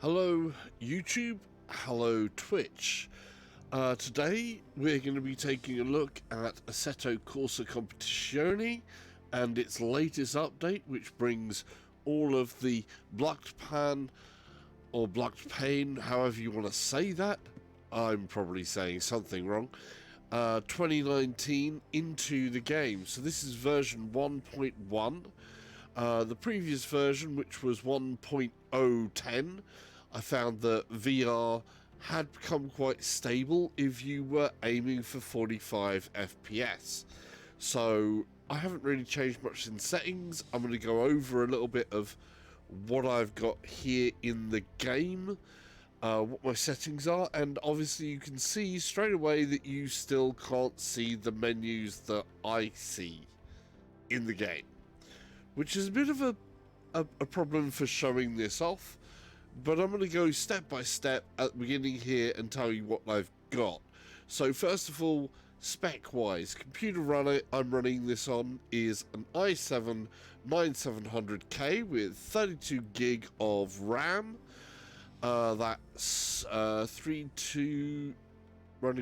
Hello YouTube, hello Twitch. Today we're going to be taking a look at Assetto Corsa Competizione and its latest update, which brings all of the Blancpain or Blancpain, however you want to say that. I'm probably saying something wrong. 2019 into the game. So this is version 1.1. The previous version, which was 1.010, I found that VR had become quite stable if you were aiming for 45 FPS. So I haven't really changed much in settings. I'm going to go over a little bit of what I've got here in the game, what my settings are, and obviously you can see straight away that you still can't see the menus that I see in the game, which is a bit of a problem for showing this off, but I'm going to go step by step at the beginning here and tell you what I've got. So first of all, spec wise, computer runner I'm running this on is an i7 9700K with 32 gig of RAM. That's running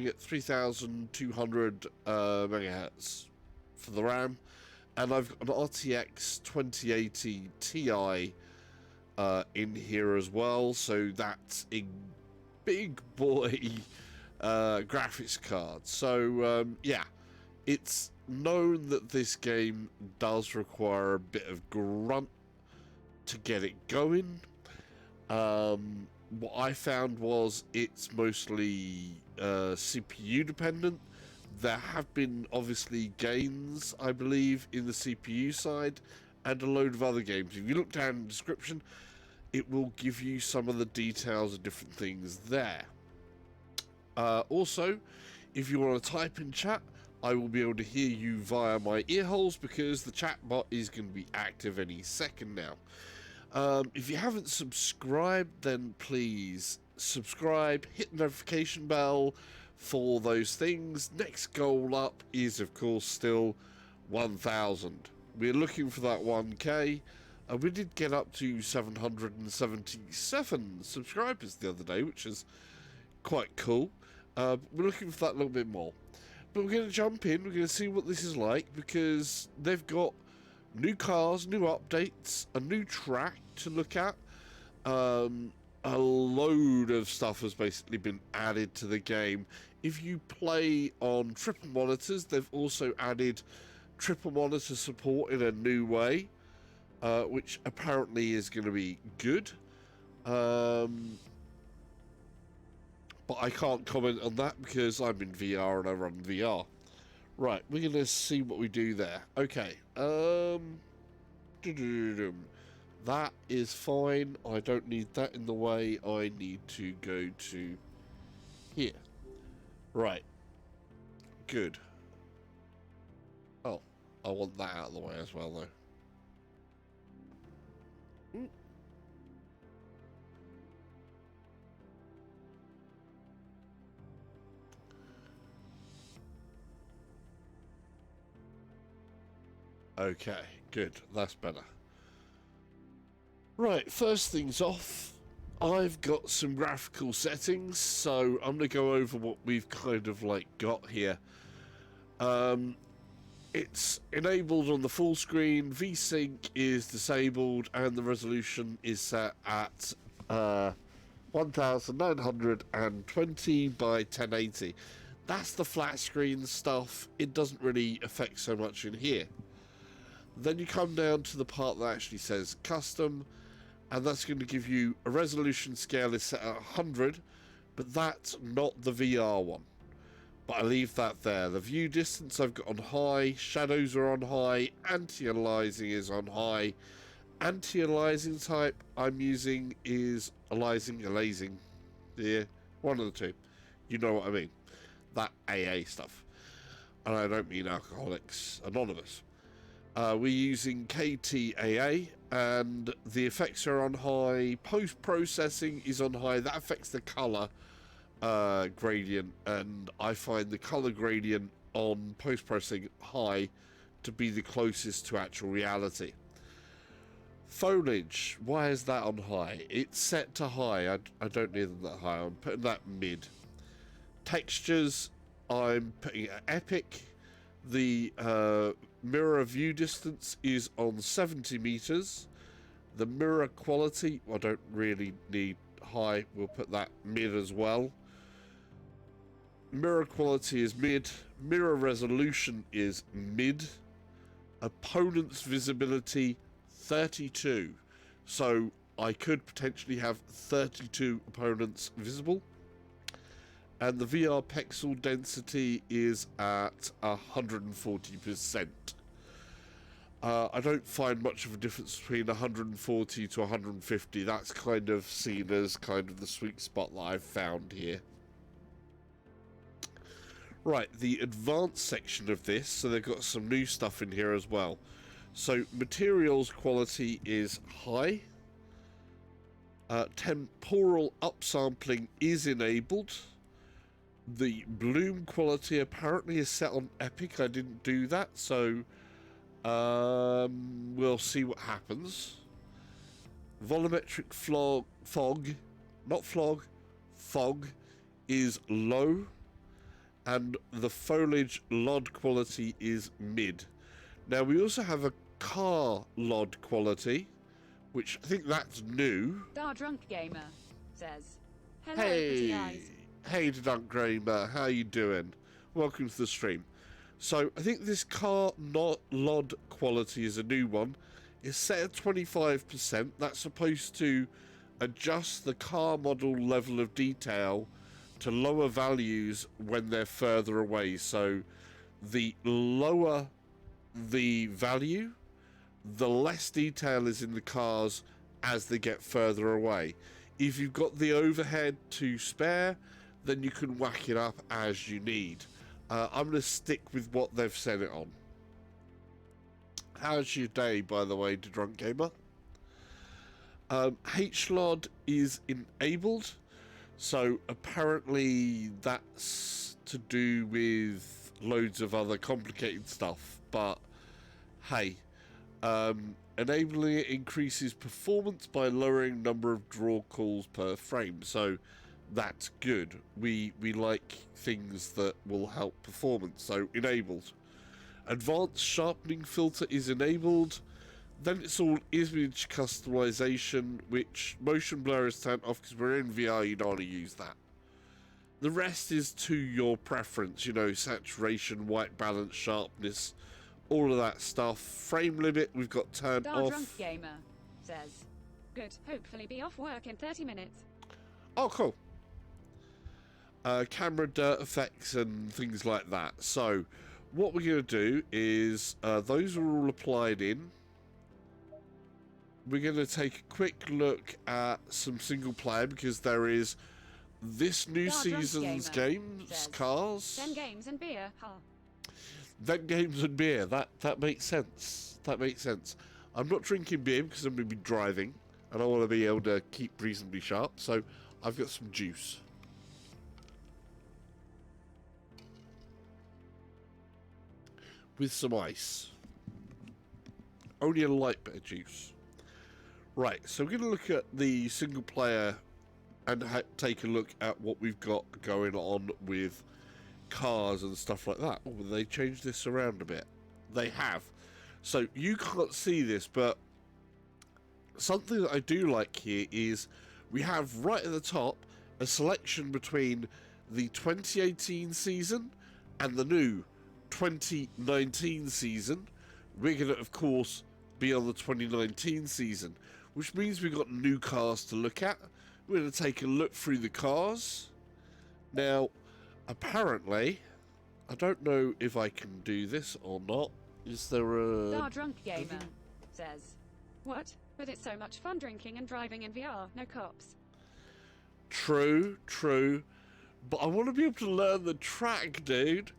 at 3200 megahertz for the RAM. And I've got an RTX 2080 Ti in here as well, so that's a big boy graphics card. So yeah, it's known that this game does require a bit of grunt to get it going. What I found was it's mostly CPU dependent. There have been obviously gains, I believe, in the CPU side and a load of other games. If you look down in the description, it will give you some of the details of different things there. Also, if you want to type in chat, I will be able to hear you via my ear holes because the chat bot is going to be active any second now. If you haven't subscribed, then please subscribe, hit the notification bell for those things. Next goal up is of course still 1,000. We're looking for that 1k. We did get up to 777 subscribers the other day, which is quite cool. We're looking for that a little bit more, but we're going to jump in. We're going to see what this is like because they've got new cars, new updates, a new track to look at. A load of stuff has basically been added to the game. If you play on triple monitors, they've also added triple monitor support in a new way, which apparently is going to be good. But I can't comment on that because I'm in VR and I run VR. Right, we're going to see what we do there. Okay, that is fine. I don't need that in the way. I need to go to here. Right. Good. Oh, I want that out of the way as well, though. Okay, good. That's better. Right, first things off, I've got some graphical settings, so I'm going to go over what we've kind of like got here. It's enabled on the full screen, VSync is disabled, and the resolution is set at 1920 by 1080. That's the flat screen stuff. It doesn't really affect so much in here. Then you come down to the part that actually says custom, and that's going to give you a resolution scale is set at 100, but that's not the VR one. But I leave that there. The view distance I've got on high, shadows are on high, anti-aliasing is on high. Anti-aliasing type I'm using is aliasing. Yeah, one of the two. You know what I mean. That AA stuff. And I don't mean Alcoholics Anonymous. We're using KTAA, and the effects are on high. Post-processing is on high. That affects the color gradient, and I find the color gradient on post-processing high to be the closest to actual reality. Foliage, why is that on high? It's set to high. I don't need them that high. I'm putting that mid. Textures, I'm putting it at epic. The mirror view distance is on 70 meters. The mirror quality, I don't really need high. We'll put that mid as well. Mirror quality is mid. Mirror resolution is mid. Opponent's visibility 32. So I could potentially have 32 opponents visible. And the VR pixel density is at 140%. I don't find much of a difference between 140 to 150. That's kind of seen as kind of the sweet spot that I've found here. Right, the advanced section of this, so they've got some new stuff in here as well. So materials quality is high. Temporal upsampling is enabled. The bloom quality apparently is set on epic. I didn't do that, so we'll see what happens. Volumetric fog is low, and the foliage LOD quality is mid. Now we also have a car LOD quality, which I think that's new. Dar Drunk Gamer says, hello, pretty eyes. Hey, Drunk Gamer, how you doing? Welcome to the stream. So I think this car LOD quality is a new one. It's set at 25%. That's supposed to adjust the car model level of detail to lower values when they're further away. So the lower the value, the less detail is in the cars as they get further away. If you've got the overhead to spare, then you can whack it up as you need. I'm going to stick with what they've set it on. How's your day, by the way, Drunk Gamer? HLOD is enabled, so apparently that's to do with loads of other complicated stuff, but hey, enabling it increases performance by lowering number of draw calls per frame, so that's good. We like things that will help performance, so enabled. Advanced sharpening filter is enabled. Then it's all image customization, which motion blur is turned off because we're in VR, you don't want to use that. The rest is to your preference, you know, saturation, white balance, sharpness, all of that stuff. Frame limit we've got turned off. Drunk Gamer says, good, hopefully be off work in 30 minutes. Oh, cool. Camera dirt effects and things like that. So what we're going to do is those are all applied in. We're going to take a quick look at some single player because there is this new season's games, says, cars. Then games and beer. Huh. Then games and beer. That makes sense. That makes sense. I'm not drinking beer because I'm going to be driving and I want to be able to keep reasonably sharp. So I've got some juice. With some ice. Only a light bit of juice. Right, so we're going to look at the single player and take a look at what we've got going on with cars and stuff like that. Oh, they changed this around a bit. They have. So you can't see this, but something that I do like here is we have right at the top a selection between the 2018 season and the new 2019 season. We're going to, of course, be on the 2019 season, which means we've got new cars to look at. We're going to take a look through the cars. Now, apparently, I don't know if I can do this or not. Is there a... Our Drunk Gamer says, what? But it's so much fun drinking and driving in VR, no cops. True, true. But I want to be able to learn the track, dude.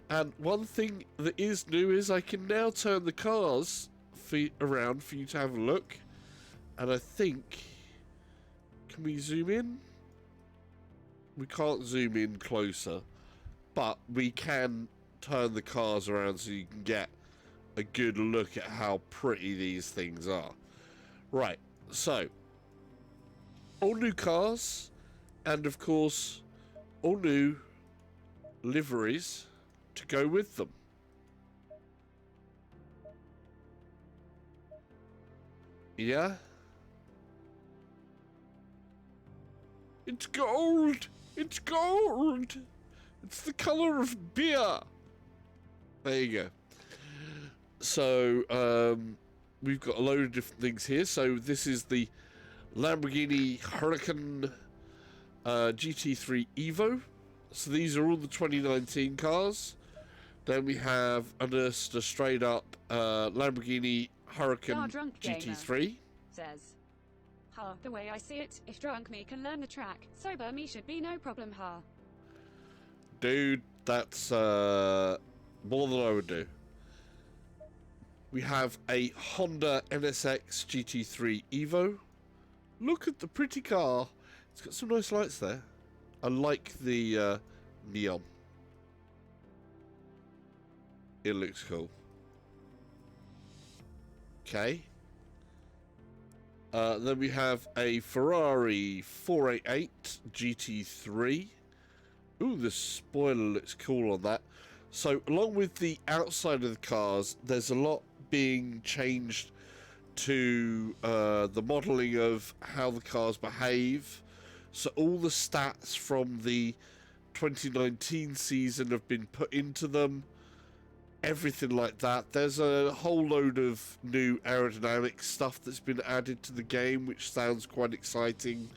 And one thing that is new is I can now turn the cars around for you to have a look. And I think... Can we zoom in? We can't zoom in closer. But we can turn the cars around so you can get a good look at how pretty these things are. Right, so all new cars, and of course, all new liveries to go with them. Yeah? It's gold! It's gold! It's the colour of beer! There you go. So, we've got a load of different things here. So this is the Lamborghini Huracan GT3 Evo. So these are all the 2019 cars. Then we have a straight up Lamborghini Huracan GT3. Says, ha, the way I see it, if drunk me can learn the track, sober me should be no problem, ha. Dude, that's more than I would do. We have a Honda NSX GT3 Evo. Look at the pretty car. It's got some nice lights there. I like the neon. It looks cool. Okay. Then we have a Ferrari 488 GT3. Ooh, the spoiler looks cool on that. So, along with the outside of the cars, there's a lot being changed to the modelling of how the cars behave. So, all the stats from the 2019 season have been put into them. Everything like that. There's a whole load of new aerodynamic stuff that's been added to the game, which sounds quite exciting.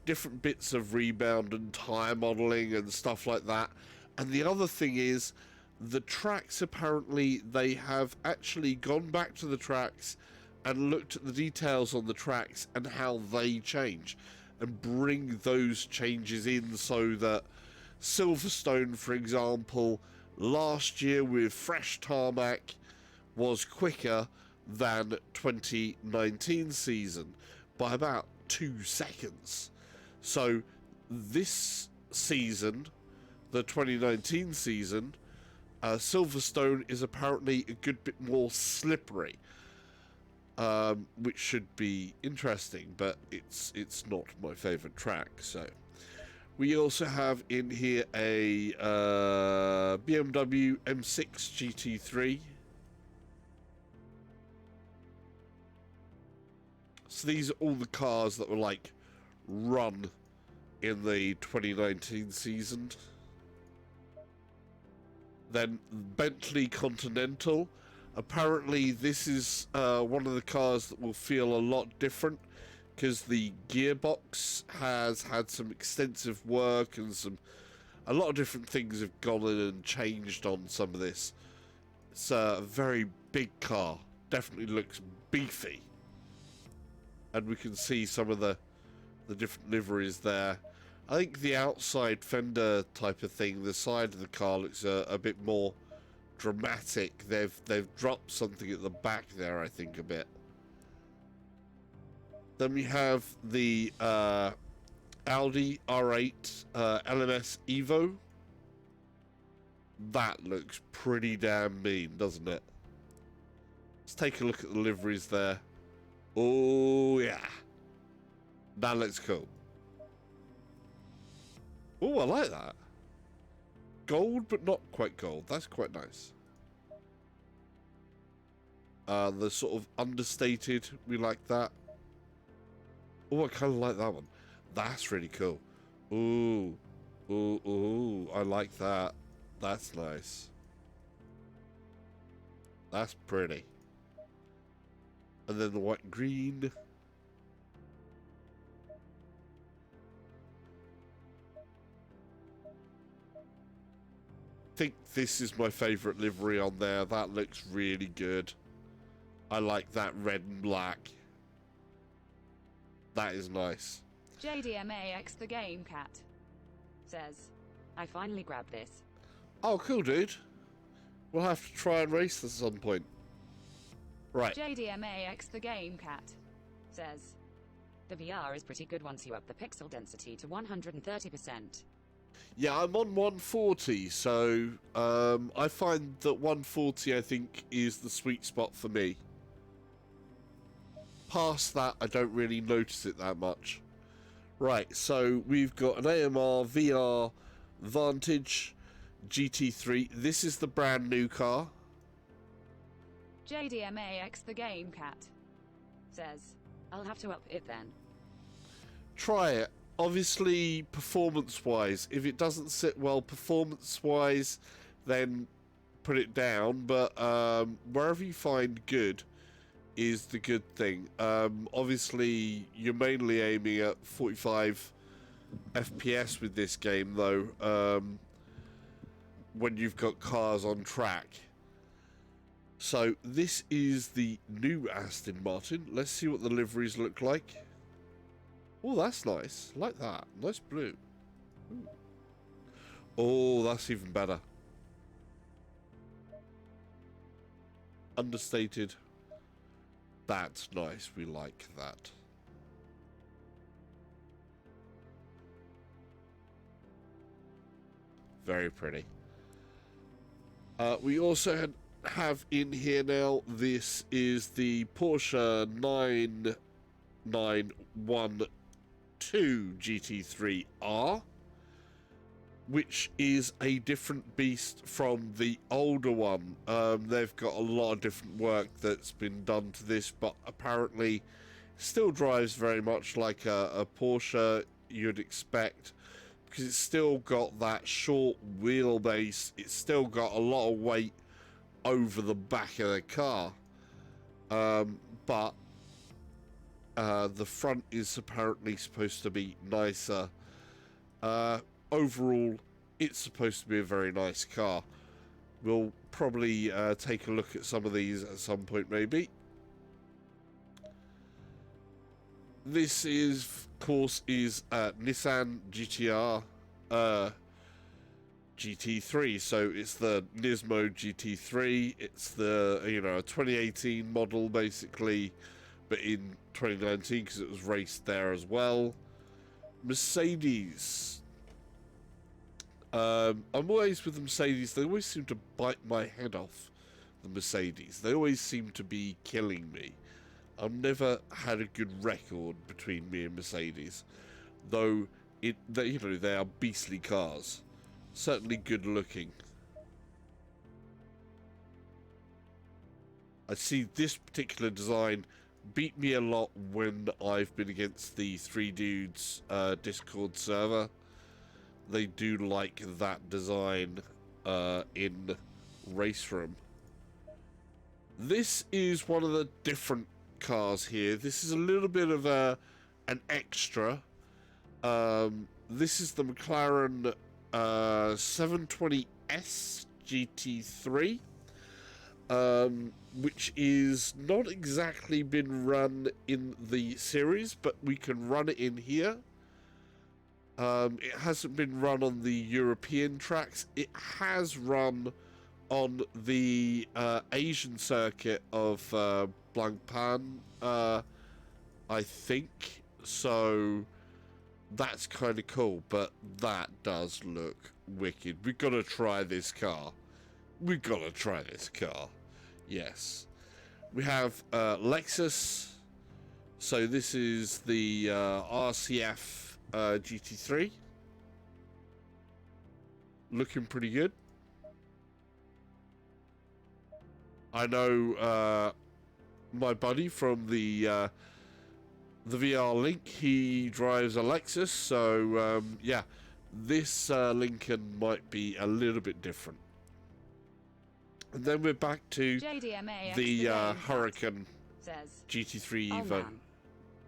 Different bits of rebound and tyre modelling and stuff like that. And the other thing is, the tracks, apparently, they have actually gone back to the tracks and looked at the details on the tracks and how they change, and bring those changes in so that Silverstone, for example, last year with fresh tarmac was quicker than 2019 season by about 2 seconds. So this season, the 2019 season, Silverstone is apparently a good bit more slippery, which should be interesting, but it's not my favourite track. So we also have in here a BMW M6 Gt3. So these are all the cars that were like run in the 2019 season. Then Bentley Continental. Apparently this is one of the cars that will feel a lot different, because the gearbox has had some extensive work, and a lot of different things have gone in and changed on some of this. It's a very big car. Definitely looks beefy. And we can see some of the different liveries there. I think the outside fender type of thing, the side of the car looks a bit more dramatic. They've dropped something at the back there, I think, a bit. Then we have the Audi R8 LMS Evo. That looks pretty damn mean, doesn't it? Let's take a look at the liveries there. Oh, yeah. That looks cool. Oh, I like that. Gold, but not quite gold. That's quite nice. The sort of understated, we like that. Oh, I kind of like that one. That's really cool. Ooh. Ooh, ooh. I like that. That's nice. That's pretty. And then the white and green. I think this is my favourite livery on there. That looks really good. I like that red and black. That is nice. JDMAX the Game Cat says, I finally grabbed this. Oh, cool, dude. We'll have to try and race this at some point. Right. JDMAX the Game Cat says, the VR is pretty good once you up the pixel density to 130%. Yeah, I'm on 140, so I find that 140, I think, is the sweet spot for me. past that, I don't really notice it that much. Right, so we've got an AMR VR Vantage GT3. This is the brand new car. JDMAX the Game Cat says, I'll have to up it then. Try it. Obviously, performance-wise, if it doesn't sit well performance-wise, then put it down. But wherever you find good is the good thing. Obviously, you're mainly aiming at 45 FPS with this game, though, when you've got cars on track. So, this is the new Aston Martin. Let's see what the liveries look like. Oh, that's nice. Like that. Nice blue. Ooh. Oh, that's even better. Understated. That's nice. We like that. Very pretty. We also have in here now, this is the Porsche 991 GT3 R, which is a different beast from the older one. They've got a lot of different work that's been done to this, but apparently still drives very much like a Porsche you'd expect, because it's still got that short wheelbase. It's still got a lot of weight over the back of the car, but the front is apparently supposed to be nicer. Overall, it's supposed to be a very nice car. We'll probably take a look at some of these at some point, maybe. This is, of course, Nissan Gtr Gt3. So it's the Nismo Gt3. It's the 2018 model basically, but in 2019 because it was raced there as well. Mercedes. I'm always with the Mercedes. They always seem to bite my head off. The Mercedes. They always seem to be killing me. I've never had a good record between me and Mercedes, though they are beastly cars. Certainly good looking. I see this particular design beat me a lot when I've been against the Three Dudes Discord server. They do like that design in Race Room. This is one of the different cars here. This is a little bit of an extra. This is the McLaren 720S GT3, which is not exactly been run in the series, but we can run it in here. It hasn't been run on the European tracks. It has run on the Asian circuit of Blancpain, I think. So that's kind of cool, but that does look wicked. We've got to try this car. We've got to try this car. Yes. We have Lexus. So this is the RCF GT3. Looking pretty good. I know my buddy from the VR link, he drives a Lexus, so yeah, this Lincoln might be a little bit different. And then we're back to the Huracán Gt3 Evo. Oh,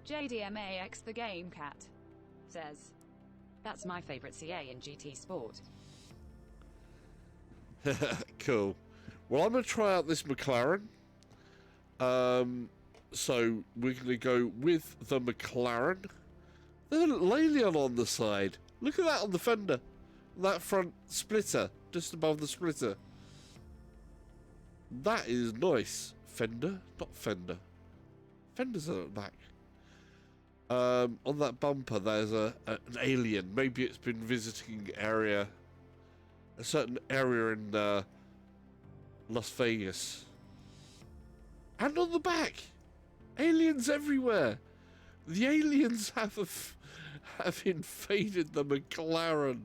JDMAX the Game Cat says, that's my favourite CA in GT Sport. Cool. Well, I'm going to try out this McLaren. So we're going to go with the McLaren. There's an alien on the side. Look at that on the fender. That front splitter, just above the splitter. That is nice. Fender, not fender. Fenders are at the back. On that bumper, there's an alien. Maybe it's been visiting a certain area in Las Vegas. And on the back, Aliens everywhere. The aliens have invaded the McLaren.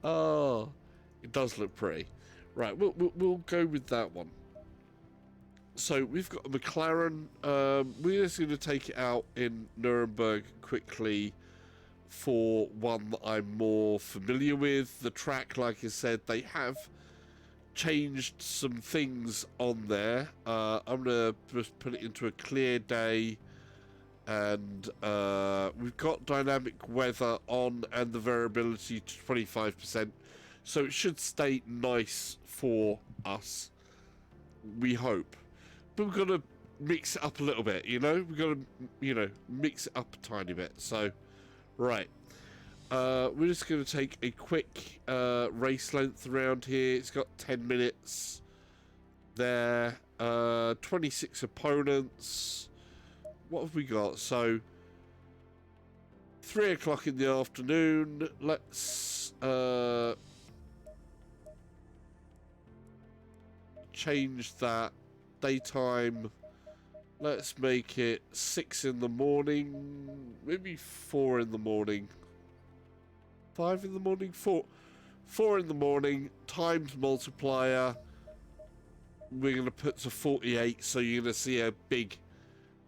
Oh, it does look pretty. Right, we'll go with that one. So we've got a McLaren. We're just going to take it out in Nuremberg quickly for one that I'm more familiar with. The track, like I said, they have changed some things on there. I'm going to just put it into a clear day. And we've got dynamic weather on and the variability to 25%. So it should stay nice for us. We hope. But we've got to mix it up a little bit, you know? We've got to, you know, mix it up a tiny bit. So, right. We're just going to take a quick race length around here. It's got 10 minutes there. 26 opponents. What have we got? So, 3 o'clock in the afternoon. Let's change that. Daytime. Let's make it 6 in the morning. Maybe 4 in the morning. 5 in the morning? 4 in the morning. Times multiplier. We're going to put to 48. So you're going to see a big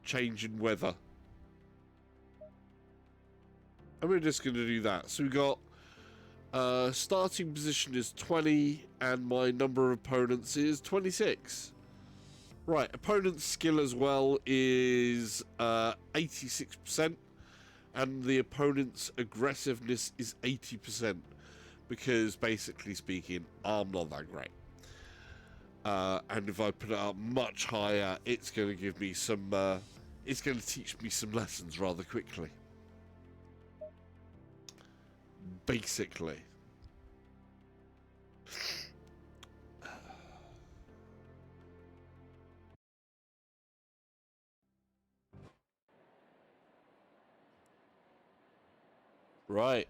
change in weather. And we're just going to do that. So we've got starting position is 20 and my number of opponents is 26. Right, opponent's skill as well is 86% and the opponent's aggressiveness is 80% because basically speaking, I'm not that great. And if I put it up much higher, it's going to give me some, it's going to teach me some lessons rather quickly. Basically. Right.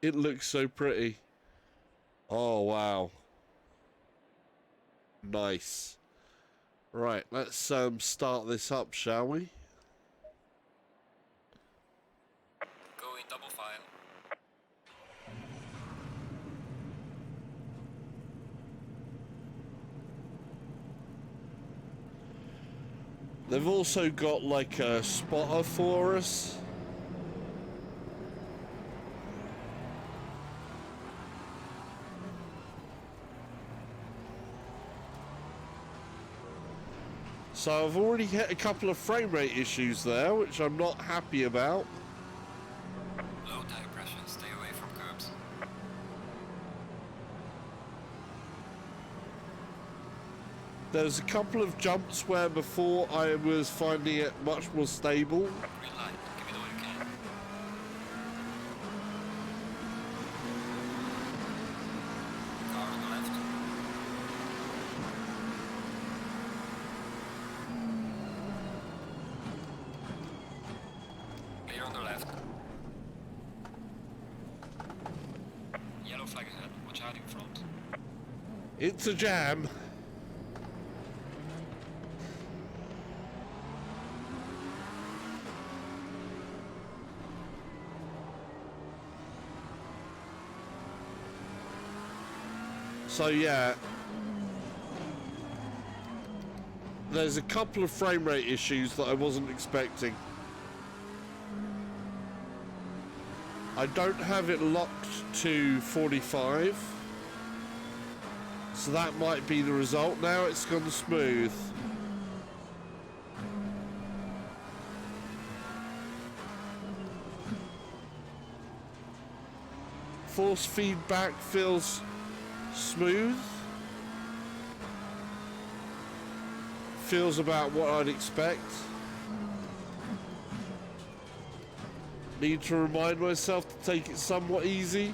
It looks so pretty. Oh, wow. Nice. Right, let's start this up, shall we? Go in double file. They've also got like a spotter for us. So I've already hit a couple of frame rate issues there, which I'm not happy about. Low tire pressure, stay away from curbs. There's a couple of jumps where before I was finding it much more stable. Green light, give it all you can. Car on the left. Clear on the left. Yellow flag ahead, watch out in front. It's a jam. So yeah, there's a couple of frame rate issues that I wasn't expecting. I don't have it locked to 45, so that might be the result. Now it's gone smooth. Force feedback feels smooth. Feels about what I'd expect. Need to remind myself to take it somewhat easy.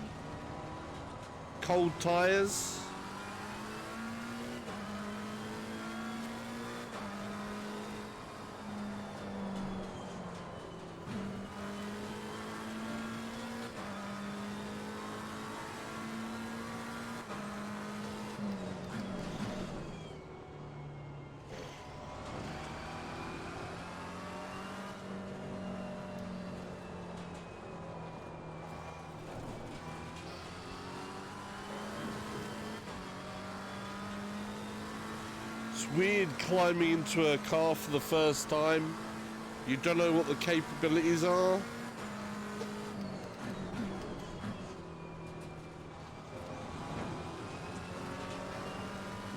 Cold tires. It's weird climbing into a car for the first time. You don't know what the capabilities are.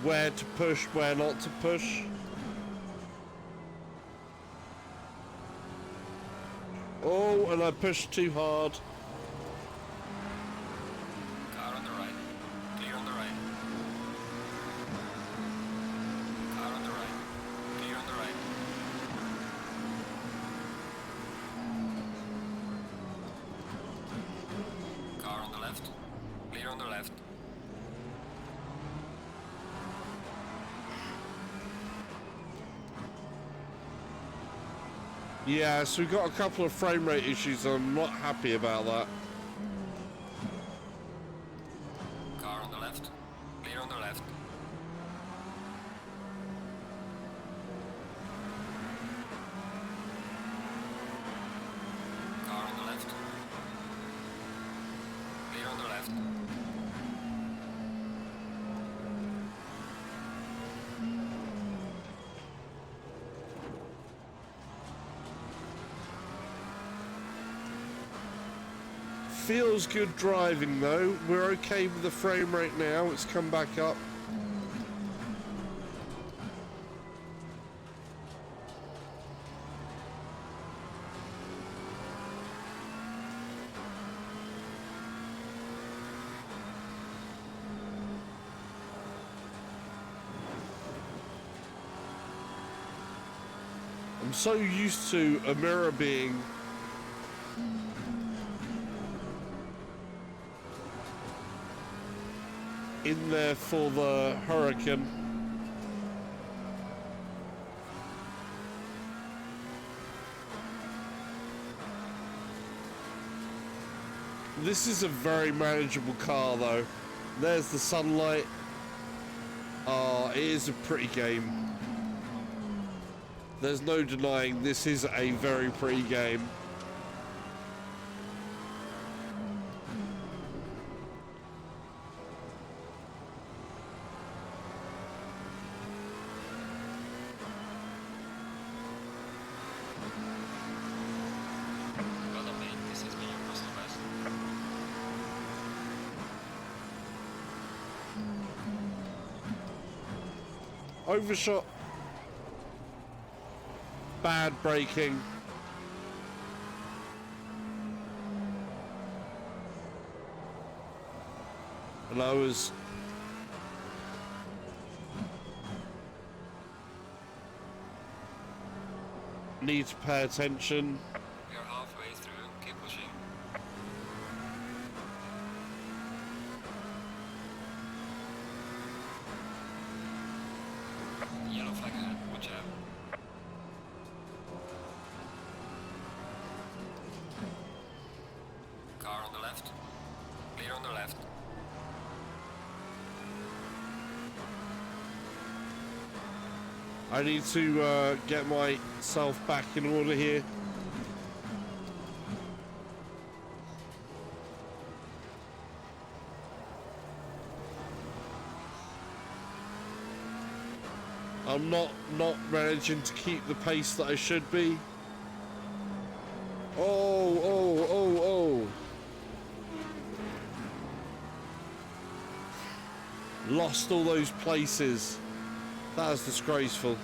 Where to push, where not to push. Oh, and I pushed too hard. Car on the right. Clear on the right. Car on the right. Clear on the right. Car on the left. Clear on the left. Yeah, so we've got a couple of frame rate issues. I'm not happy about that. Car on the left. Clear on the left. Car on the left. Clear on the left. Feels good driving though. We're okay with the frame rate now. It's come back up. I'm so used to a mirror being in there for the Huracán. This is a very manageable car though. There's the sunlight. Ah, it is a pretty game. There's no denying this is a very pretty game. Well done, mate. This has been your personal best. Overshot. Bad braking. And I was need to pay attention. We are halfway through. Keep pushing. Yellow flag ahead. Watch out. Car on the left. Clear on the left. I need to get myself back in order here. I'm not managing to keep the pace that I should be. Oh. Lost all those places. That was disgraceful.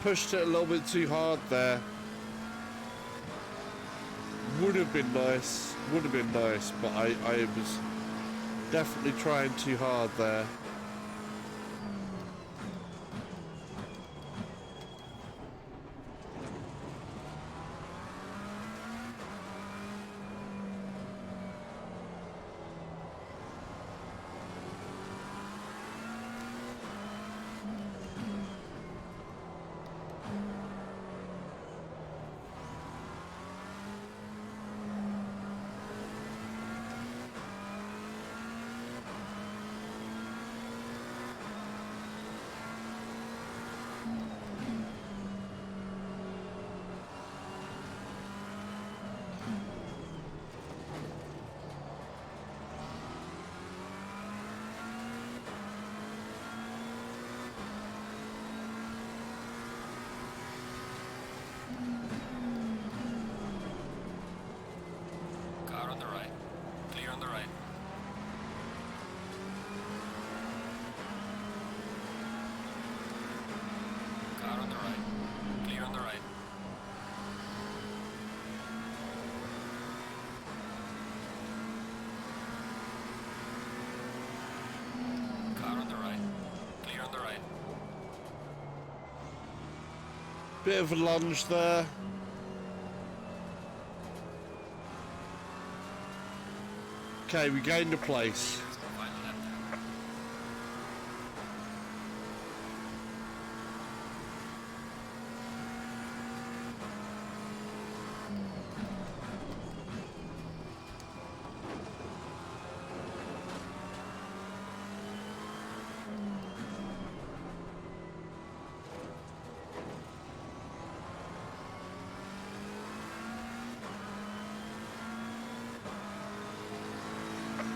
Pushed it a little bit too hard there. Would have been nice, but I was definitely trying too hard there. the right. Car on the right. Clear on the right. Car on the right. Clear on the right. Bit of a lunge there. Okay, we gained a place. Final lap time.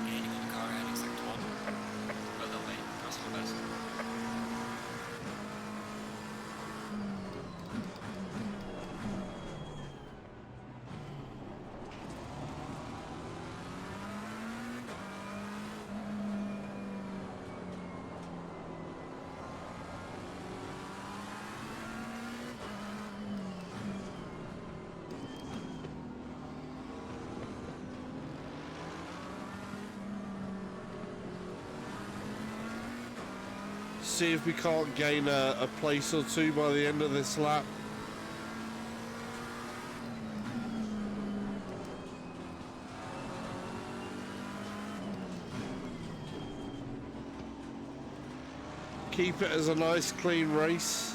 Gaining on the car heading sector 1. Well done, mate. Personal best. See if we can't gain a place or two by the end of this lap. Keep it as a nice clean race.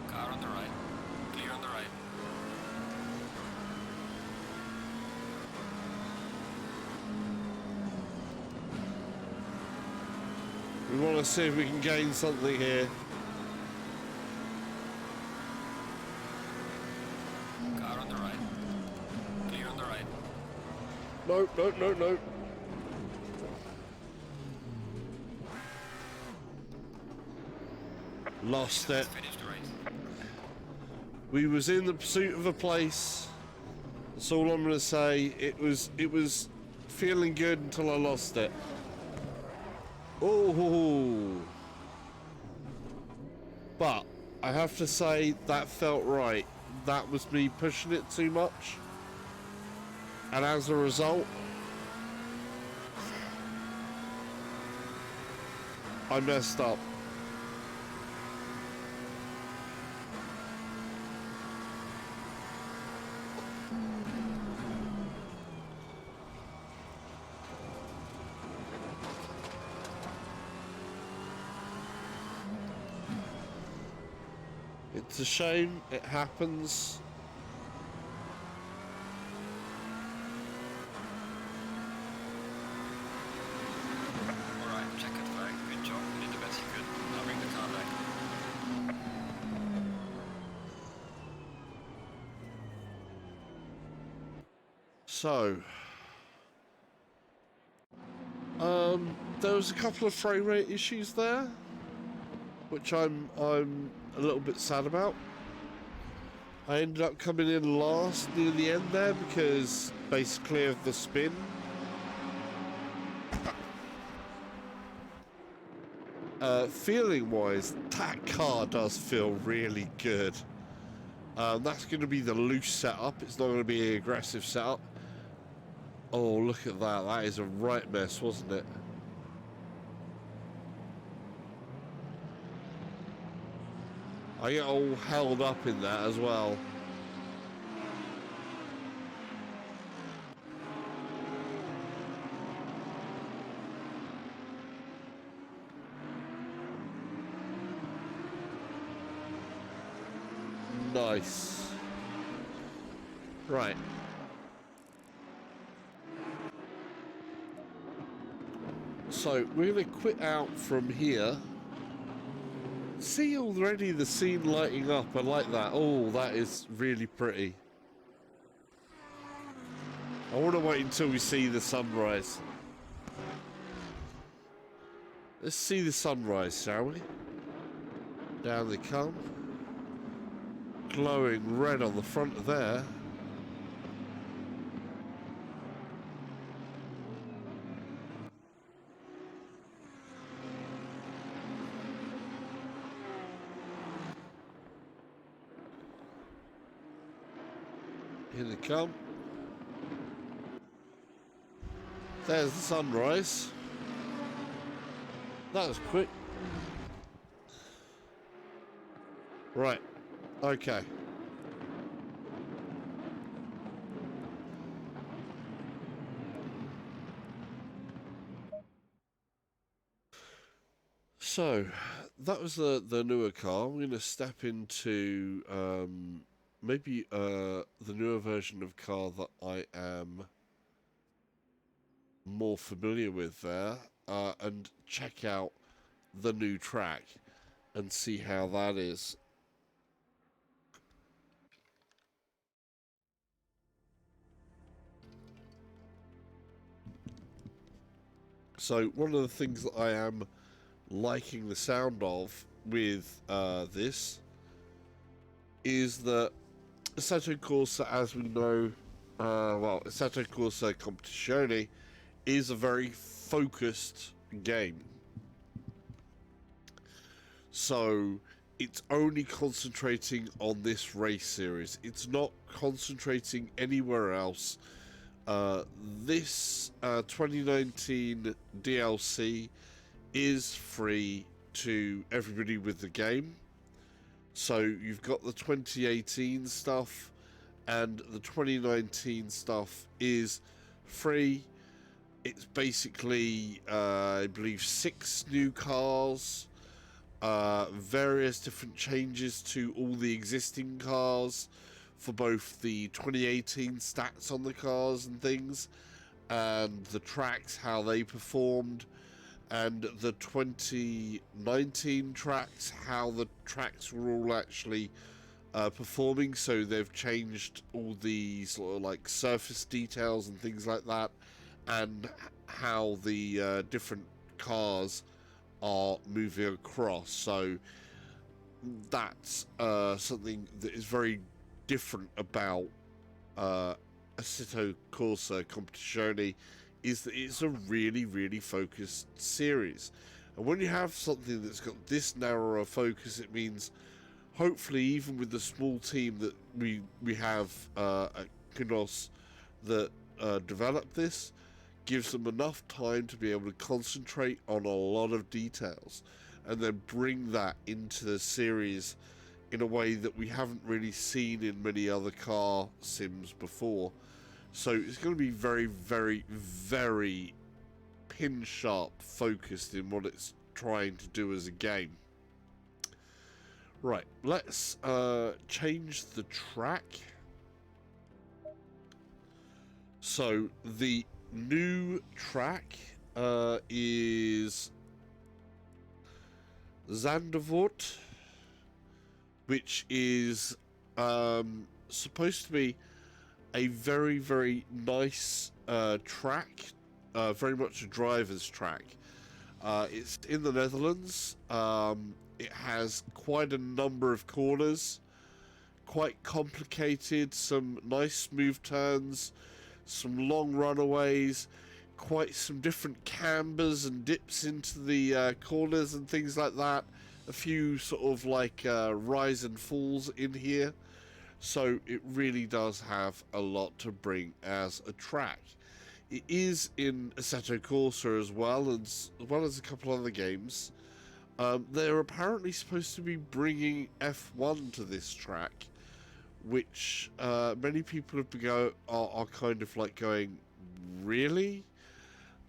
Car on the right. Clear on the right. We want to see if we can gain something here. Car on the right. Clear on the right. Nope, nope, nope, nope. Lost it. Finish the race. We was in the pursuit of a place. That's all I'm gonna say. It was feeling good until I lost it. Oh, but I have to say that felt right. That was me pushing it too much, and as a result, I messed up. It's a shame, it happens. Alright, check it flag. Good job. You did the best you could. Now bring the car back. So, there was a couple of frame rate issues there, which I'm a little bit sad about. I ended up coming in last near the end there because basically of the spin. Feeling wise, that car does feel really good. That's going to be the loose setup. It's not going to be an aggressive setup. Oh, look at that. That is a right mess, wasn't it? I get all held up in that as well. Nice. Right. So we're going to quit out from here. See already the scene lighting up. I like that. Oh, that is really pretty. I want to wait until we see the sunrise. Let's see the sunrise, shall we? Down they come. Glowing red on the front there. Here they come. There's the sunrise. That was quick. Right. Okay. So, that was the newer car. I'm going to step into maybe the newer version of car that I am more familiar with there, and check out the new track and see how that is. So one of the things that I am liking the sound of with this is that Assetto Corsa, as we know, well, Assetto Corsa Competizione is a very focused game. So it's only concentrating on this race series. It's not concentrating anywhere else. This 2019 DLC is free to everybody with the game. So you've got the 2018 stuff, and the 2019 stuff is free. It's basically, I believe, 6 new cars, various different changes to all the existing cars for both the 2018 stats on the cars and things, and the tracks, how they performed, and the 2019 tracks, how the tracks were all actually performing. So they've changed all the sort of like surface details and things like that, and how the different cars are moving across. So that's something that is very different about Assetto Corsa Competizione, is that it's a really, really focused series. And when you have something that's got this narrow a focus, it means hopefully, even with the small team that we have at Knos that developed this, gives them enough time to be able to concentrate on a lot of details and then bring that into the series in a way that we haven't really seen in many other car sims before. So it's going to be very, very, very pin sharp focused in what it's trying to do as a game. Right, let's change the track. So the new track is Zandvoort, which is supposed to be a very, very nice track, very much a driver's track. It's in the Netherlands. It has quite a number of corners, quite complicated, some nice smooth turns, some long runaways, quite some different cambers and dips into the corners and things like that. A few sort of like rise and falls in here. So it really does have a lot to bring as a track. It is in Assetto Corsa as well as a couple other games. They're apparently supposed to be bringing F1 to this track, which many people have are kind of like going, really?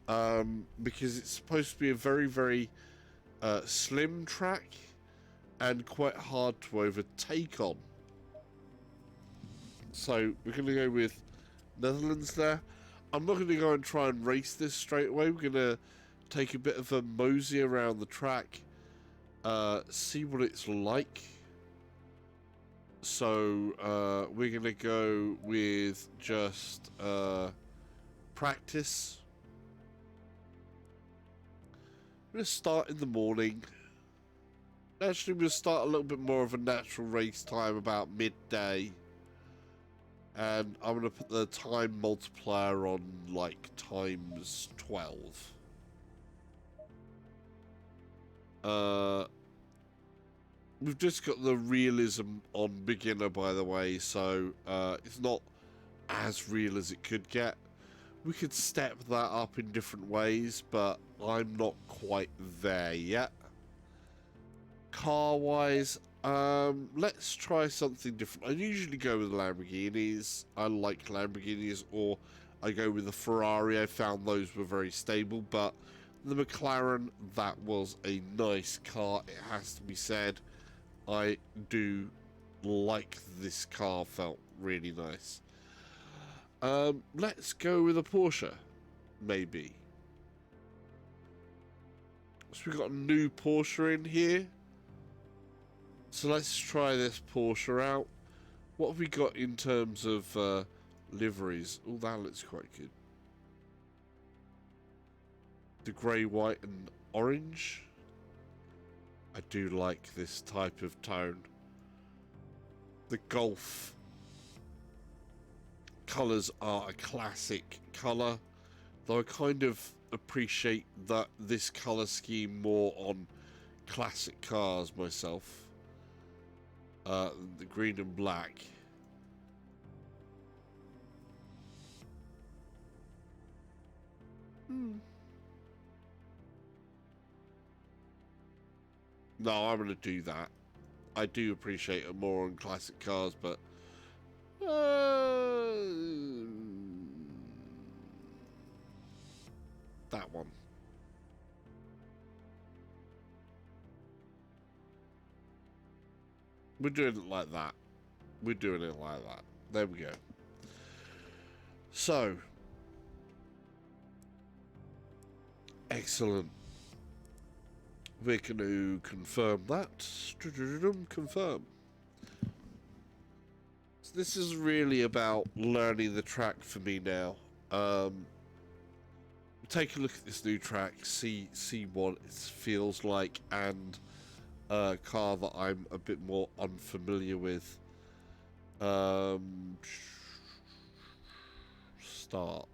Because it's supposed to be a very, very slim track and quite hard to overtake on. So we're going to go with Netherlands there. I'm not going to go and try and race this straight away. We're going to take a bit of a mosey around the track, see what it's like. So we're going to go with just practice. going to start in the morning. Actually, we'll start a little bit more of a natural race time about midday. And I'm going to put the time multiplier on like times 12. We've just got the realism on beginner, by the way, so it's not as real as it could get. We could step that up in different ways, but I'm not quite there yet. Car-wise, let's try something different. I usually go with Lamborghinis. I like Lamborghinis, or I go with the Ferrari. I found those were very stable, but the McLaren, that was a nice car, it has to be said. I do like this car, felt really nice. Let's go with a Porsche, maybe. So we've got a new Porsche in here. So let's try this Porsche out. What have we got in terms of liveries? Oh, that looks quite good. The grey, white and orange. I do like this type of tone. The Golf colours are a classic colour, though I kind of appreciate that this colour scheme more on classic cars myself. The green and black. No, I'm going to do that. I do appreciate it more on classic cars, but that one. We're doing it like that. We're doing it like that. There we go. So, excellent. We're going to confirm that. Confirm. So this is really about learning the track for me now. Take a look at this new track, see what it feels like, and a car that I'm a bit more unfamiliar with. Start.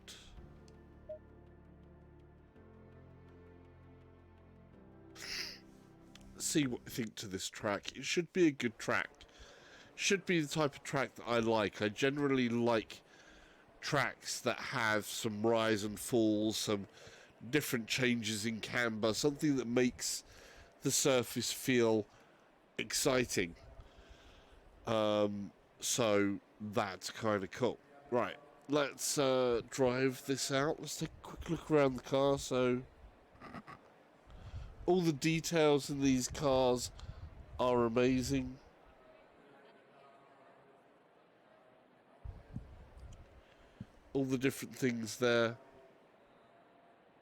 See what you think to this track. It should be a good track. Should be the type of track that I like. I generally like tracks that have some rise and falls, some different changes in camber, something that makes the surface feel exciting. So that's kind of cool. Right, let's drive this out. Let's take a quick look around the car. So all the details in these cars are amazing. All the different things there.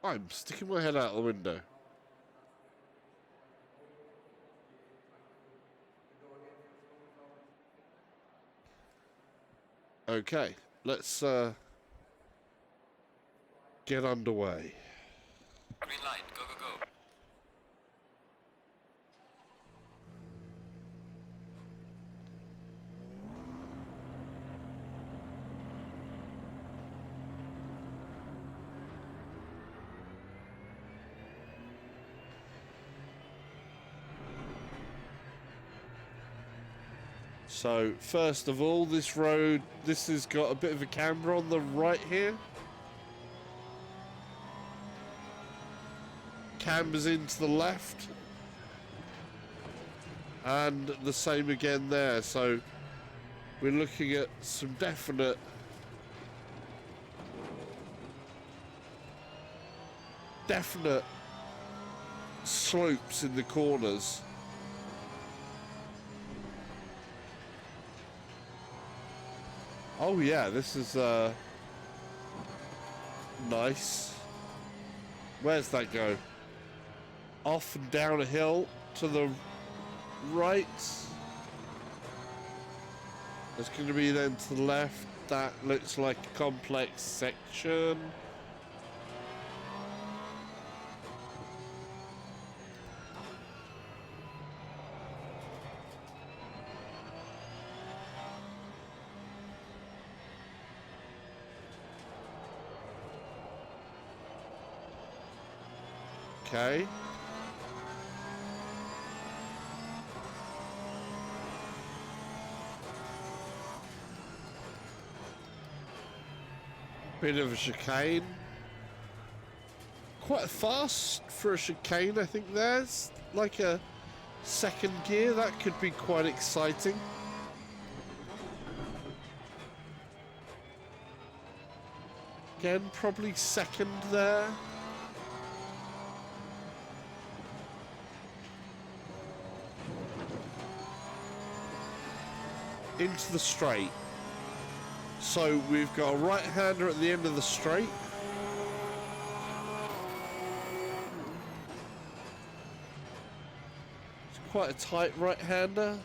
I'm sticking my head out the window. Okay, let's get underway. Green light, go, go, go. So, first of all, this road, this has got a bit of a camber on the right here. Cambers into the left. And the same again there. So, we're looking at some definite slopes in the corners. Oh yeah, this is nice. Where's that go? Off and down a hill to the right. There's going to be then to the left. That looks like a complex section. Okay. Bit of a chicane. Quite fast for a chicane, I think there's like a second gear. That could be quite exciting. Again, probably second there. Into the straight. So we've got a right-hander at the end of the straight. It's quite a tight right-hander.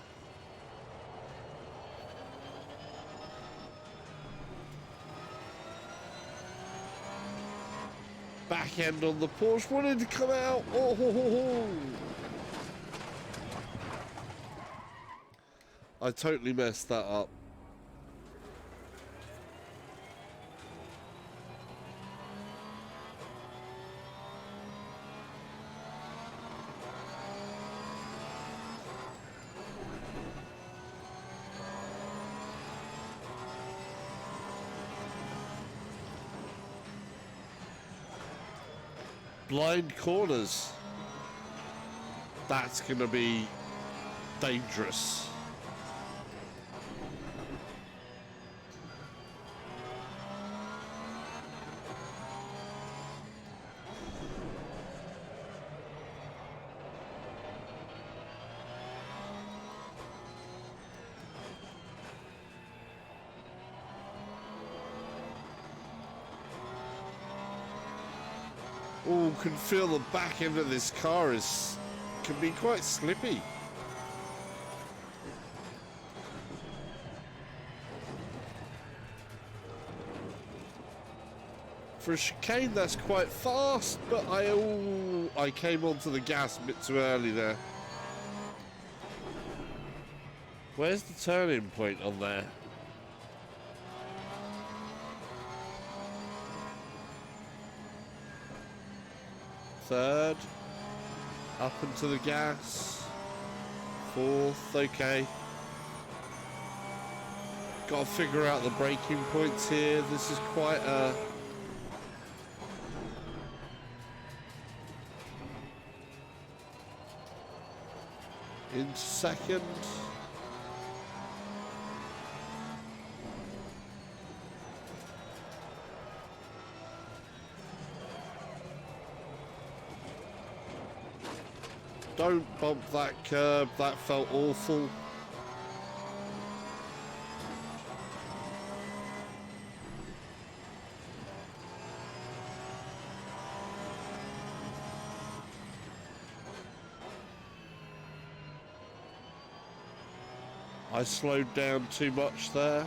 Back end on the Porsche, wanted to come out. Oh, ho, ho, ho. I totally messed that up. Blind corners. That's going to be dangerous. Oh, can feel the back end of this car can be quite slippy. For a chicane, that's quite fast, but I came onto the gas a bit too early there. Where's the turning point on there? Third, up into the gas. Fourth, okay. Got to figure out the braking points here. This is quite a... into second. Don't bump that curb, that felt awful. I slowed down too much there.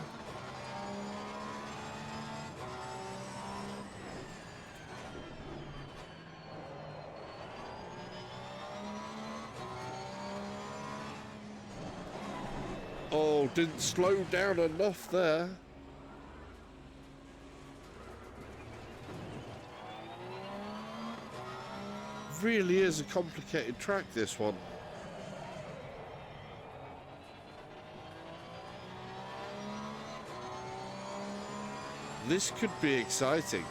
Oh, didn't slow down enough there. Really is a complicated track, this one. This could be exciting.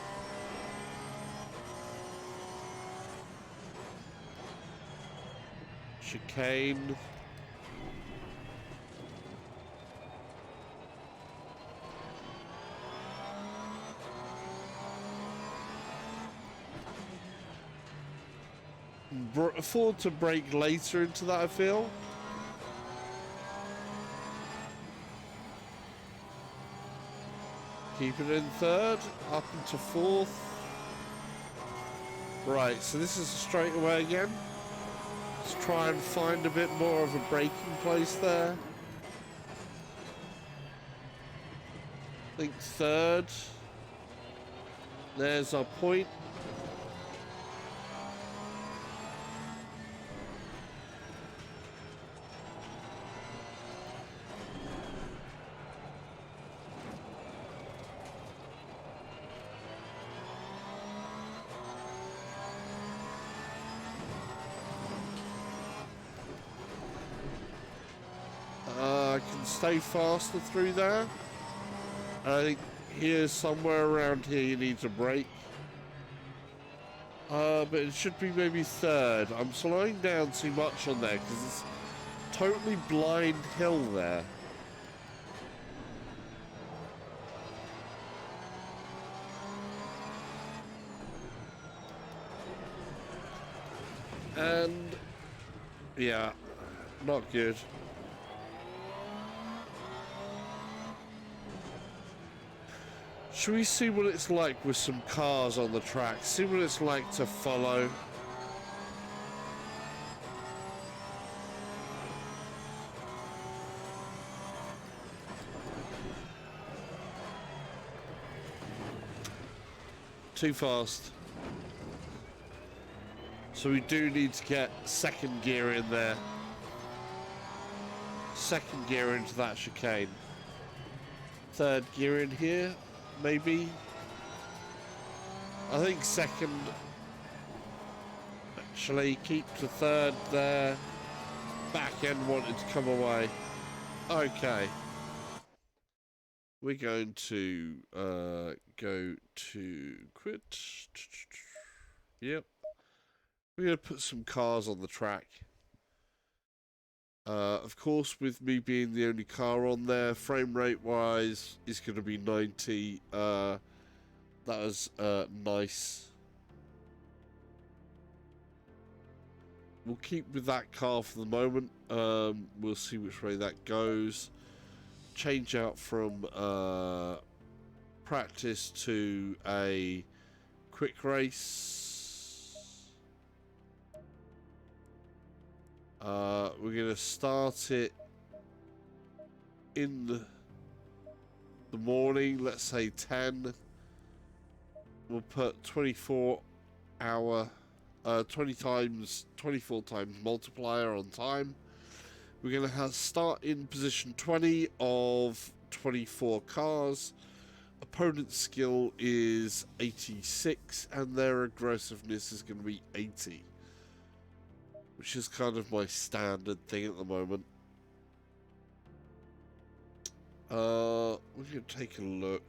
Chicane. Afford to brake later into that, I feel. Keep it in third, up into fourth. Right, so this is a straightaway again. Let's try and find a bit more of a braking place there. I think third. There's our point. stay faster through there. And I think here, somewhere around here, you need to brake. But it should be maybe third. I'm slowing down too much on there because it's totally blind hill there. And yeah, not good. Should we see what it's like with some cars on the track? See what it's like to follow. Too fast. So we do need to get second gear in there. Second gear into that chicane. Third gear in here, maybe. I think second. Actually, keep to third there. Back end wanted to come away. Okay. We're going to go to quit. Yep. We're going to put some cars on the track. Of course, with me being the only car on there, frame rate wise, is going to be 90. That was nice. We'll keep with that car for the moment. We'll see which way that goes. Change out from practice to a quick race. We're going to start it in the morning, let's say 10. We'll put 24 times multiplier on time. We're going to start in position 20 of 24 cars. Opponent's skill is 86 and their aggressiveness is going to be 80. Which is kind of my standard thing at the moment. We're going to take a look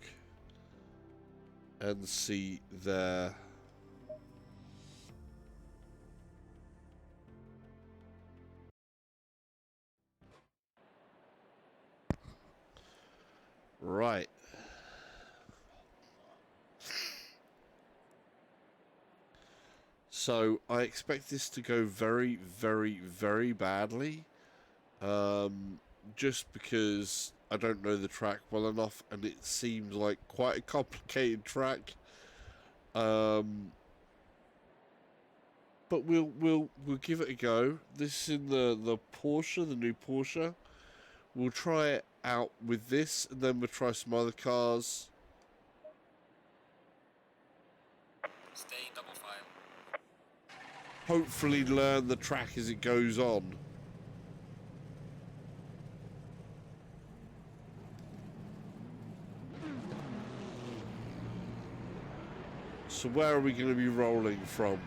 and see there. Right. So I expect this to go very, very, very badly. Just because I don't know the track well enough and it seems like quite a complicated track. But we'll give it a go. This is in the Porsche, the new Porsche. We'll try it out with this and then we'll try some other cars. Stay in double file. Hopefully learn the track as it goes on. So where are we going to be rolling from?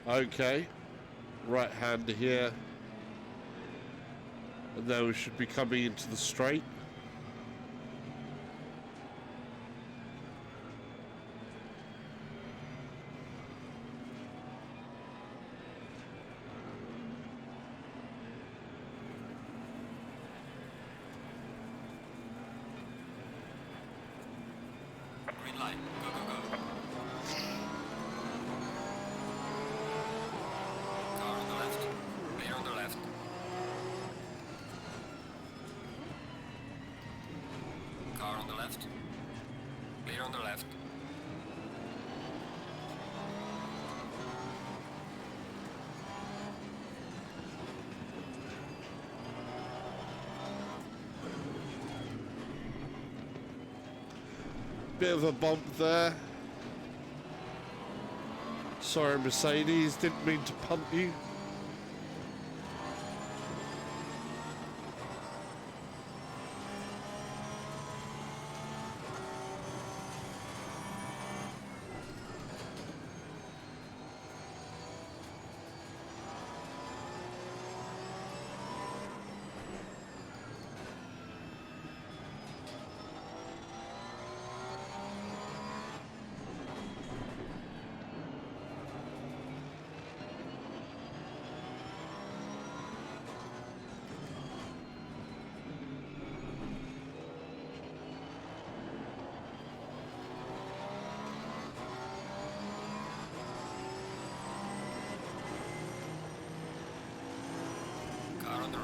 Okay, right hander here. And then we should be coming into the straight. Green light. Go, go, go. Car on the left. Player on the left. Car on the left. Player on the left. Bit of a bump there. Sorry, Mercedes, didn't mean to punt you.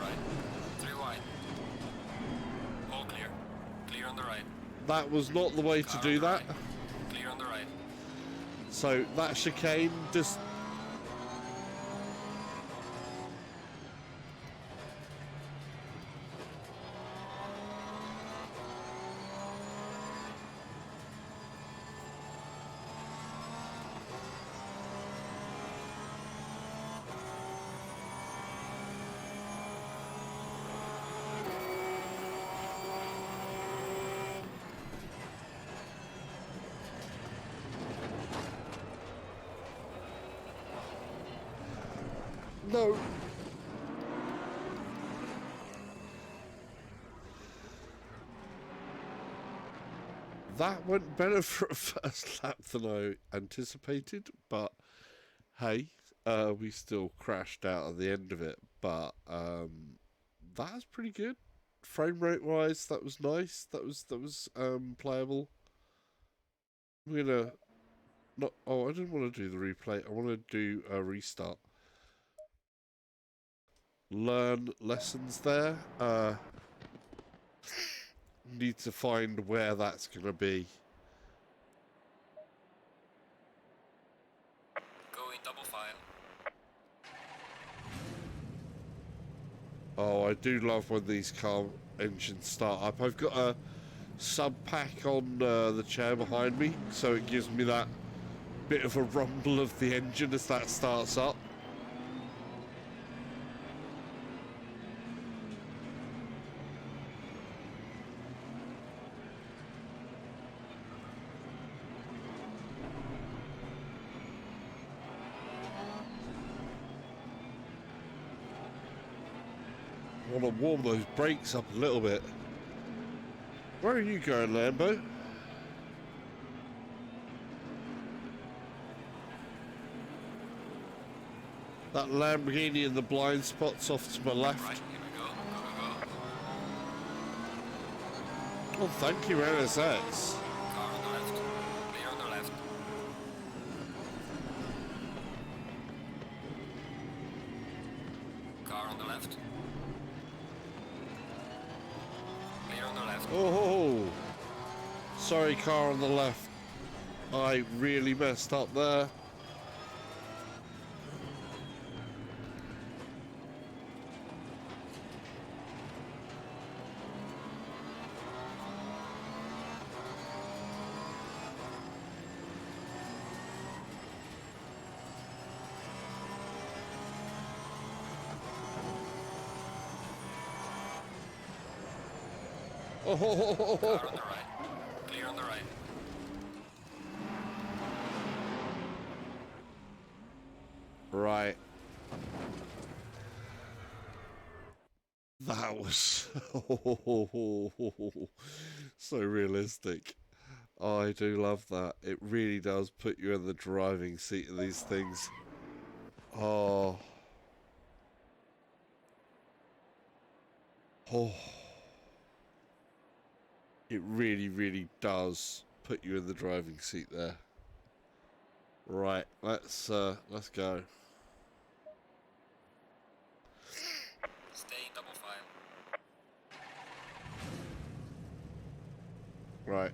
right. 3 wide. All clear. Clear on the right. That was not the way to Car do on the that. right. Clear on the right. So that chicane just... No. That went better for a first lap than I anticipated, but hey, we still crashed out at the end of it, but that was pretty good. Frame rate wise, that was nice. That was playable. I'm gonna not. Oh, I didn't want to do the replay. I want to do a restart. Learn lessons there. Need to find where that's gonna be. Go in double file. Oh, I do love when these car engines start up. I've got a sub pack on the chair behind me, so it gives me that bit of a rumble of the engine as that starts up. I want to warm those brakes up a little bit. Where are you going, Lambo? That Lamborghini in the blind spot's off to my left. Right, here we go. Go, go, go. Oh, thank you, NSX. Car on the left. Clear on the left. Car on the left. Clear on the left. Oh, sorry, car on the left. I really messed up there. Oh, Car on the right. Clear on the right. right. That was so realistic. Oh, I do love that. It really does put you in the driving seat of these things. Oh. Oh. It really, really does put you in the driving seat there. Right, let's go. Stay in double file. Right.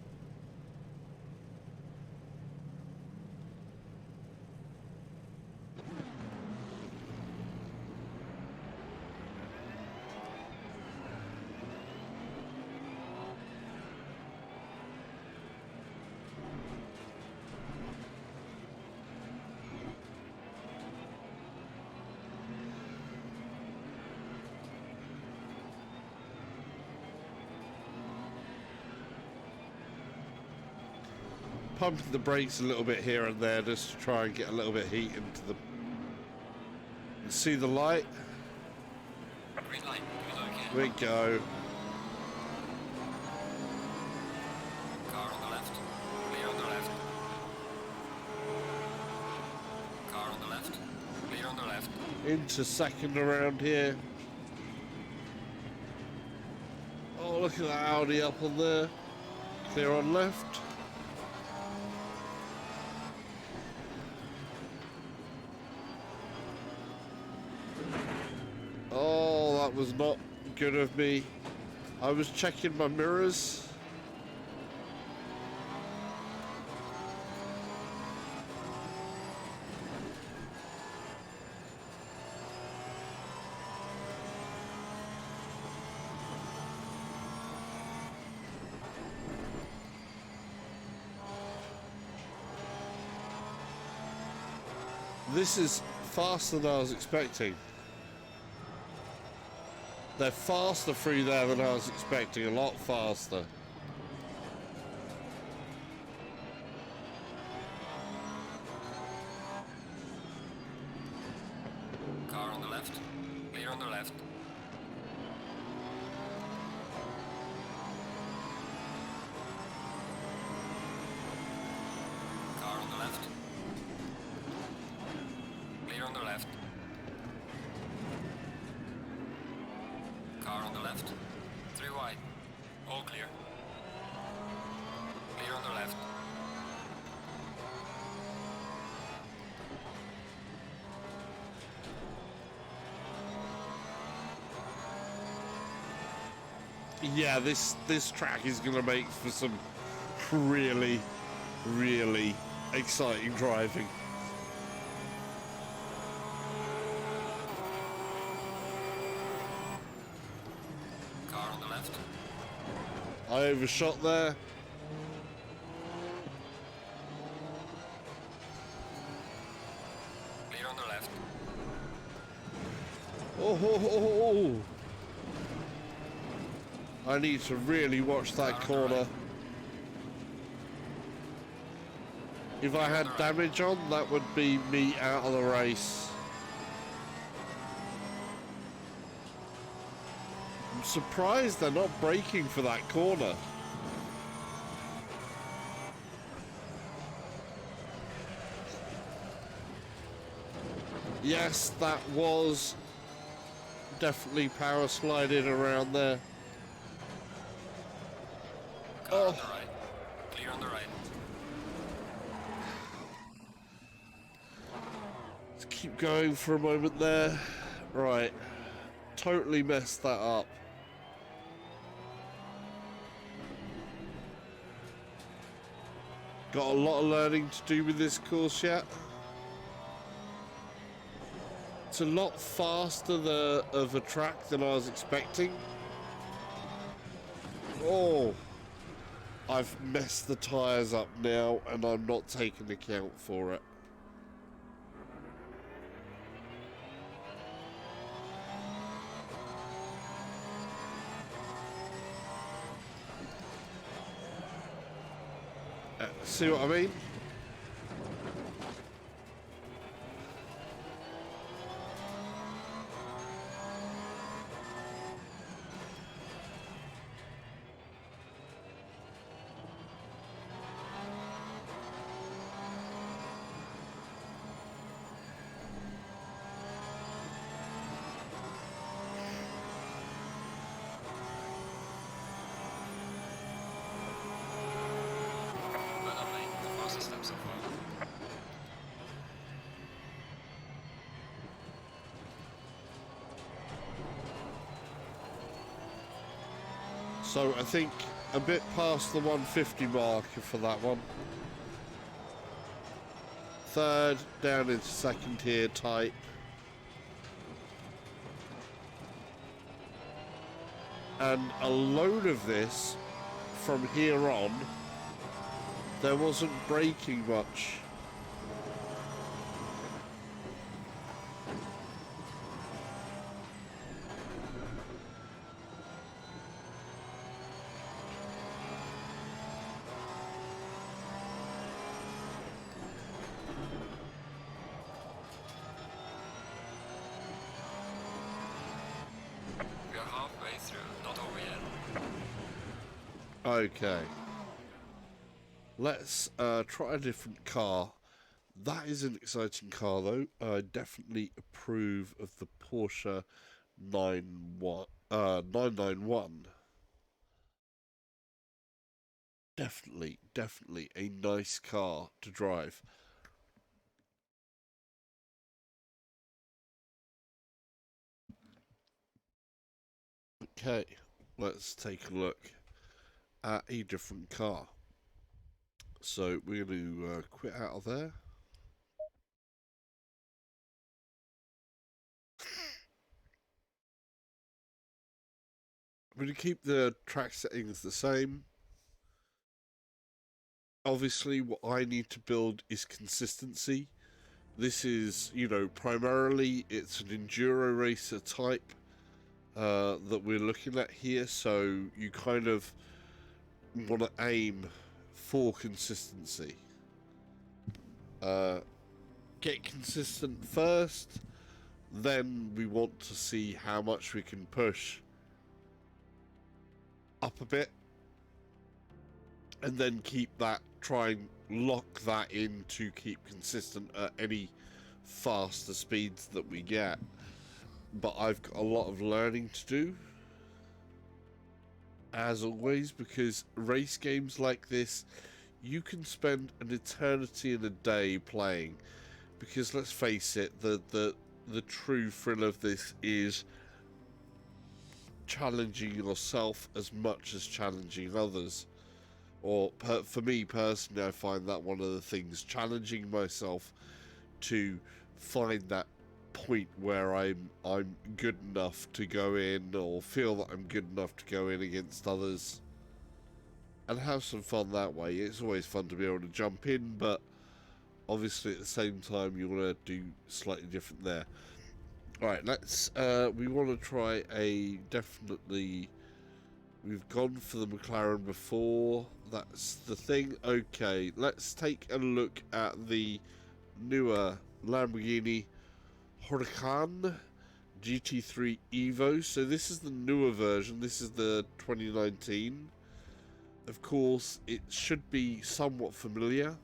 Pumping the brakes a little bit here and there just to try and get a little bit of heat into the... See the light? Green light. Do it again. We go. Car on the left. Clear on the left. Car on the left. Clear on the left. Into second around here. Oh, look at that Audi up on there. Clear on left. was not good of me. I was checking my mirrors. This is faster than I was expecting. They're faster through there than I was expecting, a lot faster. Car on the left. Clear on the left. Car on the left. Clear on the left. Car on the left. 3 wide. All clear. Clear on the left. Yeah, this track is going to make for some really, really exciting driving. Car on the left. I overshot there. Clear on the left. Oh, oh, oh, oh. I need to really watch that corner. If I had damage on, that would be me out of the race. I'm surprised they're not braking for that corner. Yes, that was definitely power sliding around there. Car on the right. Clear on the right. Let's keep going for a moment there. Right. Totally messed that up. Got a lot of learning to do with this course yet. It's a lot faster of a track than I was expecting. Oh. I've messed the tyres up now and I'm not taking account for it. See what I mean? So I think a bit past the 150 marker for that one. Third, down into second here, tight. And a load of this, from here on, there wasn't braking much. Okay. Let's try a different car. That is an exciting car, though. I definitely approve of the Porsche 991. Definitely a nice car to drive. Okay, let's take a look at a different car. So we're going to quit out of there. I'm going to keep the track settings the same. Obviously, what I need to build is consistency. This is, you know, primarily it's an enduro racer type that we're looking at here. So you kind of want to aim for consistency. Get consistent first, then we want to see how much we can push up a bit, and then keep that, try and lock that in to keep consistent at any faster speeds that we get. But I've got a lot of learning to do, as always, because race games like this, you can spend an eternity in a day playing, because let's face it, the true thrill of this is challenging yourself as much as challenging others. Or for me personally, I find that one of the things, challenging myself to find that point where I'm good enough to go in, or feel that I'm good enough to go in against others and have some fun that way. It's always fun to be able to jump in, but obviously at the same time you want to do slightly different there. Alright, let's we want to try a, definitely, we've gone for the McLaren before, that's the thing. Okay, let's take a look at the newer Lamborghini Huracan GT3 Evo. So this is the newer version, this is the 2019. Of course, it should be somewhat familiar.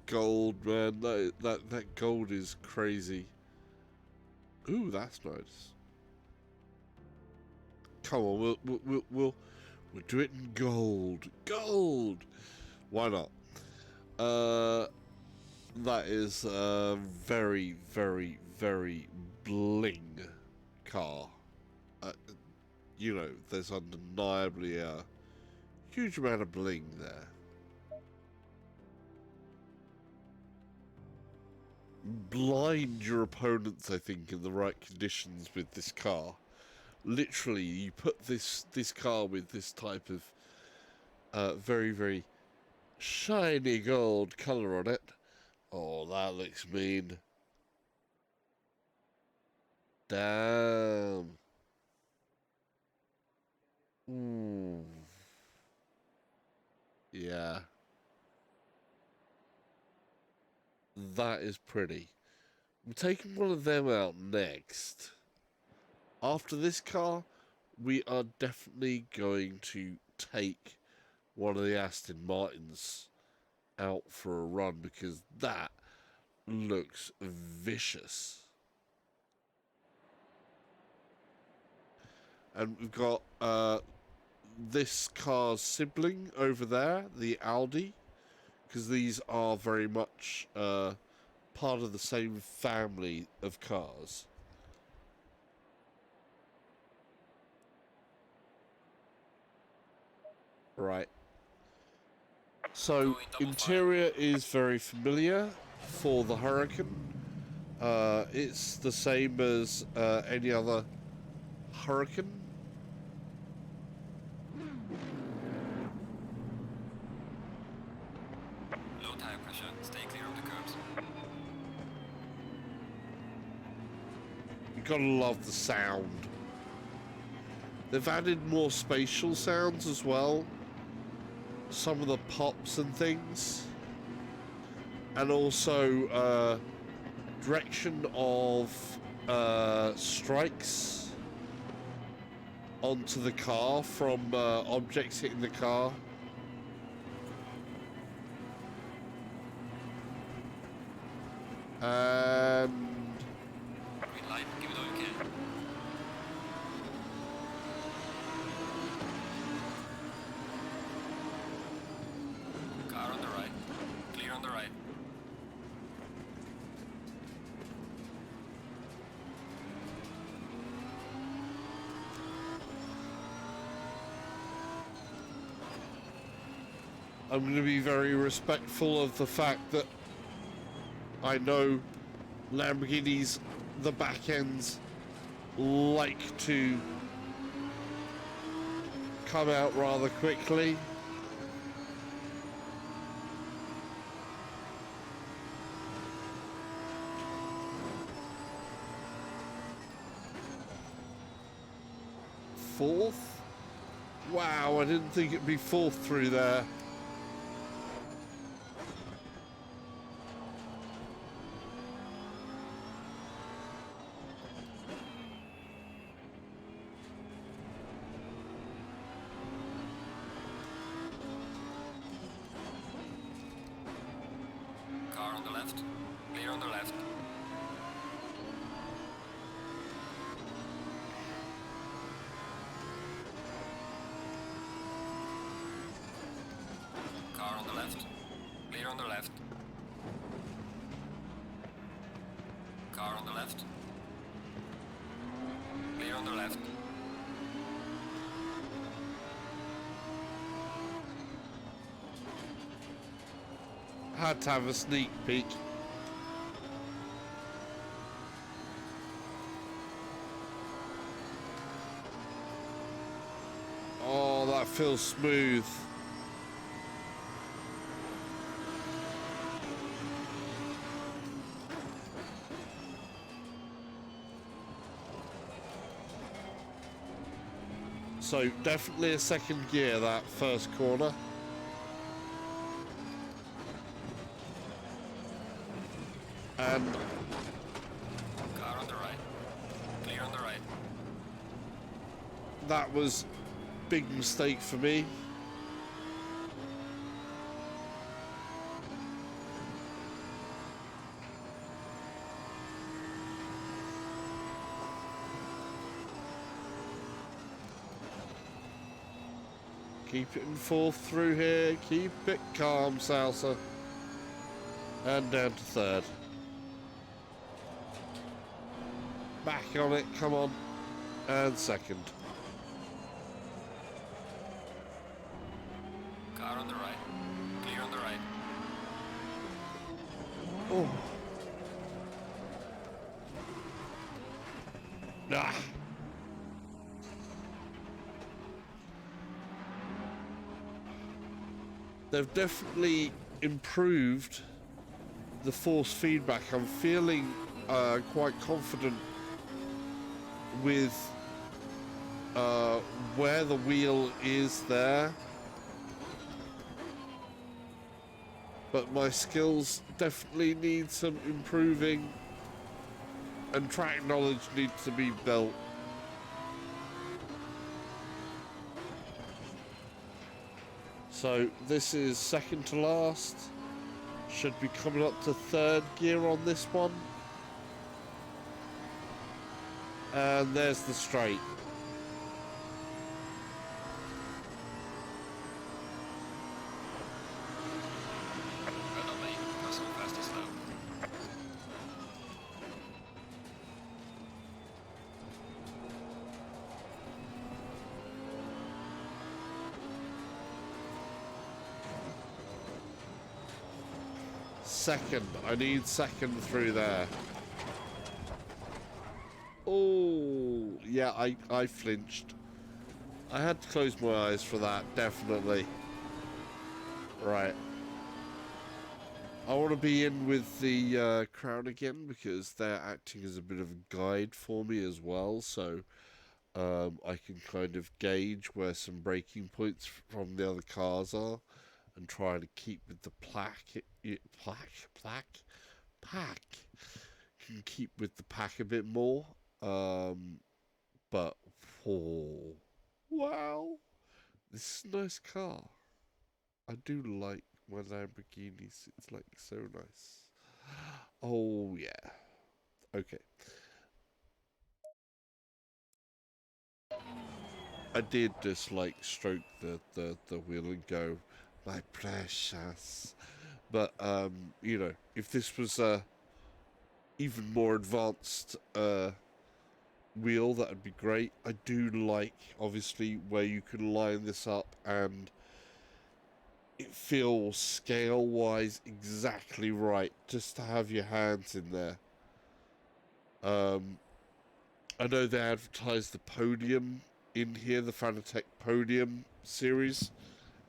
Gold, man, that gold is crazy. Ooh, that's nice. Come on, we'll do it in gold. Gold. Why not? That is a very, very, very bling car. You know, there's undeniably a huge amount of bling there. Blind your opponents, I think, in the right conditions with this car. Literally, you put this car with this type of very, very shiny gold colour on it. Oh, that looks mean. Damn. Ooh. Yeah. That is pretty. I'm taking one of them out next. After this car, we are definitely going to take one of the Aston Martins out for a run, because that looks vicious. And we've got this car's sibling over there, the Audi, because these are very much part of the same family of cars. Right. So, interior is very familiar for the Huracan. It's the same as any other Huracan. Low tire pressure, stay clear of the curbs. You gotta love the sound. They've added more spatial sounds as well. Some of the pops and things. And also direction of strikes onto the car from objects hitting the car. And Green light, give it all you can. Car on the right, clear on the right. I'm going to be very respectful of the fact that I know Lamborghinis, the back ends, like to come out rather quickly. Fourth? Wow, I didn't think it'd be fourth through there. Car on the left. Clear on the left. Car on the left. Clear on the left. Car on the left. Clear on the left. Had to have a sneak peek. Oh, that feels smooth. So definitely a second gear, that first corner. And Car on the right. Clear on the right. that was big mistake for me. Keep it in fourth through here. Keep it calm, Salsa. And down to third. Back on it, come on. And second. Car on the right. Clear on the right. Oh. Nah. They've definitely improved the force feedback. I'm feeling quite confident with where the wheel is there. But my skills definitely need some improving, and track knowledge needs to be built. So this is second to last. Should be coming up to third gear on this one. And there's the straight. Well done, mate. That's so fast and slow. Second. I need second through there. Oh, yeah, I flinched. I had to close my eyes for that, definitely. Right. I want to be in with the crowd again because they're acting as a bit of a guide for me as well. So I can kind of gauge where some braking points from the other cars are and try to keep with the pack. Can keep with the pack a bit more. But, oh, wow. This is a nice car. I do like my Lamborghinis. It's like so nice. Oh, yeah. Okay. I did just like stroke the wheel and go, my precious. But, you know, if this was a even more advanced wheel, that would be great. I do like, obviously, where you can line this up and it feels scale-wise exactly right, just to have your hands in there. I know they advertised the podium in here, the Fanatec Podium series,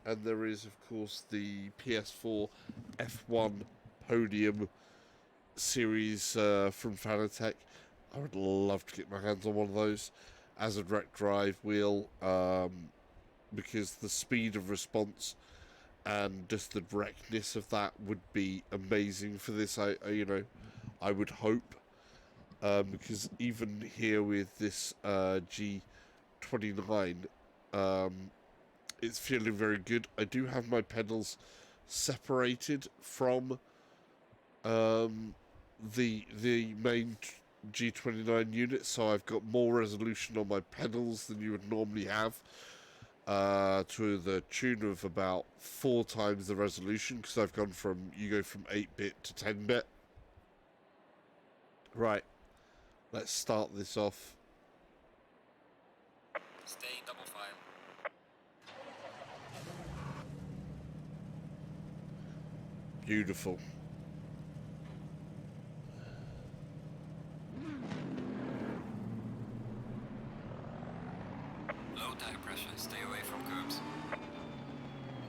and there is, of course, the PS4 F1 Podium series from Fanatec. I would love to get my hands on one of those as a direct drive wheel, because the speed of response and just the directness of that would be amazing for this. I would hope, because even here with this G29, it's feeling very good. I do have my pedals separated from the main G29 unit, so I've got more resolution on my pedals than you would normally have, to the tune of about 4 times the resolution, because I've gone from, you go from 8-bit to 10-bit. Right, let's start this off. Stay in double file. Beautiful. Low tire pressure. Stay away from curbs.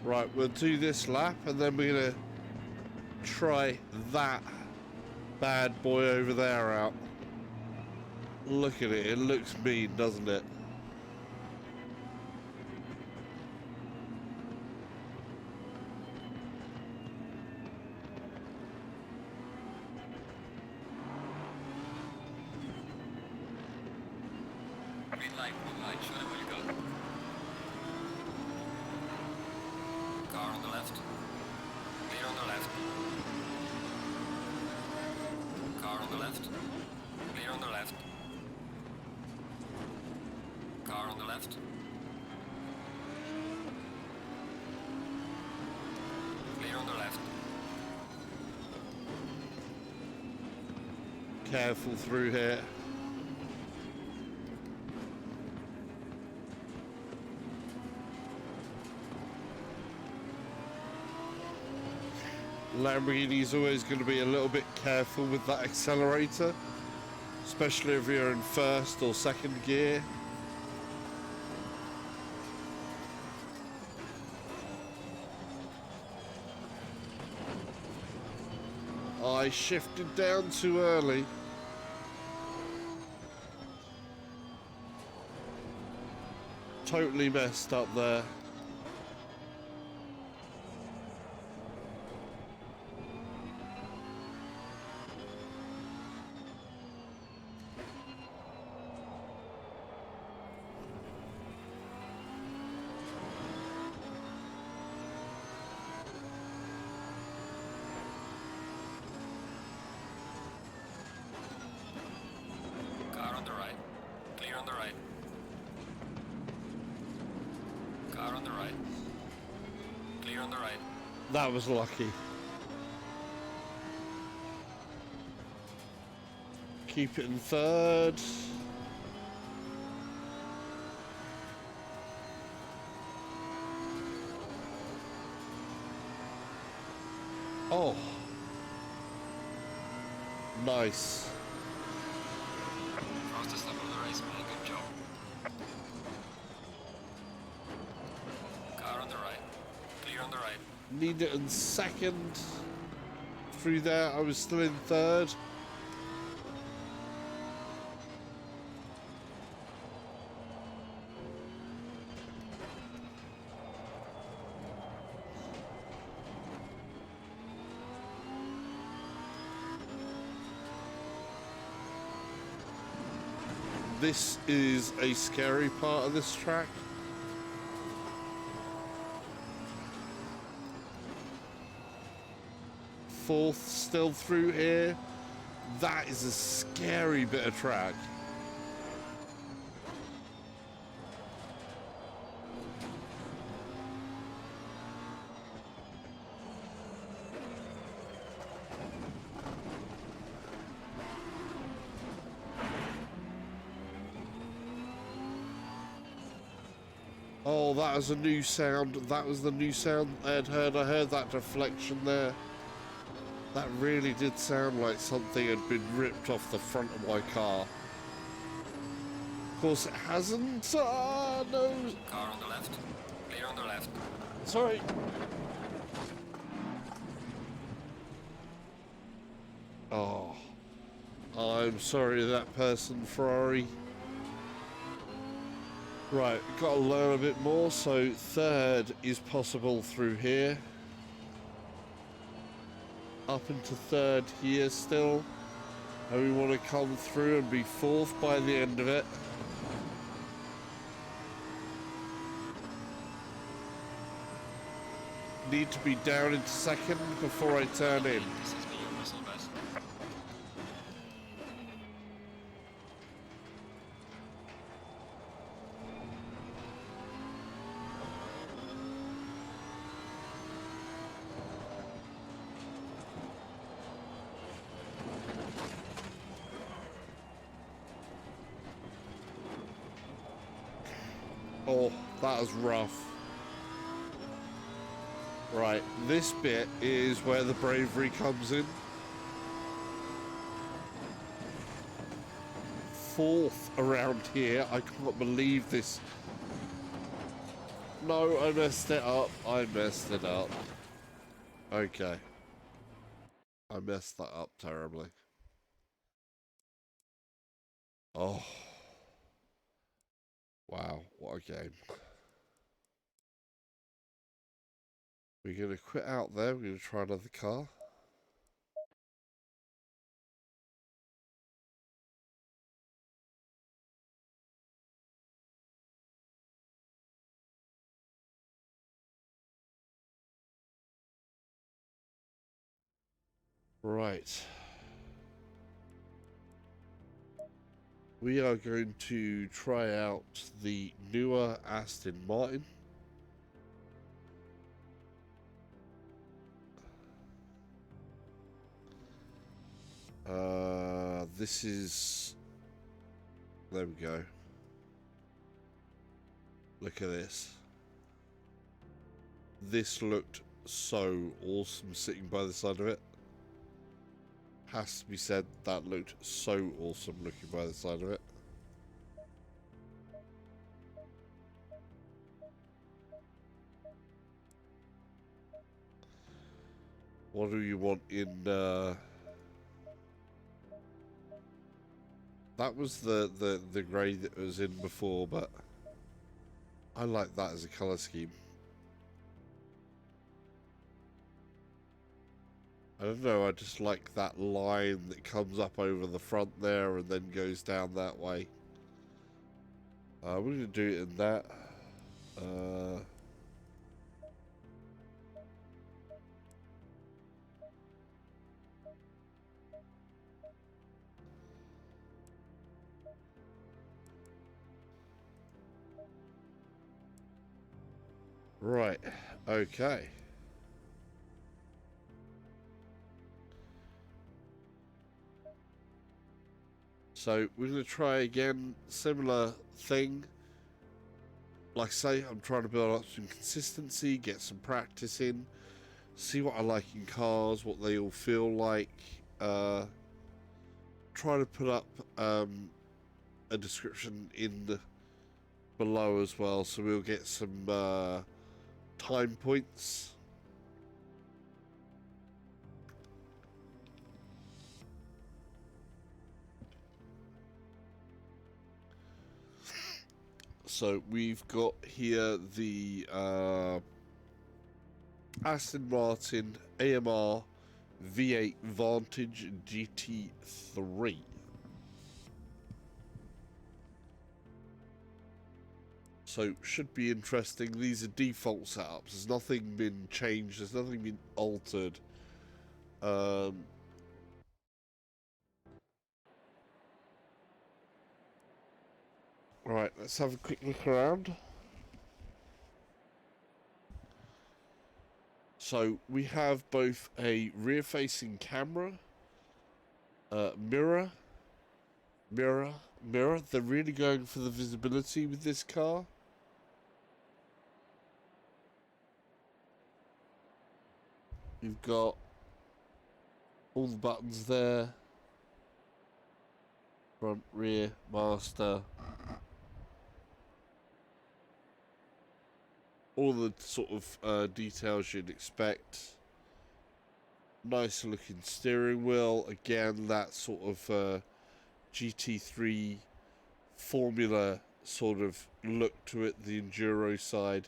Right, we'll do this lap, and then we're going to try that bad boy over there out. Look at it. It looks mean, doesn't it? Green light, show them where you go. Car on the left. Clear on the left. Car on the left. Clear on the left. Car on the left. Clear on the left. Careful through here. Lamborghini's always going to be a little bit careful with that accelerator, especially if you're in first or second gear. I shifted down too early. Totally messed up there. Car on the right. Clear on the right. Car on the right. Clear on the right. That was lucky. Keep it in third. Oh. Nice. Fastest lap of the race, man. Good job. Car on the right. Clear on the right. Need it in second. Through there, I was still in third. This is a scary part of this track. Fourth still through here. That is a scary bit of track. Oh, that was a new sound. That was the new sound I'd heard. I heard that deflection there. That really did sound like something had been ripped off the front of my car. Of course it hasn't. Ah, no. Car on the left. Clear on the left. Sorry. Oh. I'm sorry that person, Ferrari. Right, got to learn a bit more. So third is possible through here. Up into third here still. And we want to come through and be fourth by the end of it. Need to be down into second before I turn in. This is me, your whistle best. Oh, that was rough. Right, this bit is where the bravery comes in. Fourth around here. I can't believe this. No, I messed it up. I messed it up. Okay. I messed that up terribly. Oh. Wow, what a game. We're going to quit out there. We're going to try another car. Right. We are going to try out the newer Aston Martin. This is... There we go. Look at this. This looked so awesome sitting by the side of it. Has to be said, that looked so awesome looking by the side of it. What do you want in... That was the grey that was in before, but I like that as a colour scheme. I don't know, I just like that line that comes up over the front there and then goes down that way. We're going to do it in that. Right, okay. So we're going to try again, similar thing. Like I say, I'm trying to build up some consistency, get some practice in, see what I like in cars, what they all feel like. Try to put up a description in below as well, so we'll get some time points. So we've got here the Aston Martin AMR V8 Vantage GT3. So should be interesting. These are default setups. There's nothing been changed. There's nothing been altered. Right, let's have a quick look around. So we have both a rear-facing camera, mirror. They're really going for the visibility with this car. You've got all the buttons there. Front, rear, master. All the sort of details you'd expect. Nice looking steering wheel. Again, that sort of GT3 formula sort of look to it, the enduro side.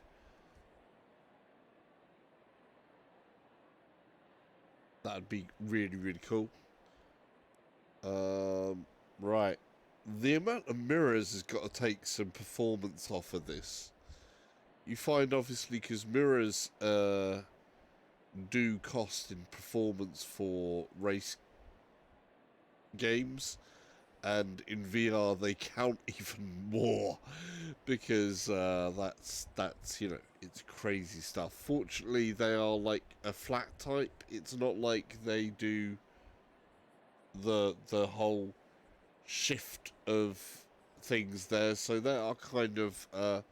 That'd be really, really cool. Right. The amount of mirrors has got to take some performance off of this. You find, obviously, because mirrors do cost in performance for race games, and in VR they count even more, because that's you know, it's crazy stuff. Fortunately, they are like a flat type. It's not like they do the whole shift of things there, so they are kind of a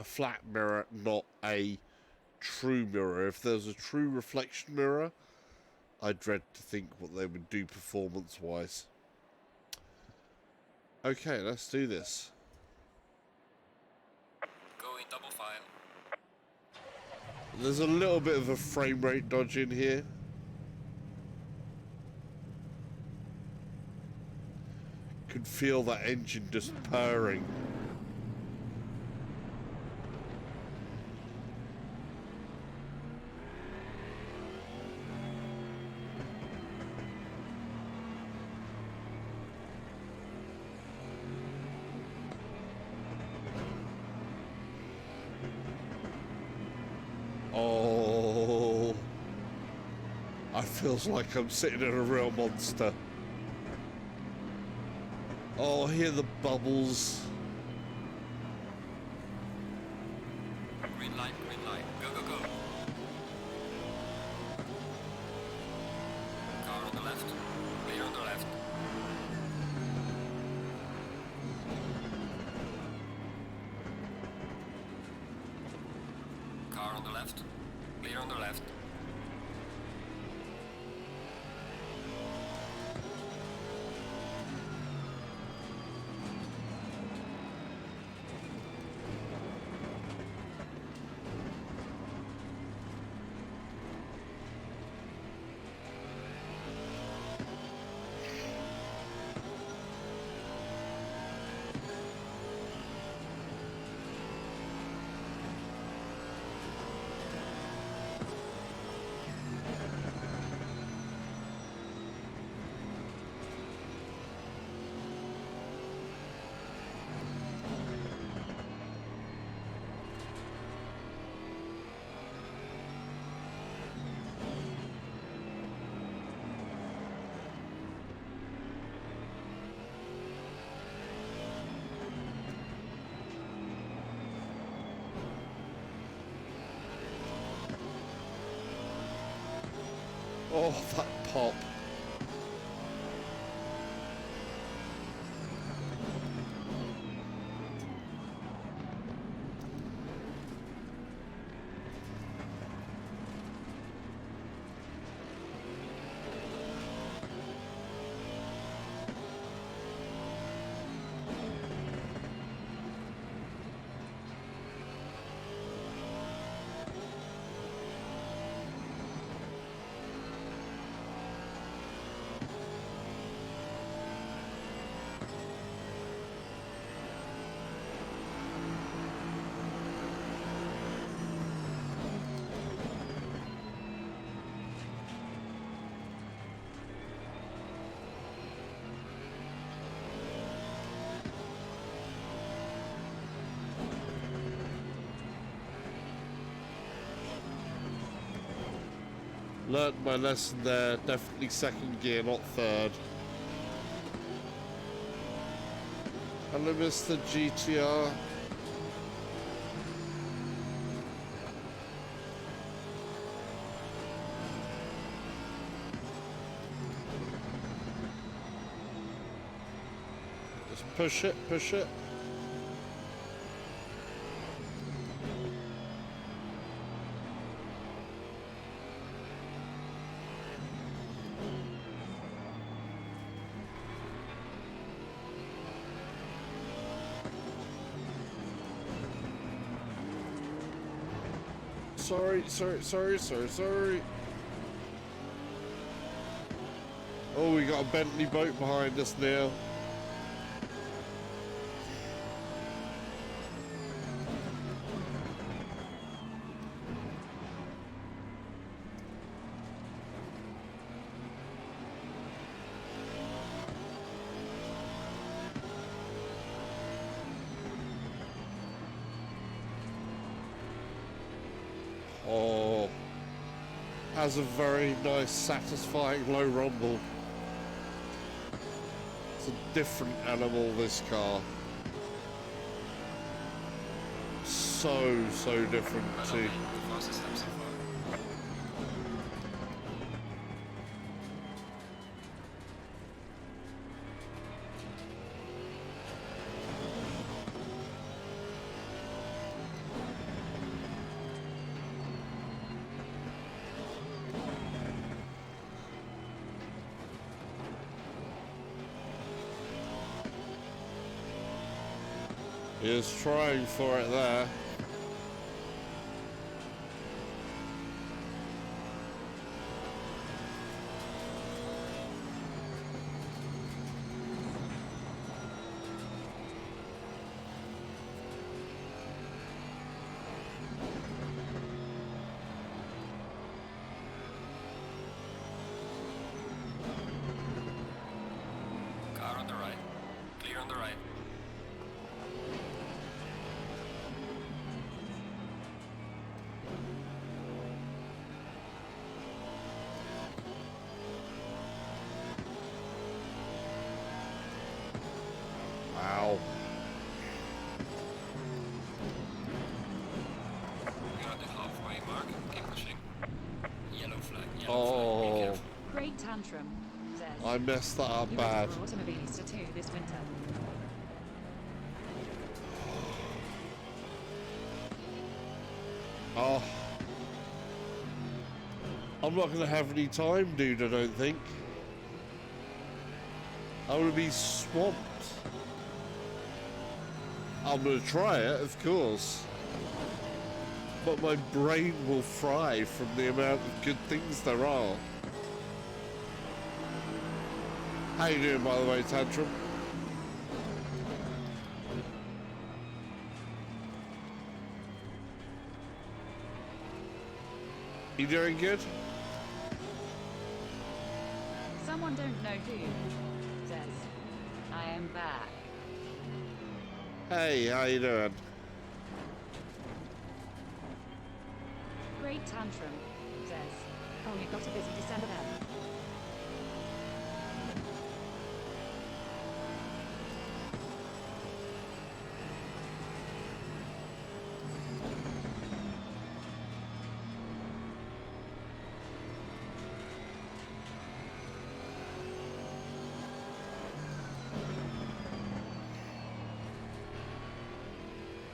flat mirror, not a true mirror. If there's a true reflection mirror, I dread to think what they would do performance wise. Okay, let's do this. Go in double file. There's a little bit of a frame rate dodge in here. Could feel that engine just purring. Oh, I feels like I'm sitting in a real monster. Oh, hear the bubbles. Green light, go, go, go. Car on the left, clear on the left. Car on the left, clear on the left. Oh, that pop. Learned my lesson there. Definitely second gear, not third. Hello, Mr. GTR. Just push it, push it. Sorry, sorry, sorry, sorry, sorry. Oh, we got a Bentley boat behind us now. Oh, has a very nice, satisfying low rumble. It's a different animal, this car. So different too. He is trying for it there. Car on the right. Clear on the right. Wow. You're at the halfway mark. Keep pushing. Yellow flag. Yellow flag. Be Oh, careful. Great tantrum, says. I messed that up You bad. ready for Automobilista 2 this winter? Oh, I'm not going to have any time, dude, I don't think. I'm going to be swamped. I'm going to try it, of course. But my brain will fry from the amount of good things there are. How you doing, by the way, Tantrum? You doing good? Someone don't know who, says. I am back. Hey, how you doing? Great tantrum, says. Oh, you got a busy December then.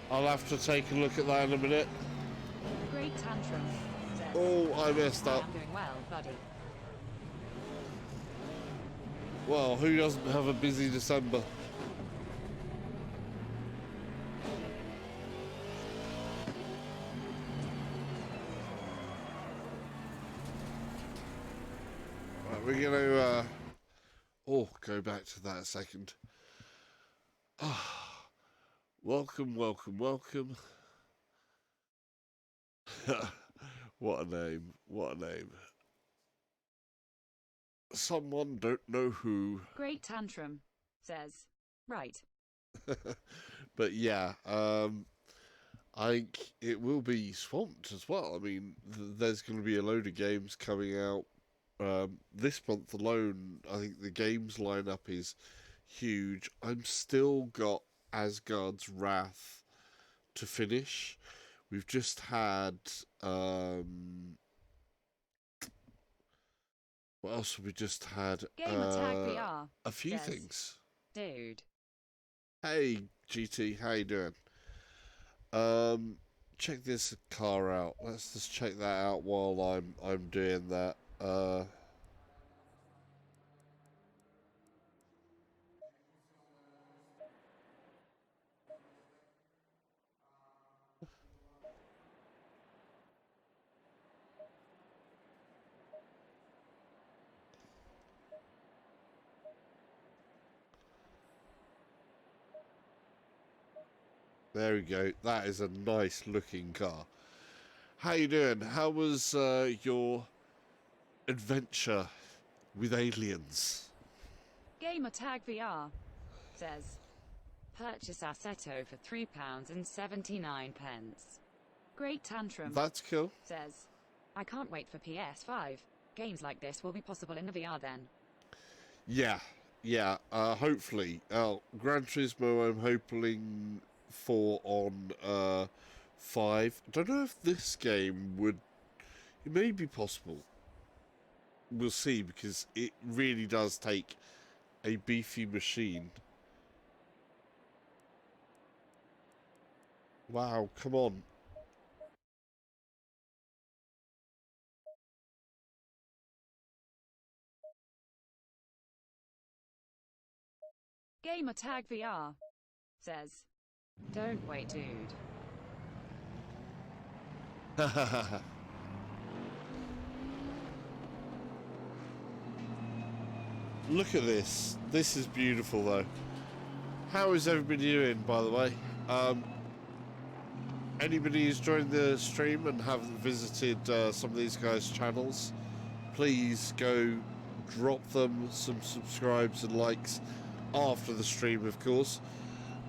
I'll have to take a look at that in a minute. Great tantrum, says. Oh, I messed up. I'm doing well, buddy. Well, who doesn't have a busy December? Right, we're gonna go back to that a second. Welcome, welcome, welcome. What a name, what a name. Someone don't know who. Great tantrum, says. Right. But yeah, I think it will be swamped as well. I mean, there's going to be a load of games coming out. This month alone, I think the games lineup is huge. I'm still got Asgard's Wrath to finish. We've just had what else have we just had? Game Attack VR. A few says, things. Dude. Hey GT, how you doing? Check this car out. Let's just check that out while I'm doing that. There we go. That is a nice looking car. How you doing? How was your adventure with aliens? Gamertag VR says, purchase Assetto for £3.79. Great Tantrum That's cool. says, I can't wait for PS5. Games like this will be possible in the VR then. Yeah, yeah. Hopefully, Gran Turismo. I'm hoping for on 5. I don't know if this game would. It may be possible. We'll see, because it really does take a beefy machine. Wow, come on. Gamertag VR says, don't wait, dude. Look at this. This is beautiful, though. How is everybody doing, by the way? Anybody who's joined the stream and haven't visited some of these guys' channels, please go drop them some subscribes and likes after the stream, of course.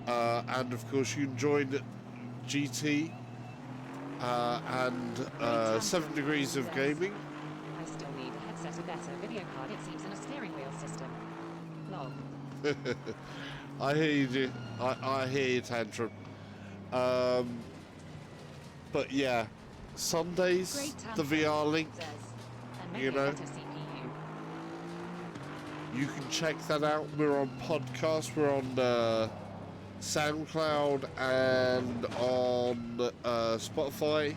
And, of course, you can join GT and 7 Degrees of Gaming. I still need a headset, a better video card, it seems, and a steering wheel system. Lol. I hear you, do. I hear you, Tantrum. But yeah, Sundays, the VR link, you know, you can check that out. We're on podcast, we're on SoundCloud and on Spotify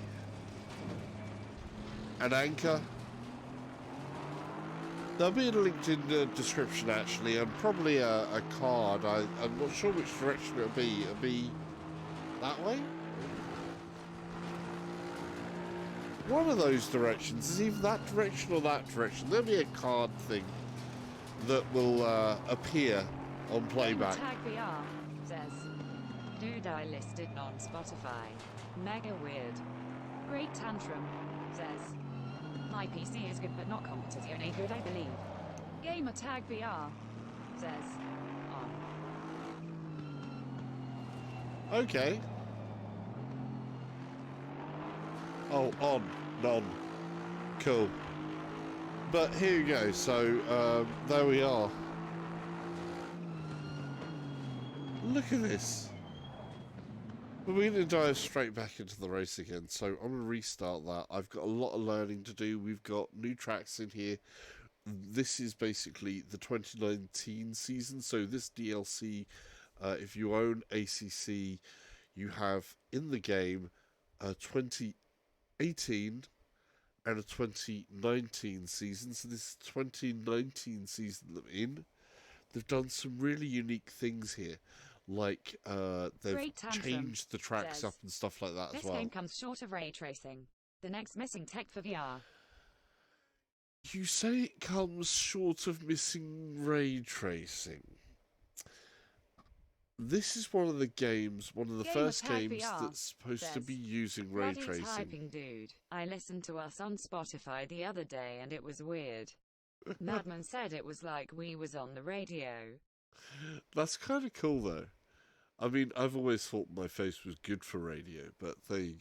and Anchor. There'll be a link in the description, actually, and probably a card. I'm not sure which direction it'll be. It'll be that way? One of those directions is either that direction or that direction. There'll be a card thing that will appear on playback. Tag VR says, dude, I listed non-Spotify. Mega weird. Great Tantrum says, my PC is good but not competizione good, I believe. Gamertag VR says, on. Okay. Oh, on, none. Cool. But here you go. So there we are. Look at this. But we're going to dive straight back into the race again. So I'm going to restart that. I've got a lot of learning to do. We've got new tracks in here. This is basically the 2019 season. So this DLC, if you own ACC, you have in the game 2018 and a 2019 season. So this 2019 season that we're in, they've done some really unique things here. Like, they've changed the tracks up and stuff like that as well. This game comes short of ray tracing. The next missing tech for VR. You say it comes short of missing ray tracing. This is one of the games, one of the first games that's supposed to be using ray tracing. Typing, dude. I listened to us on Spotify the other day and it was weird. Madman said it was like we was on the radio. That's kind of cool, though. I mean, I've always thought my face was good for radio, but there you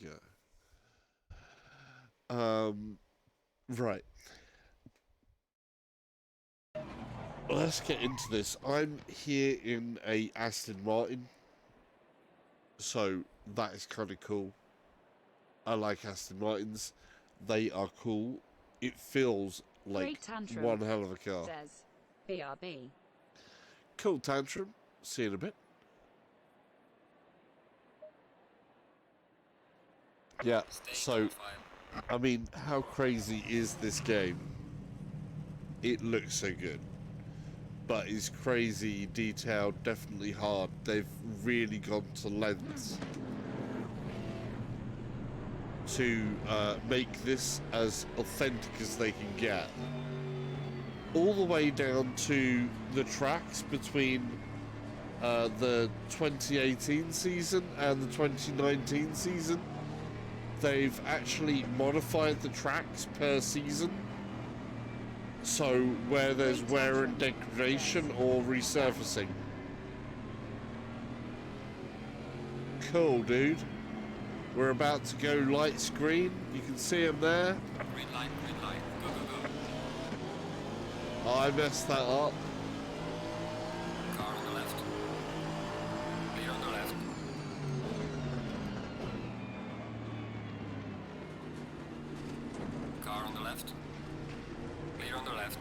go. Right. Let's get into this. I'm here in a Aston Martin, so that is kind of cool. I like Aston Martins. They are cool. It feels like one hell of a car. Says BRB. Cool, Tantrum. See you in a bit. Yeah, so, I mean, how crazy is this game? It looks so good. But it's crazy, detailed, definitely hard. They've really gone to lengths to make this as authentic as they can get. All the way down to the tracks between the 2018 season and the 2019 season, they've actually modified the tracks per season. So where there's wear and degradation or resurfacing. Cool, dude. We're about to go light screen. You can see them there. Green light, go, go, go. Oh, I messed that up. Car on the left. Clear on the left. Car on the left. Clear on the left.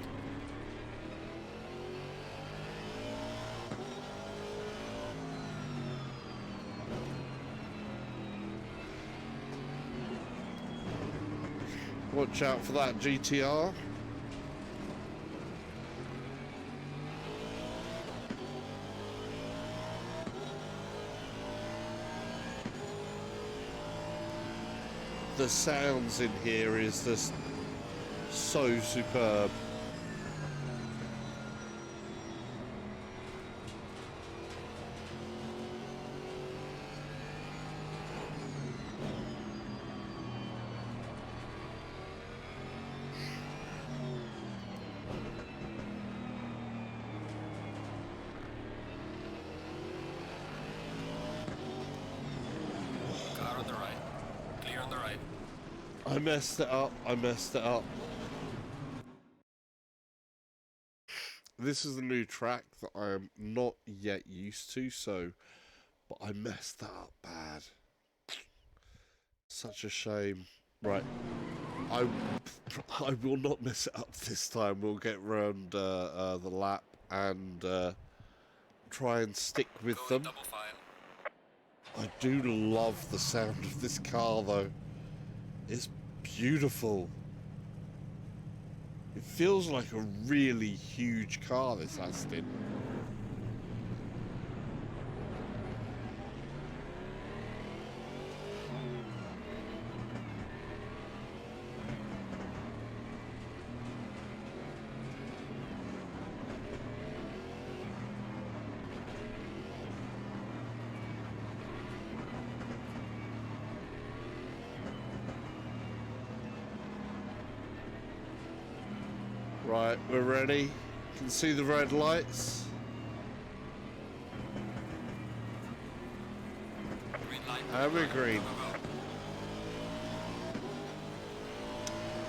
Watch out for that GTR. The sounds in here is just so superb. Car on the right. Clear on the right. I messed it up. I messed it up. This is a new track that I am not yet used to, but I messed that up bad. Such a shame. Right. I will not mess it up this time. We'll get round the lap and try and stick with Go in them. double file. I do love the sound of this car, though. It's beautiful. It feels like a really huge car, this Aston. Right, we're ready. You can see the red lights. Green light. And we're green. Go, go, go.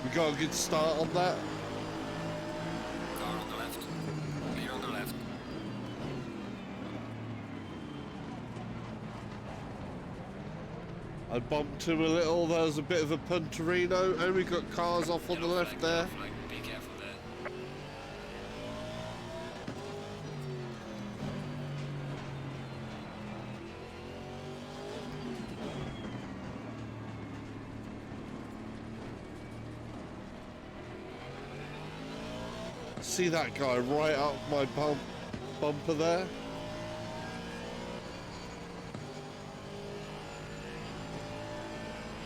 We got a good start on that. Car on the left. Clear on the left. I bumped him a little. There was a bit of a punterino, and we got cars off on the Yellow left flag, there. yellow flag. Be careful there. See that guy right up my bumper there?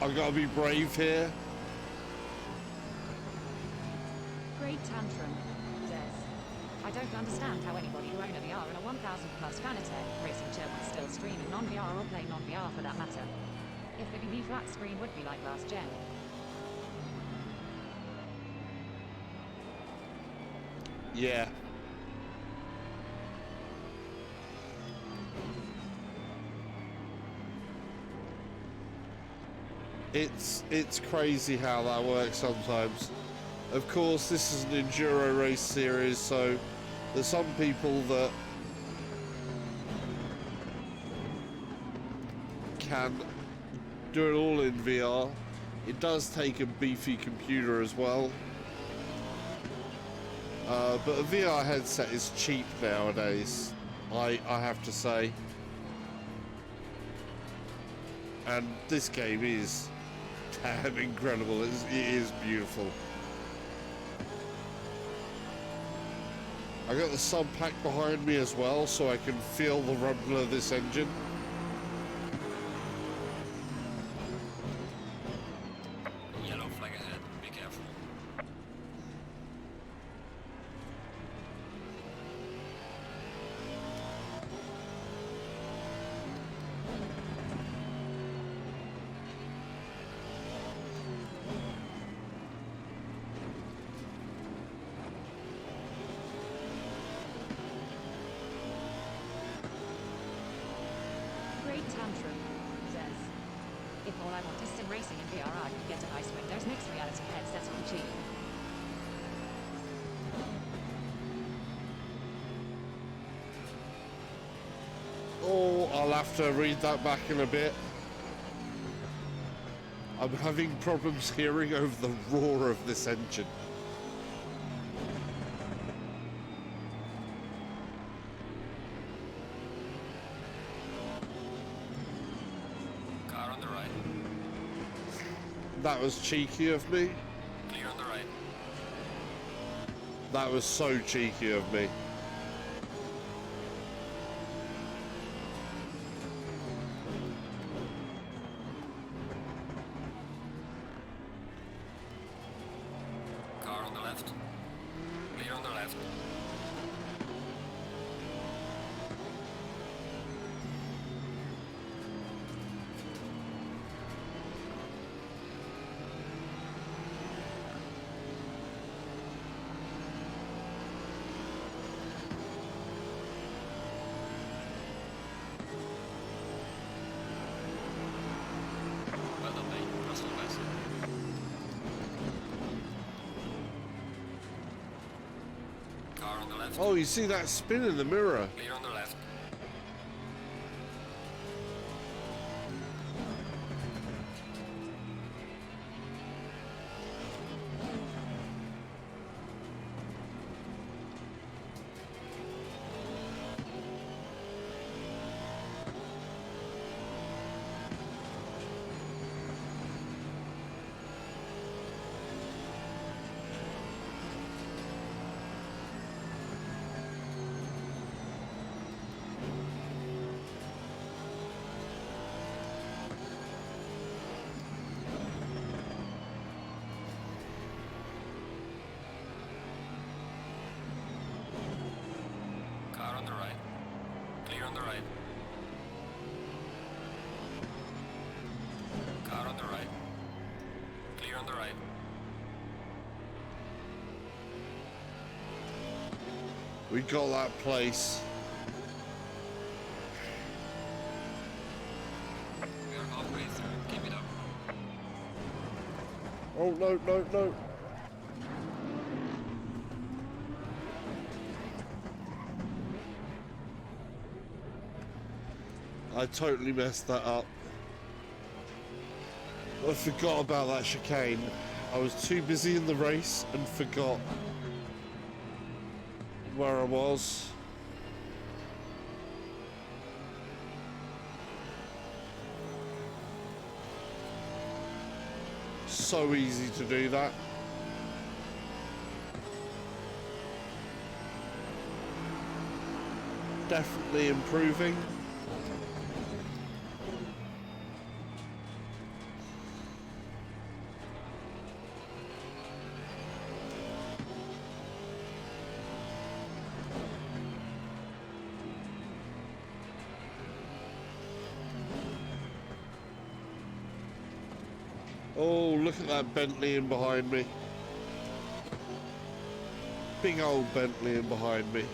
I've got to be brave here. Great tantrum, says. I don't understand how anybody who own a VR and a 1000 plus Fanatec racing chair would still stream in non-VR or play non-VR for that matter. If the BB flat screen would be like last gen. Yeah. It's crazy how that works sometimes. Of course, this is an enduro race series, so there's some people that can do it all in VR. It does take a beefy computer as well. But a VR headset is cheap nowadays, I have to say. And this game is damn incredible. It is beautiful. I got the sub pack behind me as well, so I can feel the rumble of this engine. Yellow flag ahead. Be careful. racing in VR, you get a nice Windows mixed reality headset on cheap. Oh, I'll have to read that back in a bit. I'm having problems hearing over the roar of this engine. Car on the right. That was cheeky of me. Clear on the right. That was so cheeky of me. Car on the left. Clear on the left. Well done, mate. Personal best. Car on the left. Oh, you see that spin in the mirror? Clear on the left. Car on the right. Clear on the right. Car on the right. Clear on the right. We got that place. We are halfway through. Keep it up. Oh, no, no, no. I totally messed that up. I forgot about that chicane. I was too busy in the race and forgot where I was. So easy to do that. Definitely improving. Oh, look at that Bentley in behind me. Big old Bentley in behind me.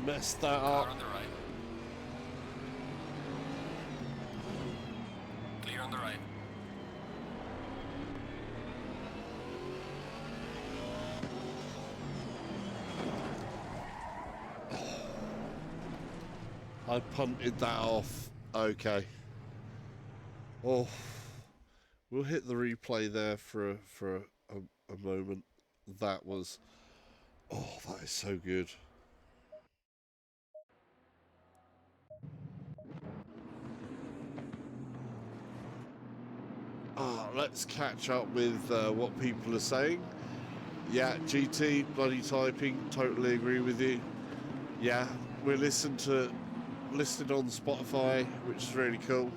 Messed that Car up. on the right. Clear on the right. I punted that off. Okay. Oh, we'll hit the replay there for a moment. That was, oh, that is so good. Let's catch up with what people are saying. Yeah, GT, bloody typing, totally agree with you. Yeah, we're listed on Spotify, which is really cool.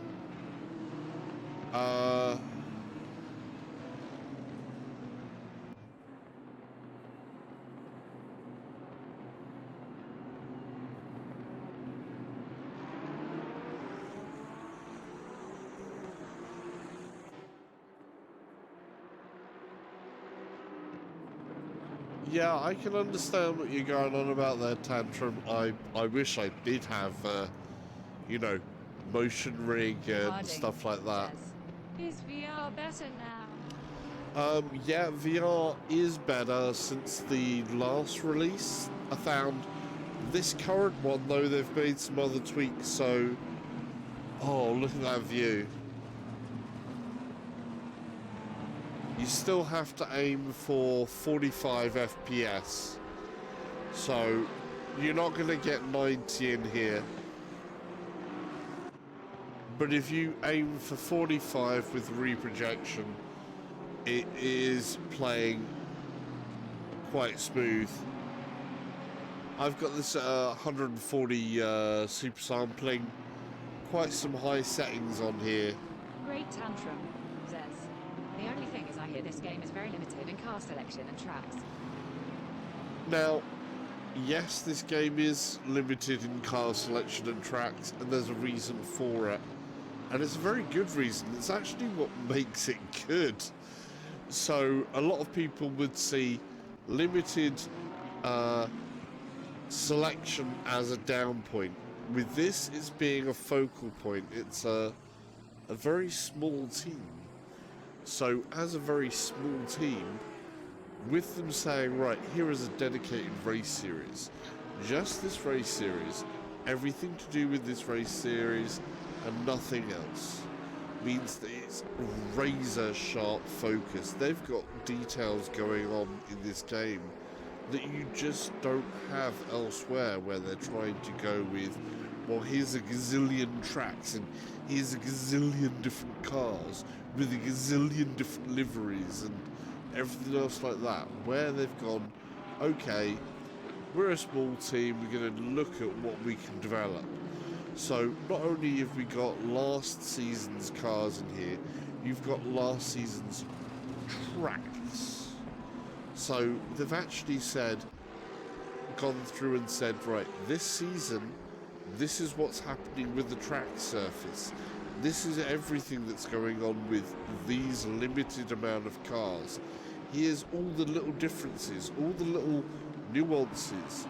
Yeah, I can understand what you're going on about there, Tantrum. I wish I did have, you know, motion rig and Harding stuff like that. says, is VR better now? Yeah, VR is better since the last release. I found this current one, though, they've made some other tweaks, so... Oh, look at that view. You still have to aim for 45 FPS. So, you're not going to get 90 in here. But if you aim for 45 with reprojection, it is playing quite smooth. I've got this 140 super sampling, quite some high settings on here. Great Tantrum says, the only thing is I hear this game is very limited in car selection and tracks. Now, yes, this game is limited in car selection and tracks, and there's a reason for it. And it's a very good reason. It's actually what makes it good. So, a lot of people would see limited selection as a down point. With this, it's being a focal point. It's a very small team. So, as a very small team, with them saying, right, here is a dedicated race series, just this race series, everything to do with this race series and nothing else, means that it's razor sharp focus. They've got details going on in this game that you just don't have elsewhere, where they're trying to go with, well, here's a gazillion tracks and here's a gazillion different cars with a gazillion different liveries and everything else like that, where they've gone, okay, we're a small team, we're going to look at what we can develop. So not only have we got last season's cars in here, you've got last season's tracks. So they've actually said, gone through and said, right, this season, this is what's happening with the track surface. This is everything that's going on with these limited amount of cars. Here's all the little differences, all the little nuances,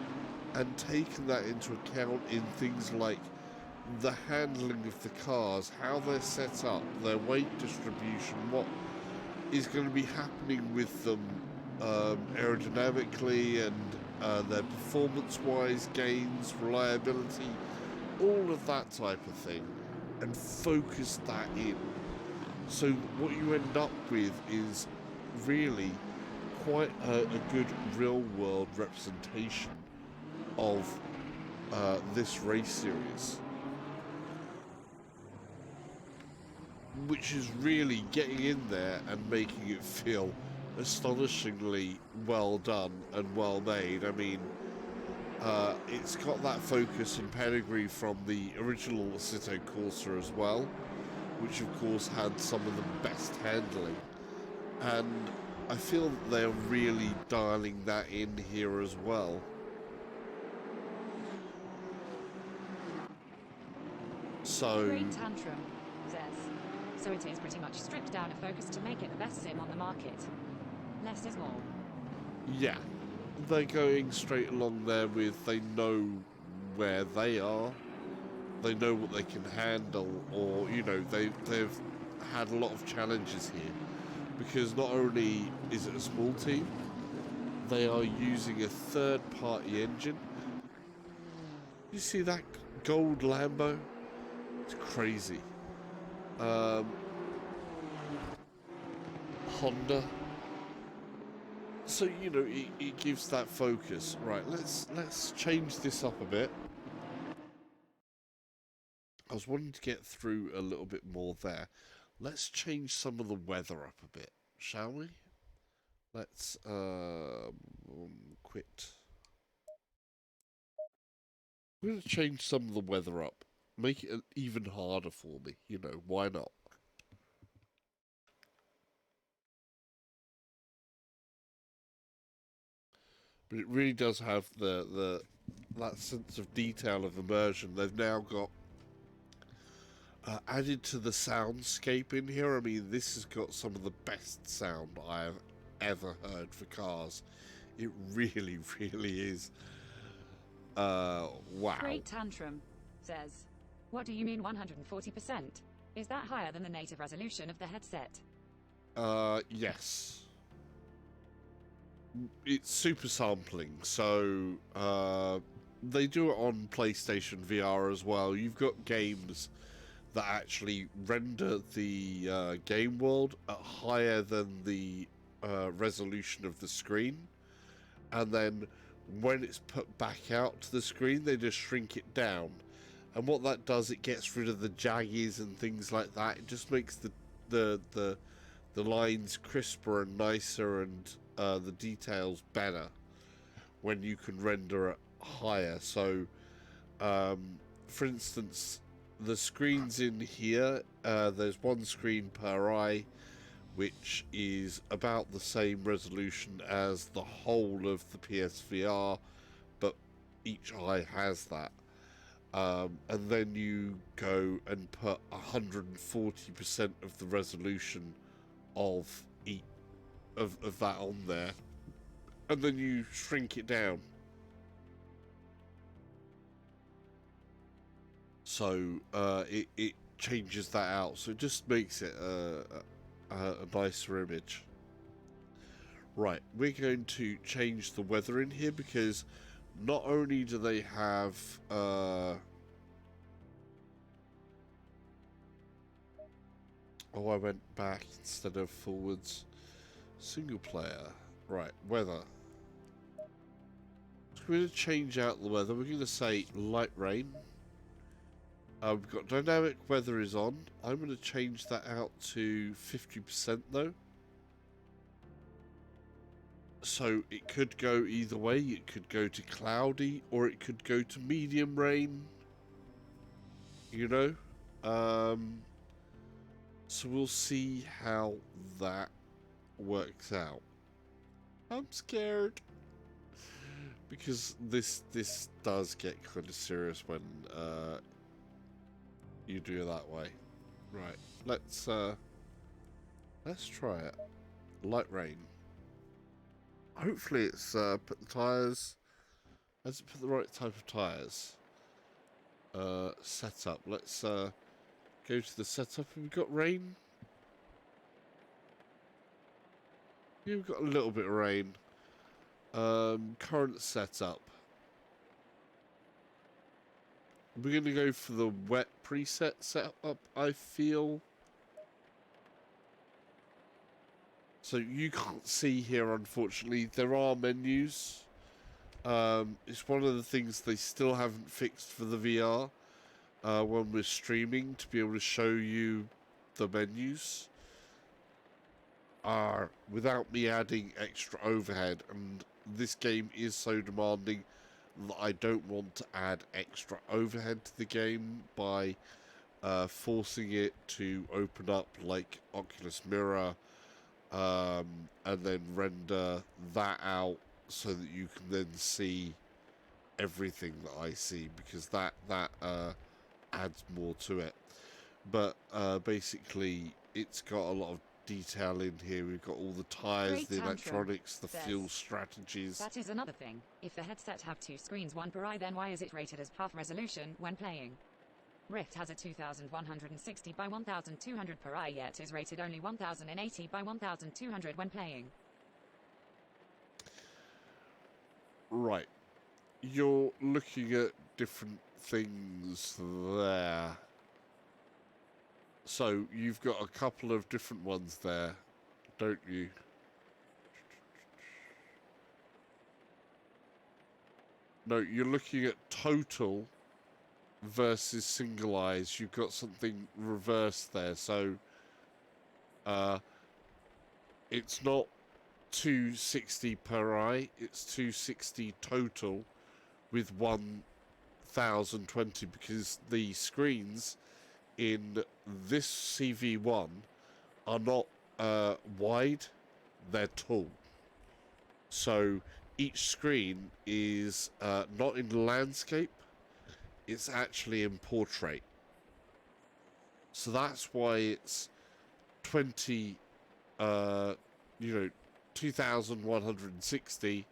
and taking that into account in things like the handling of the cars, how they're set up, their weight distribution, what is going to be happening with them aerodynamically and their performance-wise gains, reliability, all of that type of thing, and focus that in. So what you end up with is really quite a good real-world representation of this race series, which is really getting in there and making it feel astonishingly well done and well made. I mean, it's got that focus and pedigree from the original Assetto Corsa as well, which of course had some of the best handling, and I feel that they're really dialing that in here as well. So Great Tantrum says, so it is pretty much stripped down a focus to make it the best sim on the market. Less is more. yeah, they're going straight along there with, they know where they are, they know what they can handle, or, you know, they've had a lot of challenges here, because not only is it a small team, they are using a third-party engine. You see that gold Lambo? It's crazy. Honda. So, you know, it gives that focus. Right, let's change this up a bit. I was wanting to get through a little bit more there. Let's change some of the weather up a bit, shall we? Let's quit. I'm going to change some of the weather up. Make it even harder for me. You know, why not? But it really does have that sense of detail of immersion. They've now got added to the soundscape in here. I mean, this has got some of the best sound I have ever heard for cars It really, really is. Wow. Great Tantrum says, what do you mean 140%? Is that higher than the native resolution of the headset? Yes. It's super sampling, so they do it on PlayStation VR as well. You've got games that actually render the game world at higher than the resolution of the screen, and then when it's put back out to the screen, they just shrink it down. And what that does, it gets rid of the jaggies and things like that. It just makes the lines crisper and nicer, and the details better when you can render it higher. So, for instance, the screens in here, there's one screen per eye, which is about the same resolution as the whole of the PSVR, but each eye has that. And then you go and put 140% of the resolution of each of that on there, and then you shrink it down. So it changes that out, so it just makes it a nicer image. Right, we're going to change the weather in here, because not only do they have oh, I went back instead of forwards. Single player. Right, weather. So we're going to change out the weather. We're going to say light rain. We've got dynamic weather is on. I'm going to change that out to 50% though. So it could go either way. It could go to cloudy, or it could go to medium rain. You know? So we'll see how that works out. I'm scared, because this does get kind of serious when you do it that way. Right, let's try it. Light rain. Hopefully it's put the tires. Has it put the right type of tires? Setup. Let's go to the setup. Have we got rain? Yeah, we've got a little bit of rain. Current setup. We're going to go for the wet preset setup, I feel. So you can't see here, unfortunately. There are menus. It's one of the things they still haven't fixed for the VR when we're streaming, to be able to show you the menus. Without me adding extra overhead, and this game is so demanding that I don't want to add extra overhead to the game by forcing it to open up like Oculus Mirror, and then render that out so that you can then see everything that I see, because that adds more to it. But basically it's got a lot of detail in here. We've got all the tires, Great the Tantrum electronics, the says, fuel strategies. that is another thing. If the headset have two screens, one per eye, then why is it rated as half resolution when playing? Rift has a 2160 by 1200 per eye, yet is rated only 1080 by 1200 when playing. Right, you're looking at different things there. So you've got a couple of different ones there, don't you? No, you're looking at total versus single eyes. You've got something reversed there. So it's not 260 per eye, it's 260 total with 1020, because the screens in this CV1 are not wide, they're tall. So each screen is not in landscape, it's actually in portrait. So that's why it's 2160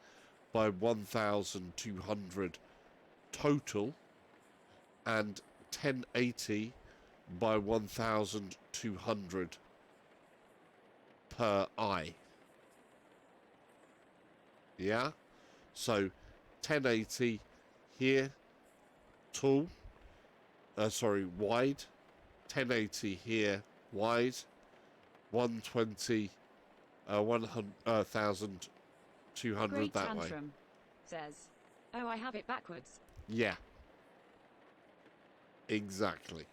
by 1,200 total, and 1080 by 1,200 per eye. Yeah, so 1080 here, tall, wide, 1080 here, wide, 120, 1,200 Great that way. Tantrum says, oh, I have it backwards. Yeah, exactly.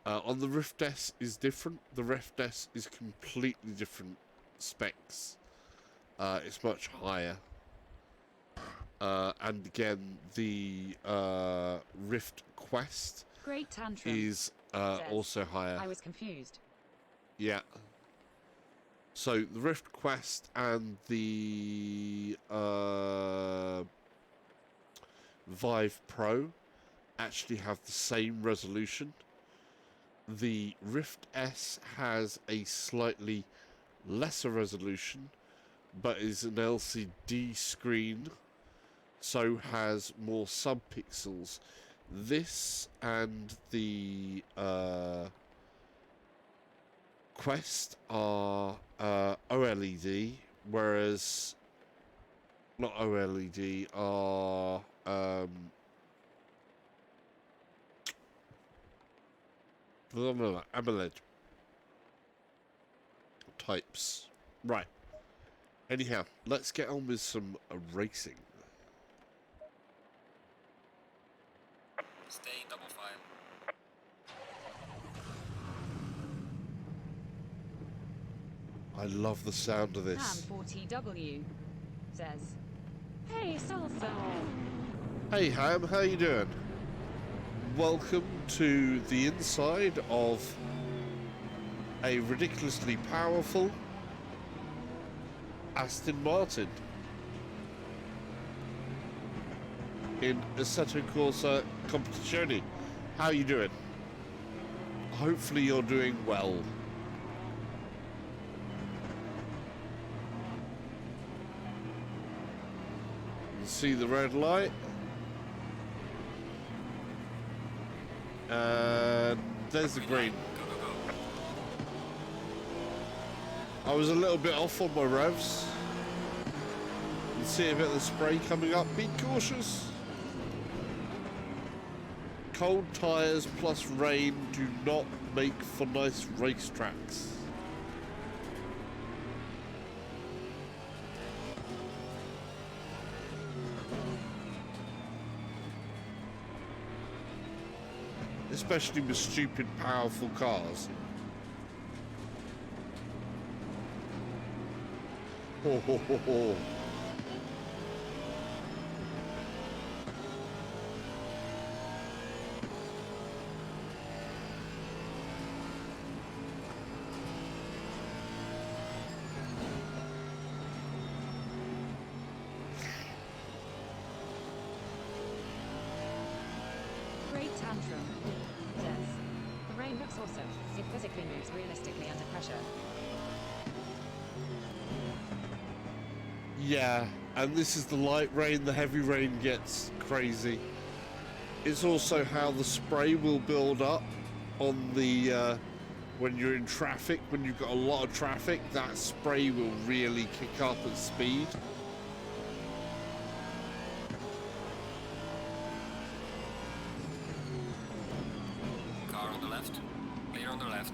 On the Rift S is different. The Rift S is completely different specs. It's much higher. And again, the Rift Quest Great Tantrum is says, also higher. I was confused. Yeah. So the Rift Quest and the Vive Pro actually have the same resolution. The Rift S has a slightly lesser resolution, but is an LCD screen, so has more sub-pixels. This and the Quest are OLED, whereas not OLED are AMOLED types. Right. Anyhow, let's get on with some racing. Stay in double file. I love the sound of this. Ham40W says, hey, Salsa. Hey Ham, how you doing? Welcome to the inside of a ridiculously powerful Aston Martin in Assetto Corsa Competizione. How you doing? Hopefully you're doing well. You see the red light? And there's the green. Go, go, go. I was a little bit off on my revs. You see a bit of the spray coming up. Be cautious. Cold tyres plus rain do not make for nice racetracks. Especially with stupid, powerful cars. Ho, ho, ho, ho. Great Tantrum says, the rain looks awesome. It physically moves realistically under pressure. Yeah, and this is the light rain. The heavy rain gets crazy. It's also how the spray will build up on the when you're in traffic. When you've got a lot of traffic, that spray will really kick up at speed. Car on the left. Clear on the left.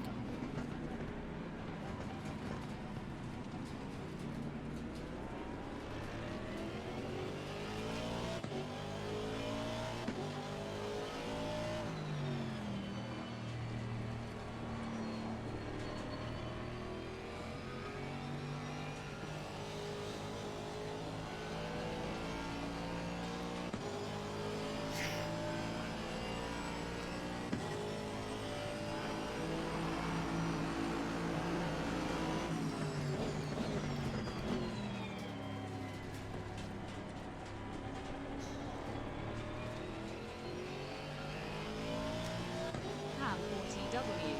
Ham40W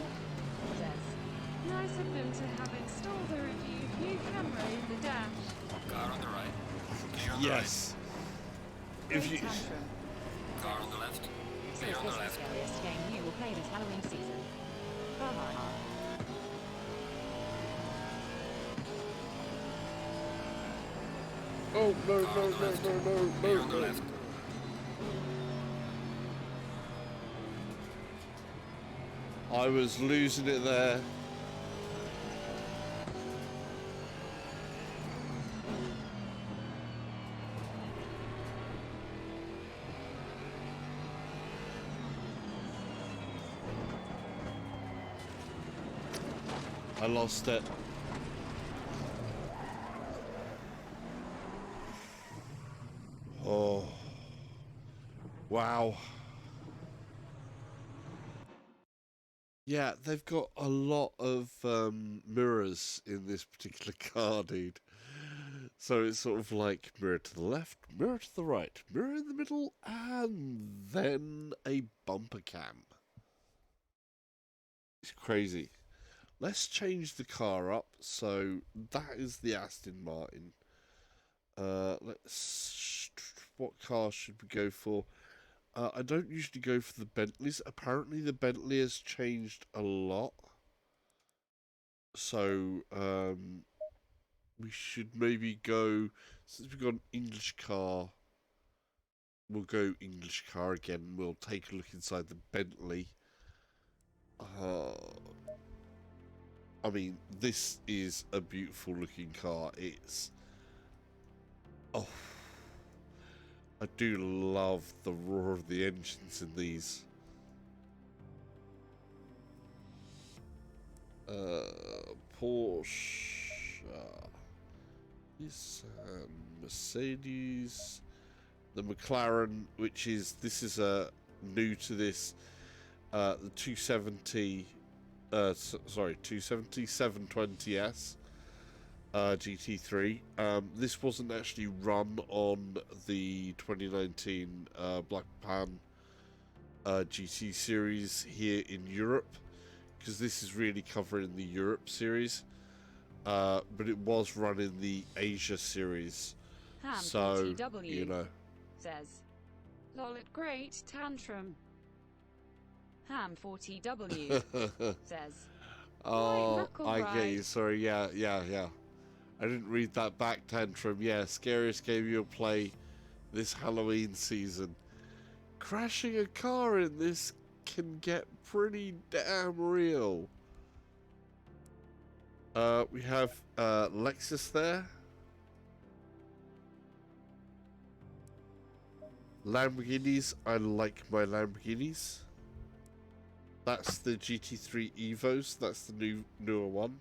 says, nice of them to have installed a review view camera in the dash. Car on the right. Clear on the Yes. If you... Great tantrum. right. Car on the left. Says Clear on this the is left. the scariest game you will play this Halloween season. Ha ha ha. Oh, no, Car no, on the no, left. no, no, Clear no, on the no. left. I was losing it there. I lost it. Oh. Wow. Yeah, they've got a lot of mirrors in this particular car, dude. So it's sort of like mirror to the left, mirror to the right, mirror in the middle, and then a bumper cam. It's crazy. Let's change the car up. So that is the Aston Martin. What car should we go for? I don't usually go for the Bentleys. Apparently the Bentley has changed a lot. So we should maybe go, since we've got an English car, we'll go English car again. We'll take a look inside the Bentley. I mean, this is a beautiful looking car. It's... Oh, I do love the roar of the engines in these. Porsche, Nissan, Mercedes, the McLaren, which is, this is new to this, the 270, 270 720S GT3. This wasn't actually run on the 2019 Blancpain GT Series here in Europe, because this is really covering the Europe series, but it was run in the Asia series. Ham So, 40W you know. says, lol it great tantrum. Ham 40W says, Oh, knuckle I get you. ride. Sorry, yeah. I didn't read that back, Tantrum. Yeah, scariest game you'll play this Halloween season. Crashing a car in this can get pretty damn real. We have Lexus there. Lamborghinis. I like my Lamborghinis. That's the GT3 Evos. That's the newer one.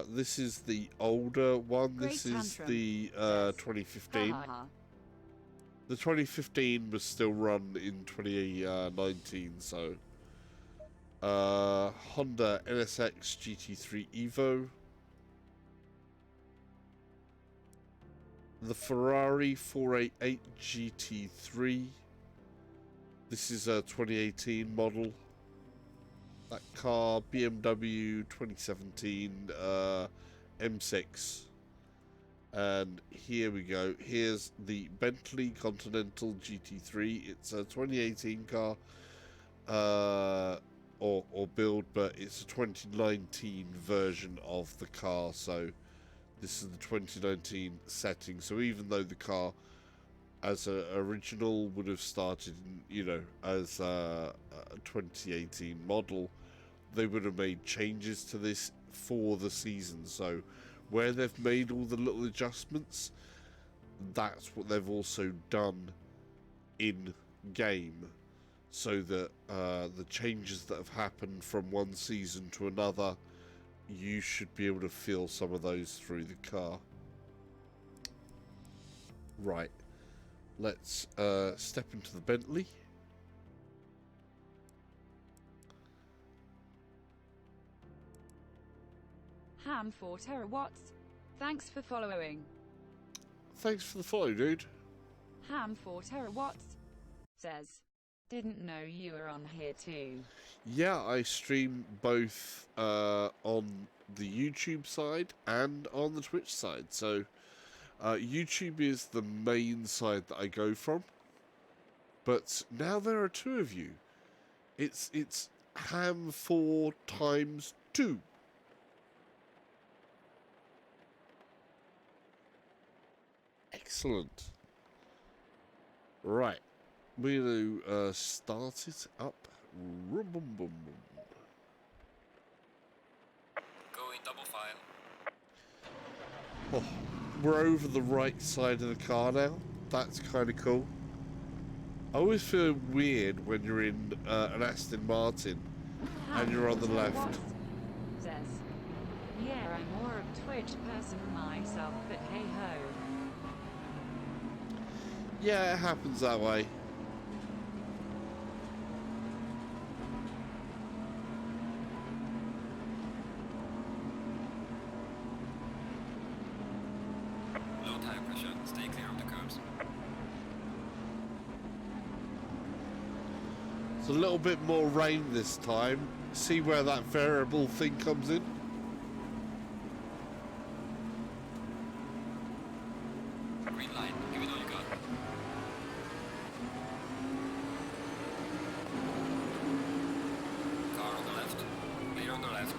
This is the older one. Great This is tantrum. the Says, 2015. Ha ha ha. The 2015 was still run in 2019, so Honda NSX GT3 Evo, the Ferrari 488 GT3. This is a 2018 model. That car, BMW 2017 M6. And here we go. Here's the Bentley Continental Gt3. It's a 2018 car, or build, but it's a 2019 version of the car. So this is the 2019 setting. So even though the car, as an original, would have started, as a 2018 model, they would have made changes to this for the season. So where they've made all the little adjustments, that's what they've also done in game, so that the changes that have happened from one season to another, you should be able to feel some of those through the car. Right, let's step into the Bentley. Ham 4 terawatts. Thanks for following. Thanks for the follow, dude. Ham 4 terawatts says, didn't know you were on here too. Yeah, I stream both on the YouTube side and on the Twitch side. So YouTube is the main side that I go from. But now there are two of you. It's ham 4 times 2. Excellent. Right. We're going to start it up. Rum, bum, bum, bum. Going double file. Oh, we're over the right side of the car now. That's kind of cool. I always feel weird when you're in an Aston Martin and you're on the left. Says, yeah, I'm more of a Twitch person myself, but hey ho. Yeah, it happens that way. Low tire pressure. Stay clear of the curbs. It's a little bit more rain this time. See where that variable thing comes in? Green light. Give it all you got. Car on the left. Clear on the left.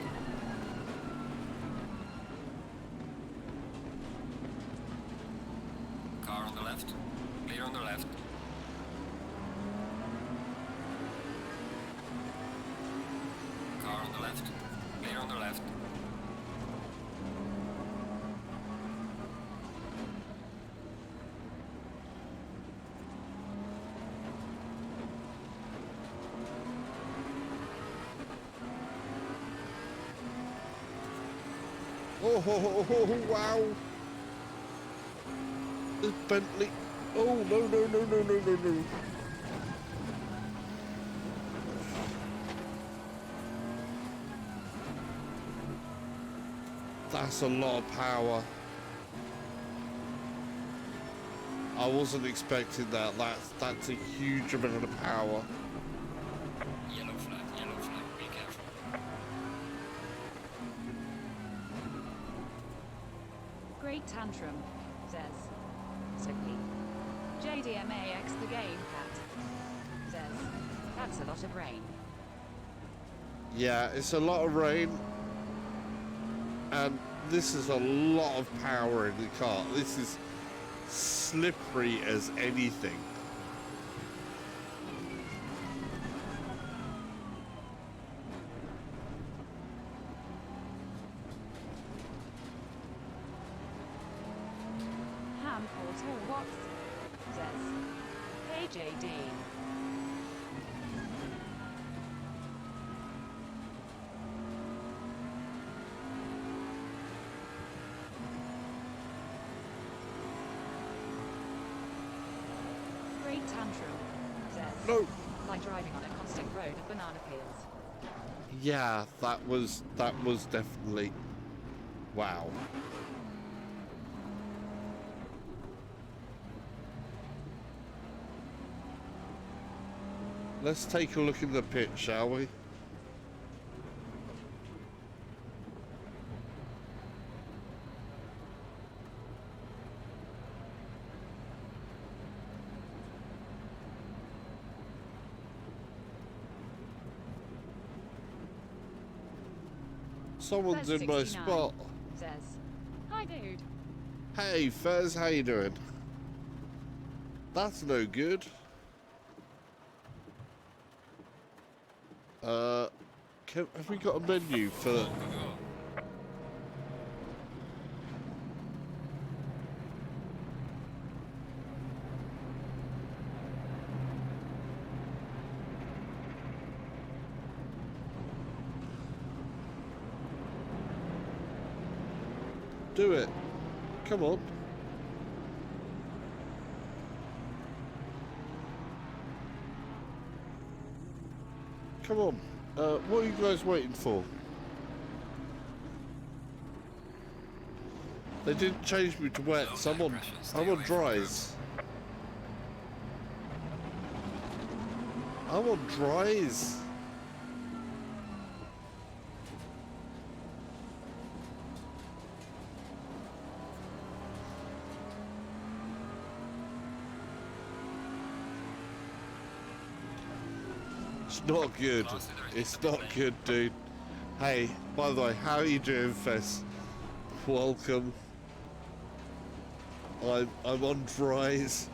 Car on the left. Clear on the left. Car on the left. Clear on the left. Oh, wow. It's Bentley. Oh, no. That's a lot of power. I wasn't expecting that. That's a huge amount of power. Yellow flag. Be careful. Great tantrum, says. Simply. JDMAX the game cat. Says, that's a lot of rain. Yeah, it's a lot of rain. And this is a lot of power in the car. This is slippery as anything. Ham Porter Watts says, hey JD. Great tantrum says, No. like driving on a constant road of banana peels. Yeah, that was definitely wow. Let's take a look in the pit, shall we? Someone's Fez in my 69 spot. says, hi dude. Hey Fez, how you doing? That's no good. Have we got a menu for... Go. Do it. Come on. Come on. What are you guys waiting for? They didn't change me to wet, so I'm on dries. I'm on dries. It's not good. Lastly, there is It's the not pit good, dude. Hey, by the way, how are you doing, Fess? Welcome. I'm on dries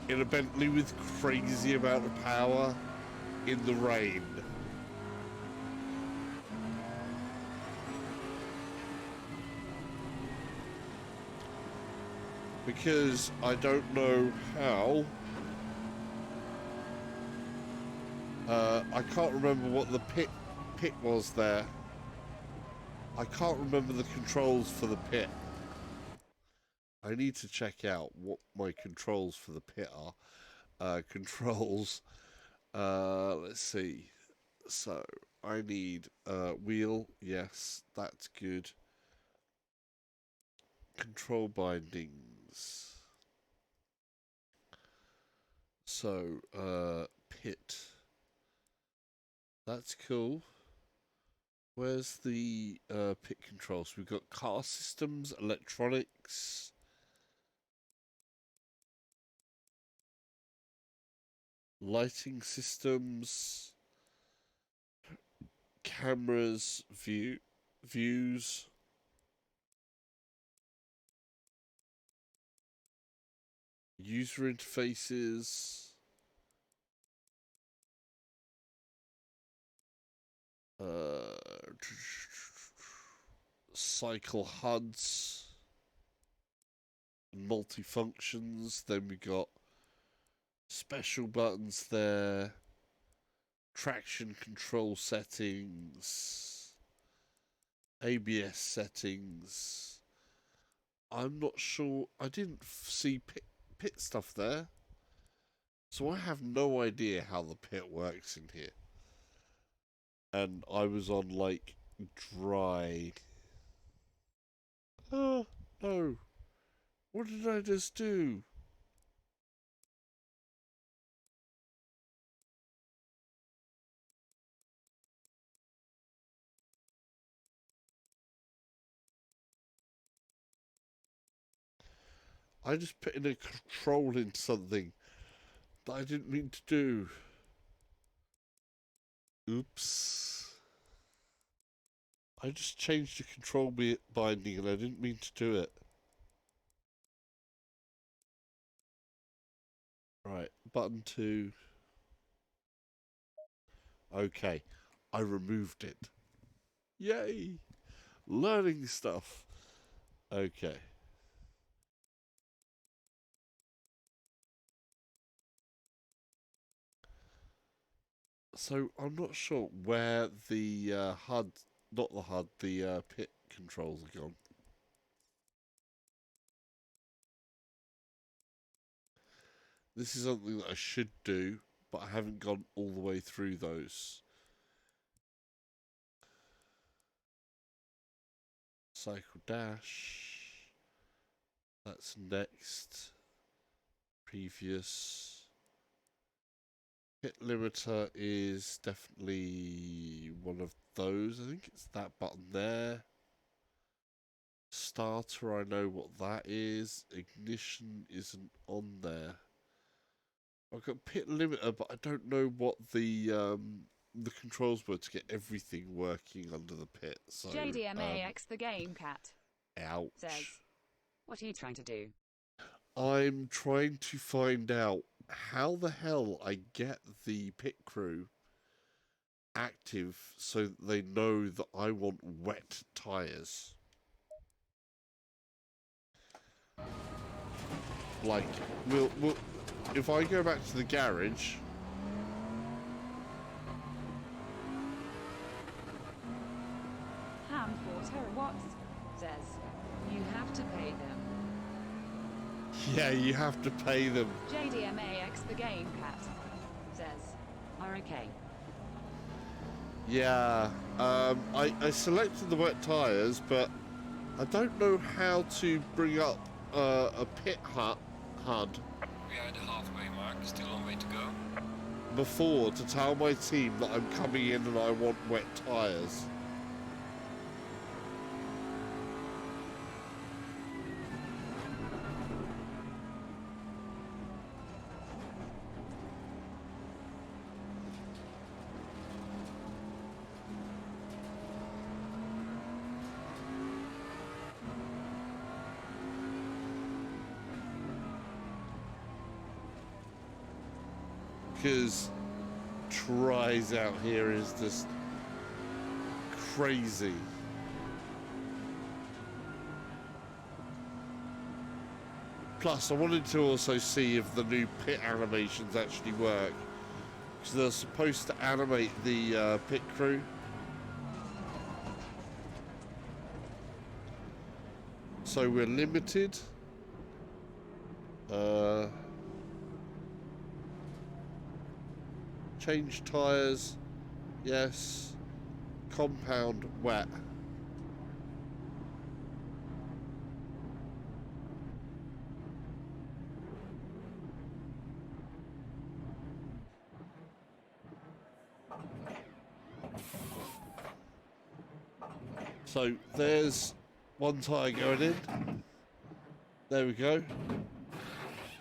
in a Bentley with crazy amount of power in the rain. Because I don't know how. I can't remember what the pit was there. I can't remember the controls for the pit. I need to check out what my controls for the pit are. Controls. Let's see. So I need wheel. Yes, that's good. Control bindings. So pit. That's cool. Where's the pit controls? We've got car systems, electronics. Lighting systems. Cameras, views. User interfaces. Cycle HUDs, multifunctions. Then we got special buttons there, traction control settings, ABS settings. I'm not sure. I didn't see pit stuff there, so I have no idea how the pit works in here. And I was on like dry. Oh no! What did I just do? I just put in a control into something that I didn't mean to do. Oops. I just changed the control binding and I didn't mean to do it. Right, button 2. Okay, I removed it. Yay! Learning stuff. Okay. So I'm not sure where the HUD, not the HUD, the pit controls are gone. This is something that I should do, but I haven't gone all the way through those. Cycle dash. That's next. Previous. Hit limiter is definitely one of those. I think it's that button there. Starter, I know what that is. Ignition isn't on there. I've got pit limiter, but I don't know what the controls were to get everything working under the pit. So JDMAX the game cat. Ouch. Says, what are you trying to do? I'm trying to find out how the hell I get the pit crew active so that they know that I want wet tyres. Like, we'll if I go back to the garage. Handwater Watts says, you have to pay them. Yeah, you have to pay them. JDMAX the game cat says, okay. Yeah, I selected the wet tyres, but I don't know how to bring up a pit HUD We are at the halfway mark, still a long way to go. before to tell my team that I'm coming in and I want wet tyres. because tries out here is just crazy. Plus, I wanted to also see if the new pit animations actually work, because they're supposed to animate the pit crew. So we're limited. Change tyres. Yes. Compound wet. So there's one tyre going in. There we go.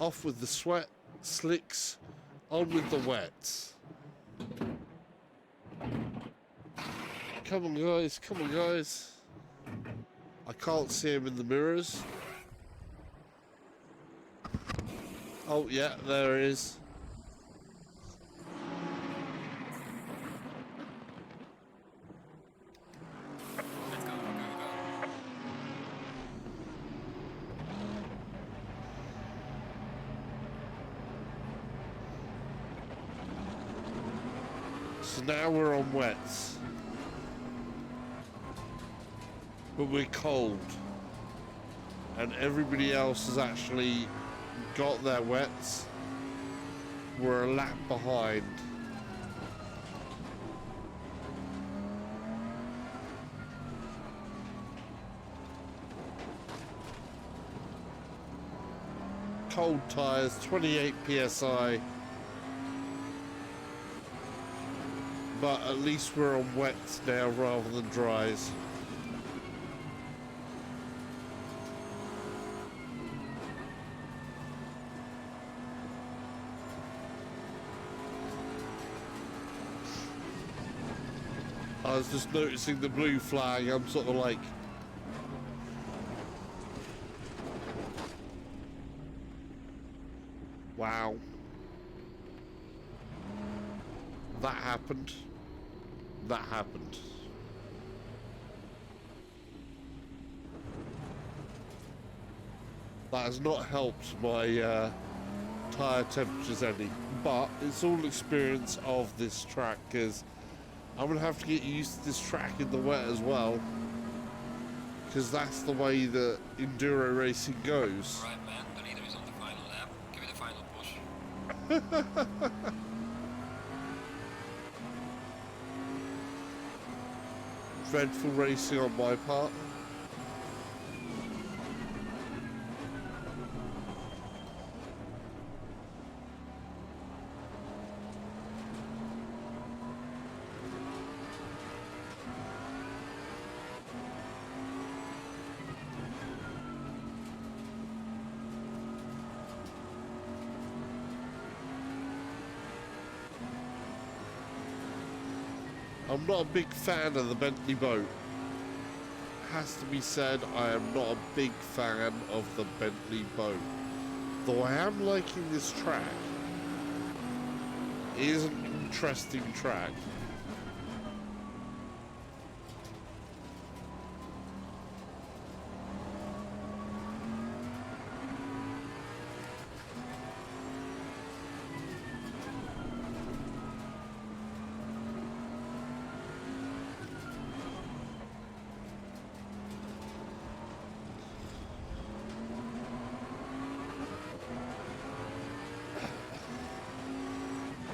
Off with the sweat, slicks, on with the wets. Come on guys, come on guys. I can't see him in the mirrors. Oh yeah, there he is. Let's go, go, go. So now we're on wets. But we're cold. And everybody else has actually got their wets. We're a lap behind. Cold tyres, 28 PSI. But at least we're on wets now rather than dries. I was just noticing the blue flag. I'm sort of like, wow, that happened. That happened. That has not helped my tyre temperatures any, but it's all experience of this track, because I'm going to have to get used to this track in the wet as well, because that's the way that enduro racing goes. Right, man, the leader is on the final lap. Give it a final push. Dreadful racing on my part. I'm not a big fan of the Bentley boat. Has to be said, I am not a big fan of the Bentley boat. Though I am liking this track. It is an interesting track.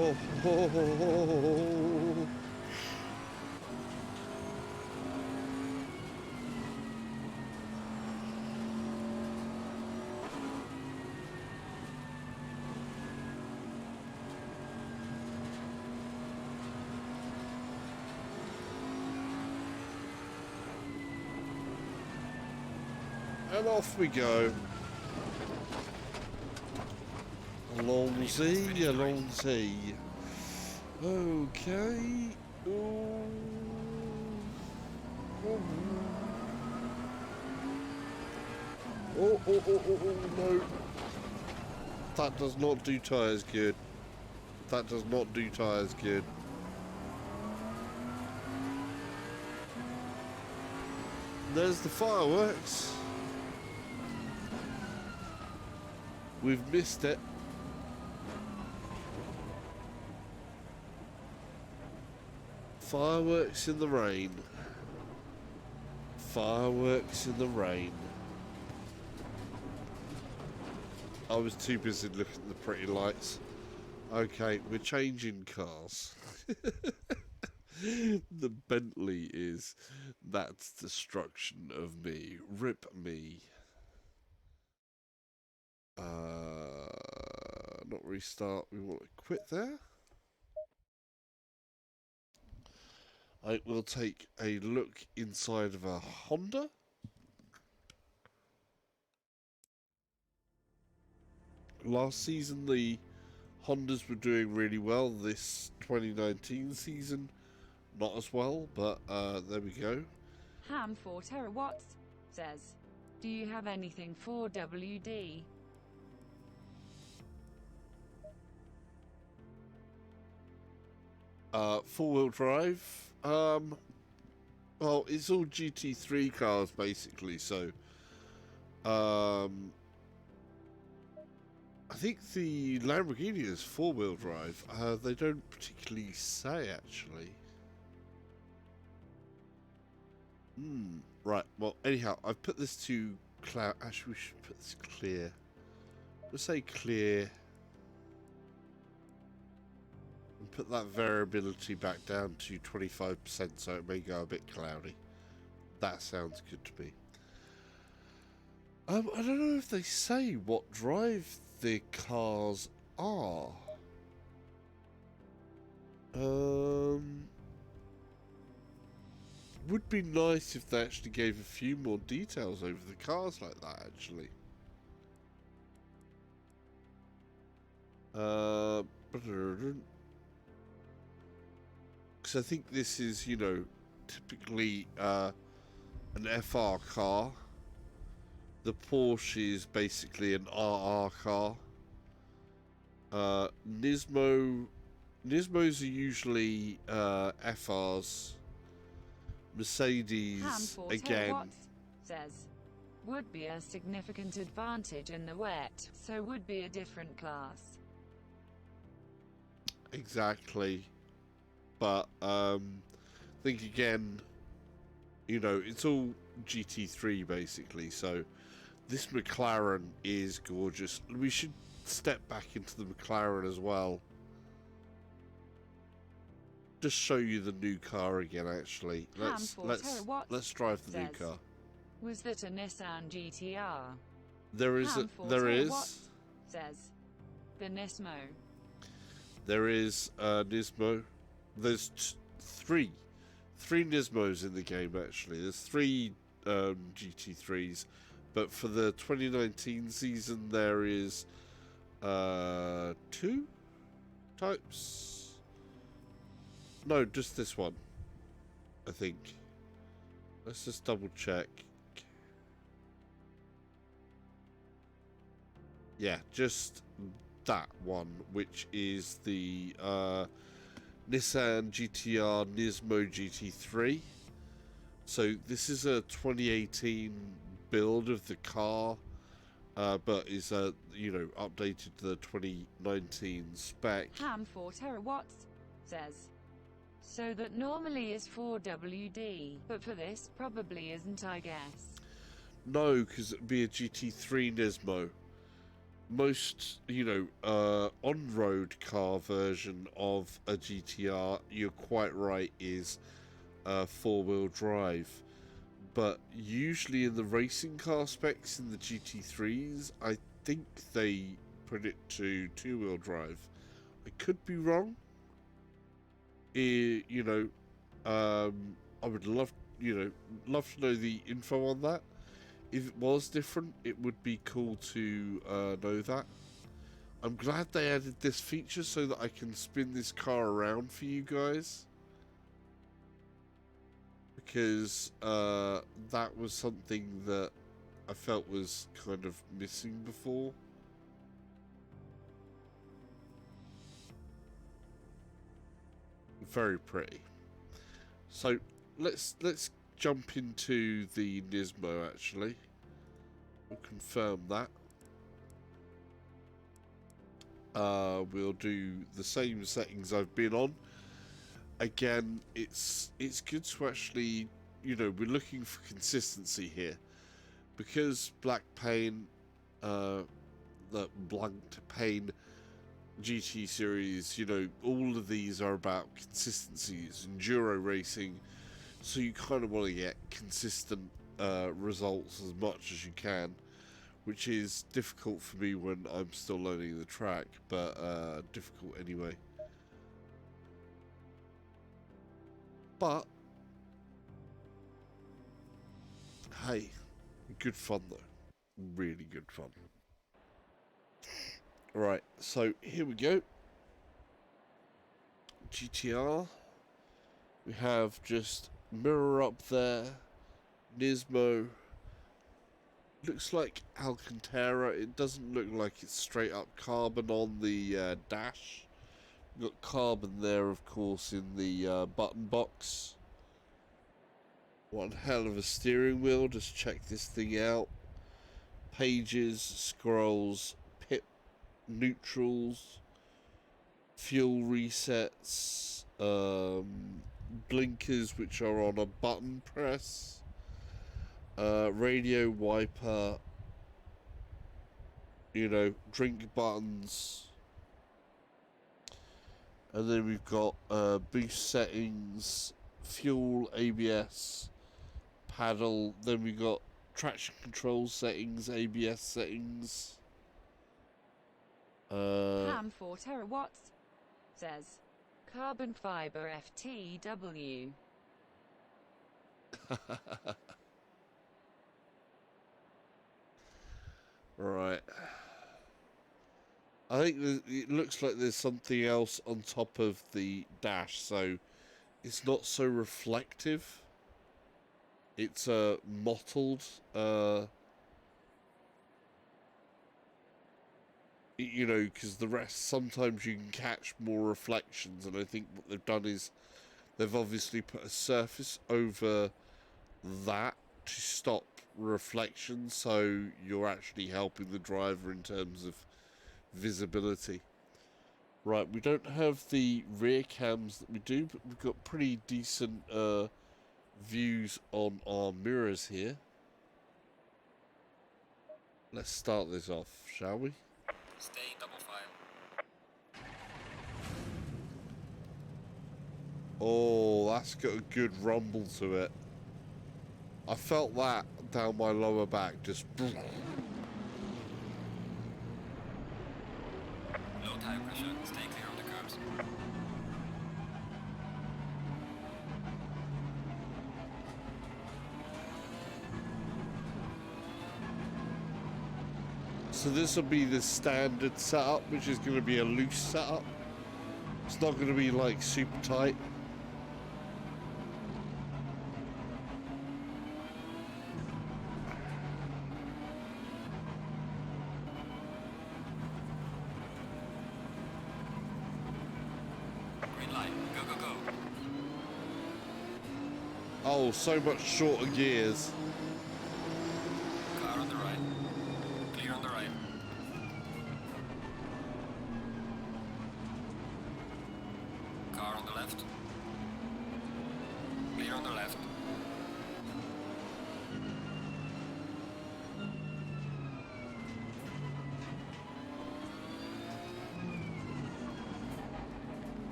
Oh, oh, oh, oh. And off we go. Along the sea, along the sea. Okay. Oh. Oh, oh, oh, oh, oh, no. That does not do tyres good. That does not do tyres good. There's the fireworks. We've missed it. Fireworks in the rain. Fireworks in the rain. I was too busy looking at the pretty lights. Okay, we're changing cars. The Bentley is, that's destruction of me. Rip me. Not restart. We want to quit there. I will take a look inside of a Honda. Last season, the Hondas were doing really well. This 2019 season, not as well, but there we go. Ham 4 terawatts says, do you have anything for WD? Four-wheel drive. Well, it's all GT3 cars basically. So, I think the Lamborghini is four-wheel drive. They don't particularly say actually. Right. Well, anyhow, I've put this to cloud. Actually, we should put this clear. Let's say clear. And put that variability back down to 25%, so it may go a bit cloudy. That sounds good to me. I don't know if they say what drive the cars are. Would be nice if they actually gave a few more details over the cars like that, actually. Because I think this is, you know, typically an FR car. The Porsche is basically an RR car. Nismos are usually FRs. Mercedes, again, says, would be a significant advantage in the wet, so would be a different class. Exactly. But, think again, you know, it's all GT3 basically, so this McLaren is gorgeous. We should step back into the McLaren as well. Just show you the new car again. Actually, let's drive the new car. Was that a Nissan Gtr? There is says the Nismo. There is Nismo. There's three Nismos in the game actually. There's three GT3s, but for the 2019 season there is two types. No, just this one, I think. Let's just double check. Yeah, just that one, which is the Nissan Gtr Nismo GT3. So this is a 2018 build of the car, but is you know, updated to the 2019 spec. Ham 4 terawatts says, so that normally is 4WD, but for this probably isn't, I guess. No, because it'd be a GT3 Nismo. Most, you know, on-road car version of a GTR, you're quite right, is four-wheel drive. But usually in the racing car specs in the GT3s, I think they put it to two-wheel drive. I could be wrong. You know, I would love to know the info on that. If it was different, it would be cool to know that. I'm glad they added this feature so that I can spin this car around for you guys, because that was something that I felt was kind of missing before. very pretty. So let's jump into the Nismo. Actually, we'll confirm that. We'll do the same settings I've been on. Again, it's good to actually, you know, we're looking for consistency here, because Blancpain, the Blancpain GT series, you know, all of these are about consistency. It's enduro racing, so you kind of want to get consistent results as much as you can, which is difficult for me when I'm still learning the track, but difficult anyway. But hey, good fun though. Really good fun. Right, so here we go. GTR. We have just mirror up there. Nismo. Looks like Alcantara. It doesn't look like it's straight up carbon on the dash. We've got carbon there, of course, in the button box. One hell of a steering wheel. Just check this thing out. Pages, scrolls, pit neutrals, fuel resets, blinkers which are on a button press, radio wiper, you know, drink buttons. And then we've got boost settings, fuel, ABS, paddle. Then we've got traction control settings, ABS settings. Ham 4 terawatts. Says carbon fiber FTW. Right. I think it looks like there's something else on top of the dash, so it's not so reflective. It's mottled. You know, because the rest, sometimes you can catch more reflections, and I think what they've done is they've obviously put a surface over that to stop reflection, so you're actually helping the driver in terms of visibility. Right, we don't have the rear cams that we do, but we've got pretty decent views on our mirrors here. Let's start this off, shall we? Stay in double file. Oh, that's got a good rumble to it. I felt that down my lower back, just... Low tire pressure. Stay clear of the curbs. So this will be the standard setup, which is going to be a loose setup. It's not going to be like super tight. Green light. Go, go, go. Oh, so much shorter gears. Car on the right. Clear on the right. Car on the left. Clear on the left.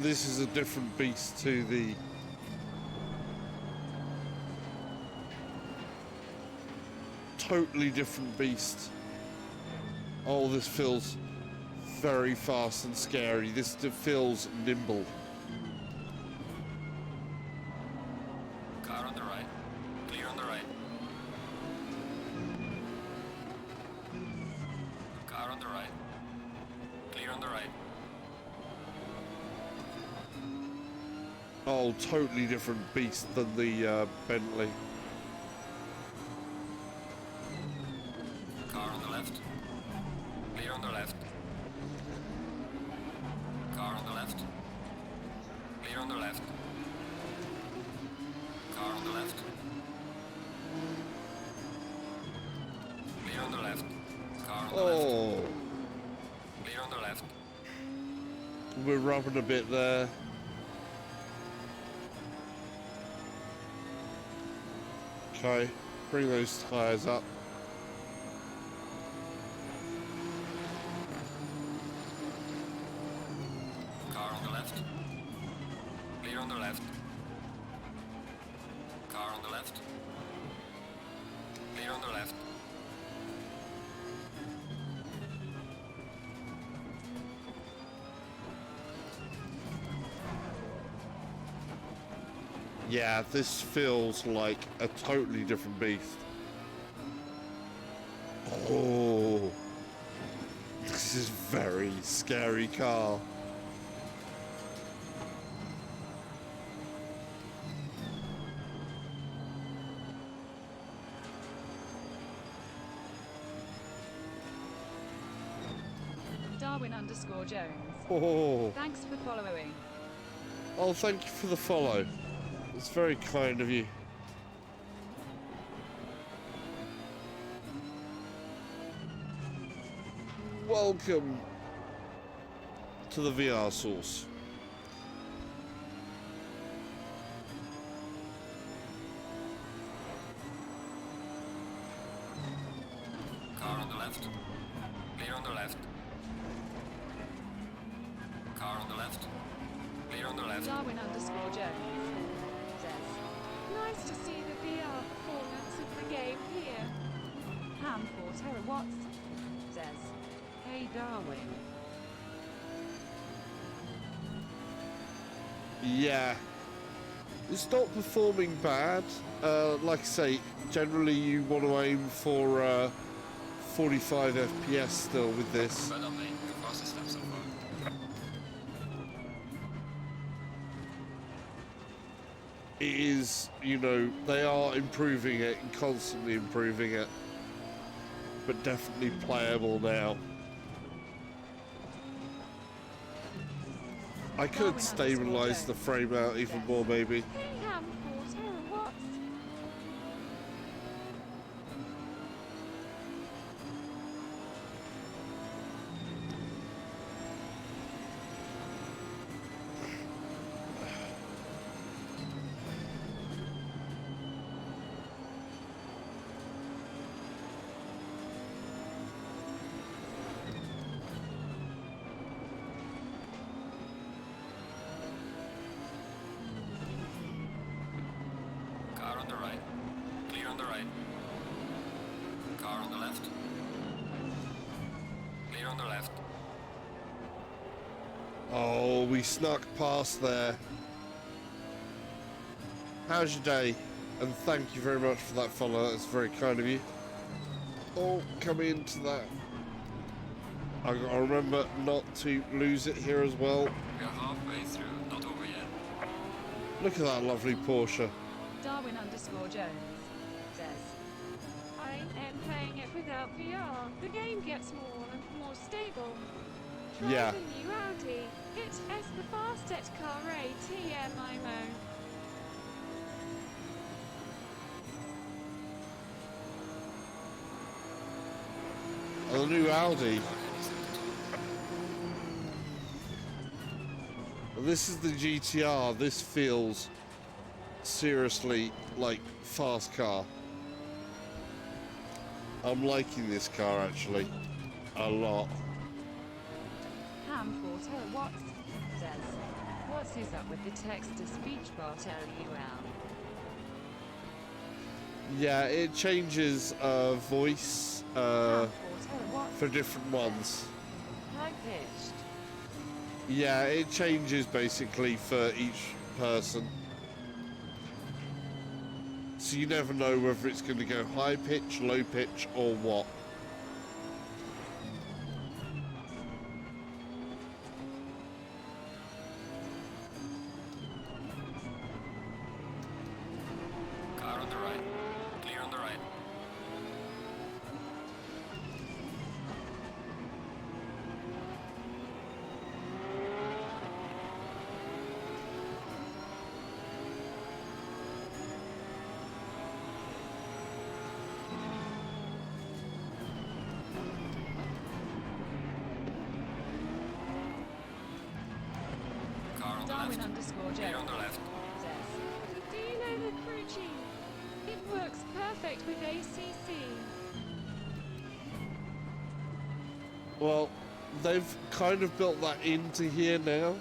This is a different beast to the... Totally different beast. Oh, this feels very fast and scary. This feels nimble. Car on the right. Clear on the right. Car on the right. Clear on the right. Oh, totally different beast than the Bentley. Car on the left. Clear on the left. Car on the left. Clear on the left. Car on the left. Clear on the left. Car on the left. Clear on the left. We're rubbing a bit there. Okay, bring those tyres up. Car on the left. Clear on the left. Car on the left. Clear on the left. Yeah, this feels like a totally different beast. Oh, this is a very scary car. Darwin_Jones. Oh, Thanks for following. oh, thank you for the follow. It's very kind of you. Welcome to the VR source. Car on the left. Clear on the left. Car on the left. Clear on the left. Darwin_Jones says, nice to see the VR performance of the game here. Ham 4 terawatts says, hey Darwin. Yeah, it's not performing bad. Like I say, generally you want to aim for 45 FPS still with this. But I'm making the fastest step so far. It is, you know, they are improving it and constantly improving it, but definitely playable now. I could stabilise the frame out even more, maybe. Hey Ham 4 terawatts. Car on the right. Clear on the right. Car on the left. Clear on the left. Oh, we snuck past there. How's your day? And thank you very much for that follow. That's very kind of you. Oh, coming into that. I gotta remember not to lose it here as well. We are halfway through, not over yet. Look at that lovely Porsche. Darwin_Jones says, I am playing it without VR. The game gets more and more stable. Try Yeah. the new Audi. It is the fastest car ATM IMO. Oh, the new Audi. Well, this is the GTR. This feels seriously like fast car. I'm liking this car actually a lot. Ham 4 terawatts says, what is up with the text-to-speech bot LUL? Yeah, it changes voice Ham 4 terawatts for different ones. high-pitched. Yeah, it changes basically for each person. So you never know whether it's going to go high pitch, low pitch, or what. Ken_Joe Here on the left. says, do you know the crew chief? It works perfect with ACC. Well, they've kind of built that into here now.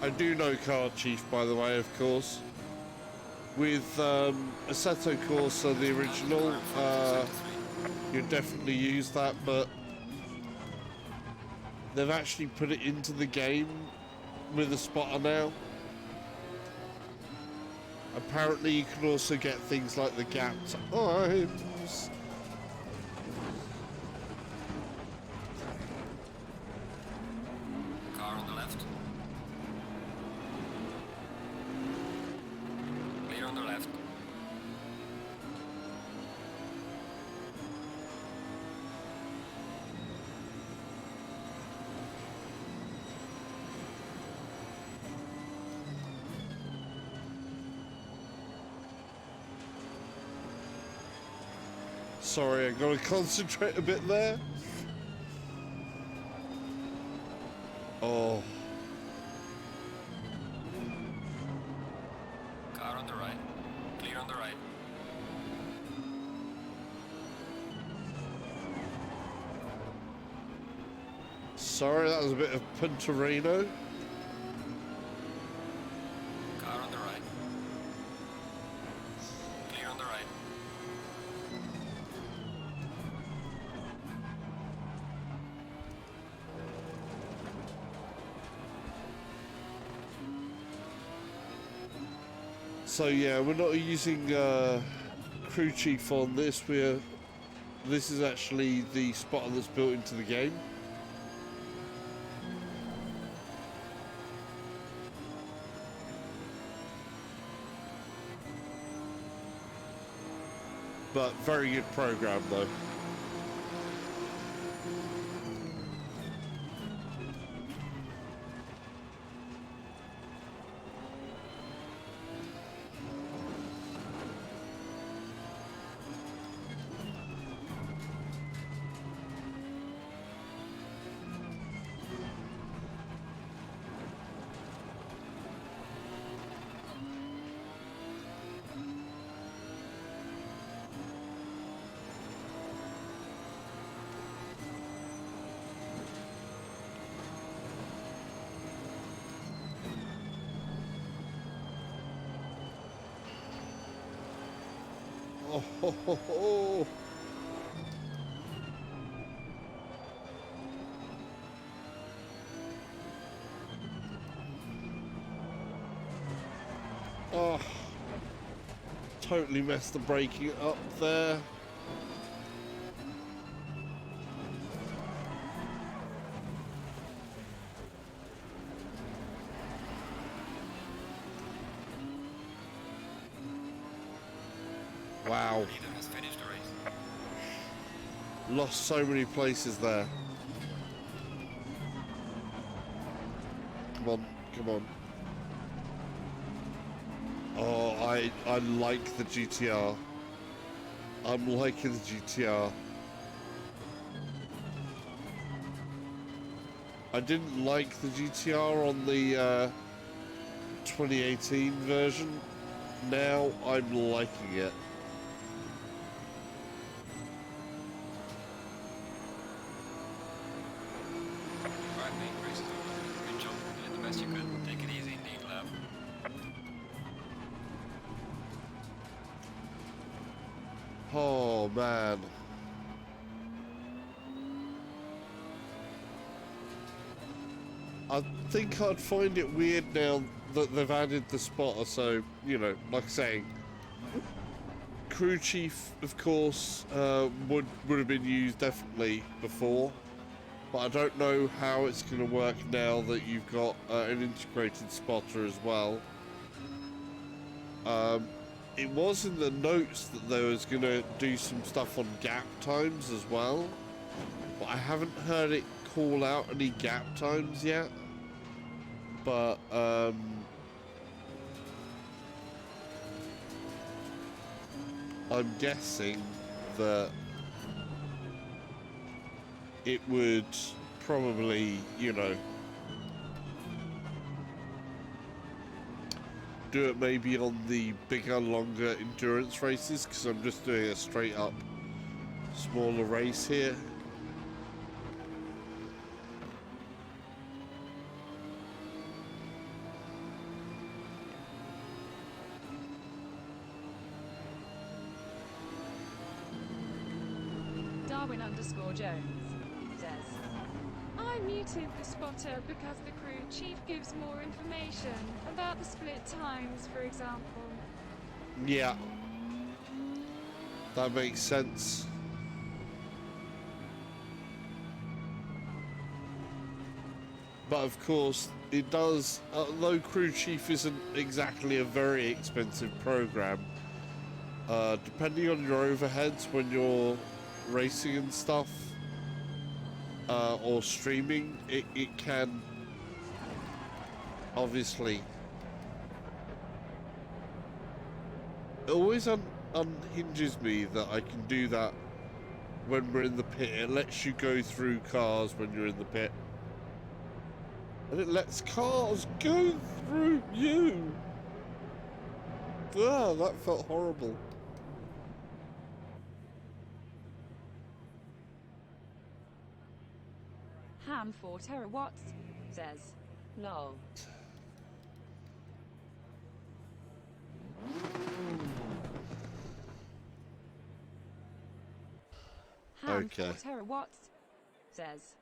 I do know Car Chief, by the way, of course. With Assetto Corsa, the original, you definitely use that, but they've actually put it into the game with a spotter now. Apparently you can also get things like the gap times. Car on the left. Clear on the left. Sorry, I gotta concentrate a bit there. Oh. Car on the right. Clear on the right. Sorry, that was a bit of Punterino. Car on the right. Clear on the right. So yeah, we're not using crew chief on this. This is actually the spotter that's built into the game. But very good program though. Oh, ho, ho, ho. Oh, totally messed the braking up there. Wow. Leader has finished the race. Lost so many places there. Come on, come on. Oh, I like the GTR. I'm liking the GTR. I didn't like the GTR on the 2018 version. Now I'm liking it. Alright, mate, race is over. Good job. You did the best you could. Take it easy indeed, love. Oh man. I think I'd find it weird now that they've added the spotter, so, you know, like I say, crew chief, of course, would have been used definitely before, but I don't know how it's going to work now that you've got an integrated spotter as well. It was in the notes that they was going to do some stuff on gap times as well, but I haven't heard it call out any gap times yet. But I'm guessing that it would probably, you know, do it maybe on the bigger, longer endurance races, because I'm just doing a straight up smaller race here. Darwin_Jones says, I muted the spotter because the crew chief gives more information about the split times, for example. Yeah, that makes sense. But of course, it does, although Crew Chief isn't exactly a very expensive program, depending on your overheads when you're racing and stuff, or streaming, it can obviously, it always unhinges me that I can do that when we're in the pit. It lets you go through cars when you're in the pit, and it lets cars go through you. Ah, that felt horrible. Ham 4 terawatts says, lol. Ham 4 terawatts says,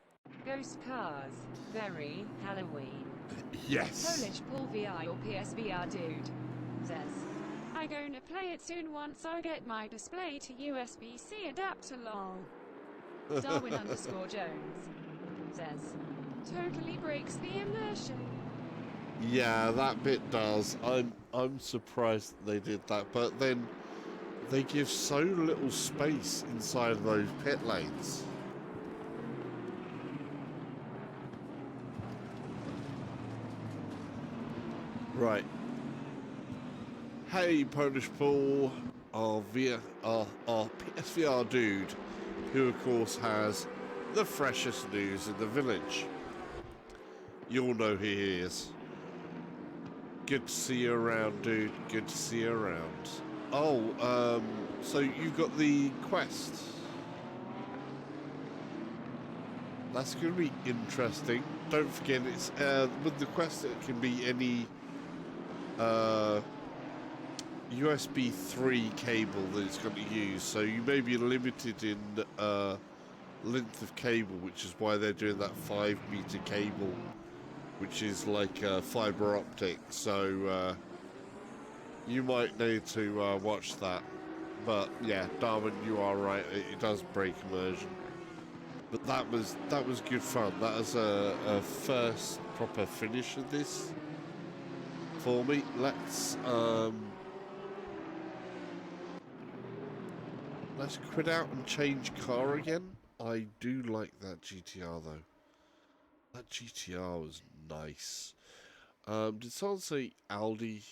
ghost cars, very Halloween. Yes. Polish Paul VI or PSVR dude says, I gonna play it soon once I get my display to USB-C adapter lol. Darwin_Jones says, totally breaks the immersion. Yeah, that bit does. I'm surprised that they did that, but then they give so little space inside of those pit lanes. Right. Hey, Polish Paul, our PSVR dude, who of course has the freshest news in the village. You'll know who he is. Good to see you around, dude. Good to see you around. Oh, so you've got the Quest. That's going to be interesting. Don't forget, it's with the Quest, it can be any USB 3 cable that it's going to use. So you may be limited in length of cable, which is why they're doing that 5-meter cable, which is like fiber optic. So you might need to watch that. But yeah, Darwin, you are right. It does break immersion. But that was good fun. That was a first proper finish of this for me. Let's quit out and change car again. I do like that GTR though. That GTR was nice. Did someone say Audi?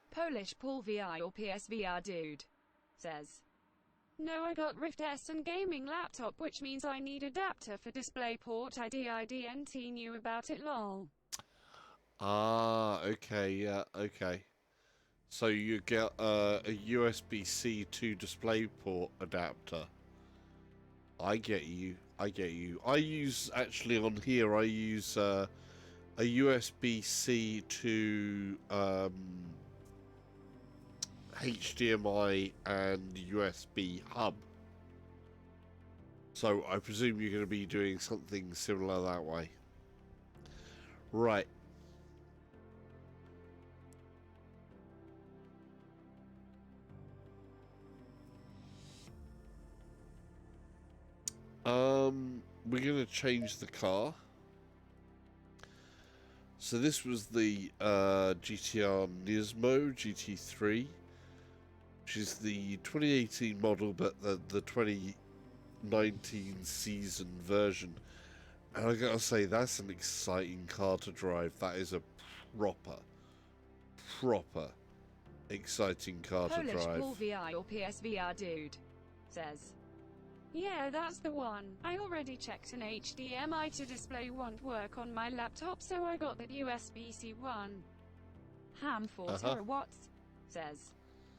Polish Paul VI or PSVR dude says, no, I got Rift S and gaming laptop, which means I need adapter for DisplayPort IDNT knew about it lol. Ah, okay, yeah, okay. So you get a USB-C to DisplayPort adapter. I get you. I get you. I use, actually on here, I use a USB-C to HDMI and USB hub. So I presume you're going to be doing something similar that way. Right. We're going to change the car. So this was the GTR Nismo Gt3, which is the 2018 model, but the 2019 season version. And I gotta say, that's an exciting car to drive. That is a proper exciting car to drive. Polish Paul VI or PSVR dude says, Yeah, that's the one. I already checked an HDMI to display won't work on my laptop, so I got that USB-C one. Ham 4 terawatts says,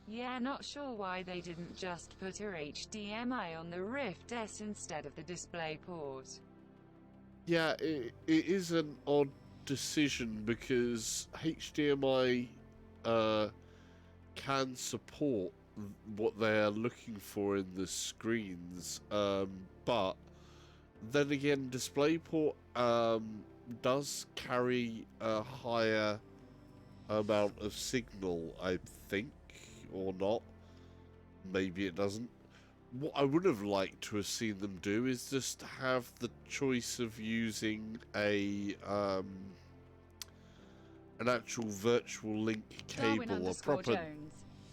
yeah, not sure why they didn't just put a HDMI on the Rift S instead of the display port. Yeah, it is an odd decision because HDMI can support what they are looking for in the screens, but then again, DisplayPort does carry a higher amount of signal, I think, or not. Maybe it doesn't. What I would have liked to have seen them do is just have the choice of using an actual virtual link cable, a proper Jones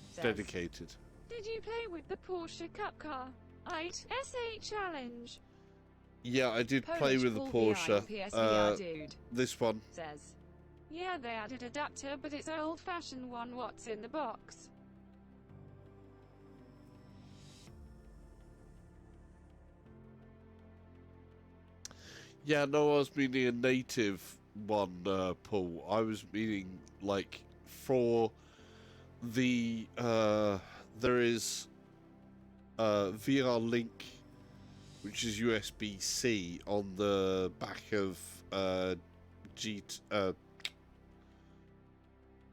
says, dedicated. did you play with the Porsche Cup Car SA Challenge? Yeah, I did Polish play with the Porsche. PSVR dude This one. says, yeah, they added adapter, but it's an old-fashioned one. What's in the box? Yeah, no, I was meaning a native one, Paul. I was meaning, like, for the, there is VR Link, which is USB-C on the back of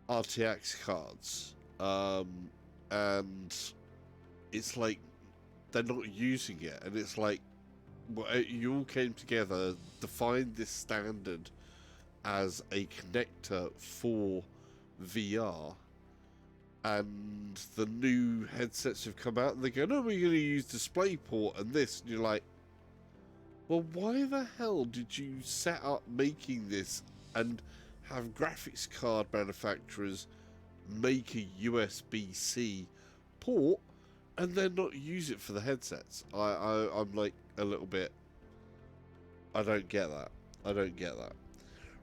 RTX cards, and it's like they're not using it, and it's like, well, you all came together, defined this standard as a connector for VR, and the new headsets have come out and they go, no, we're going to use DisplayPort and this, and you're like, well, why the hell did you set up making this and have graphics card manufacturers make a USB-C port and then not use it for the headsets? I'm like a little bit, I don't get that. I don't get that.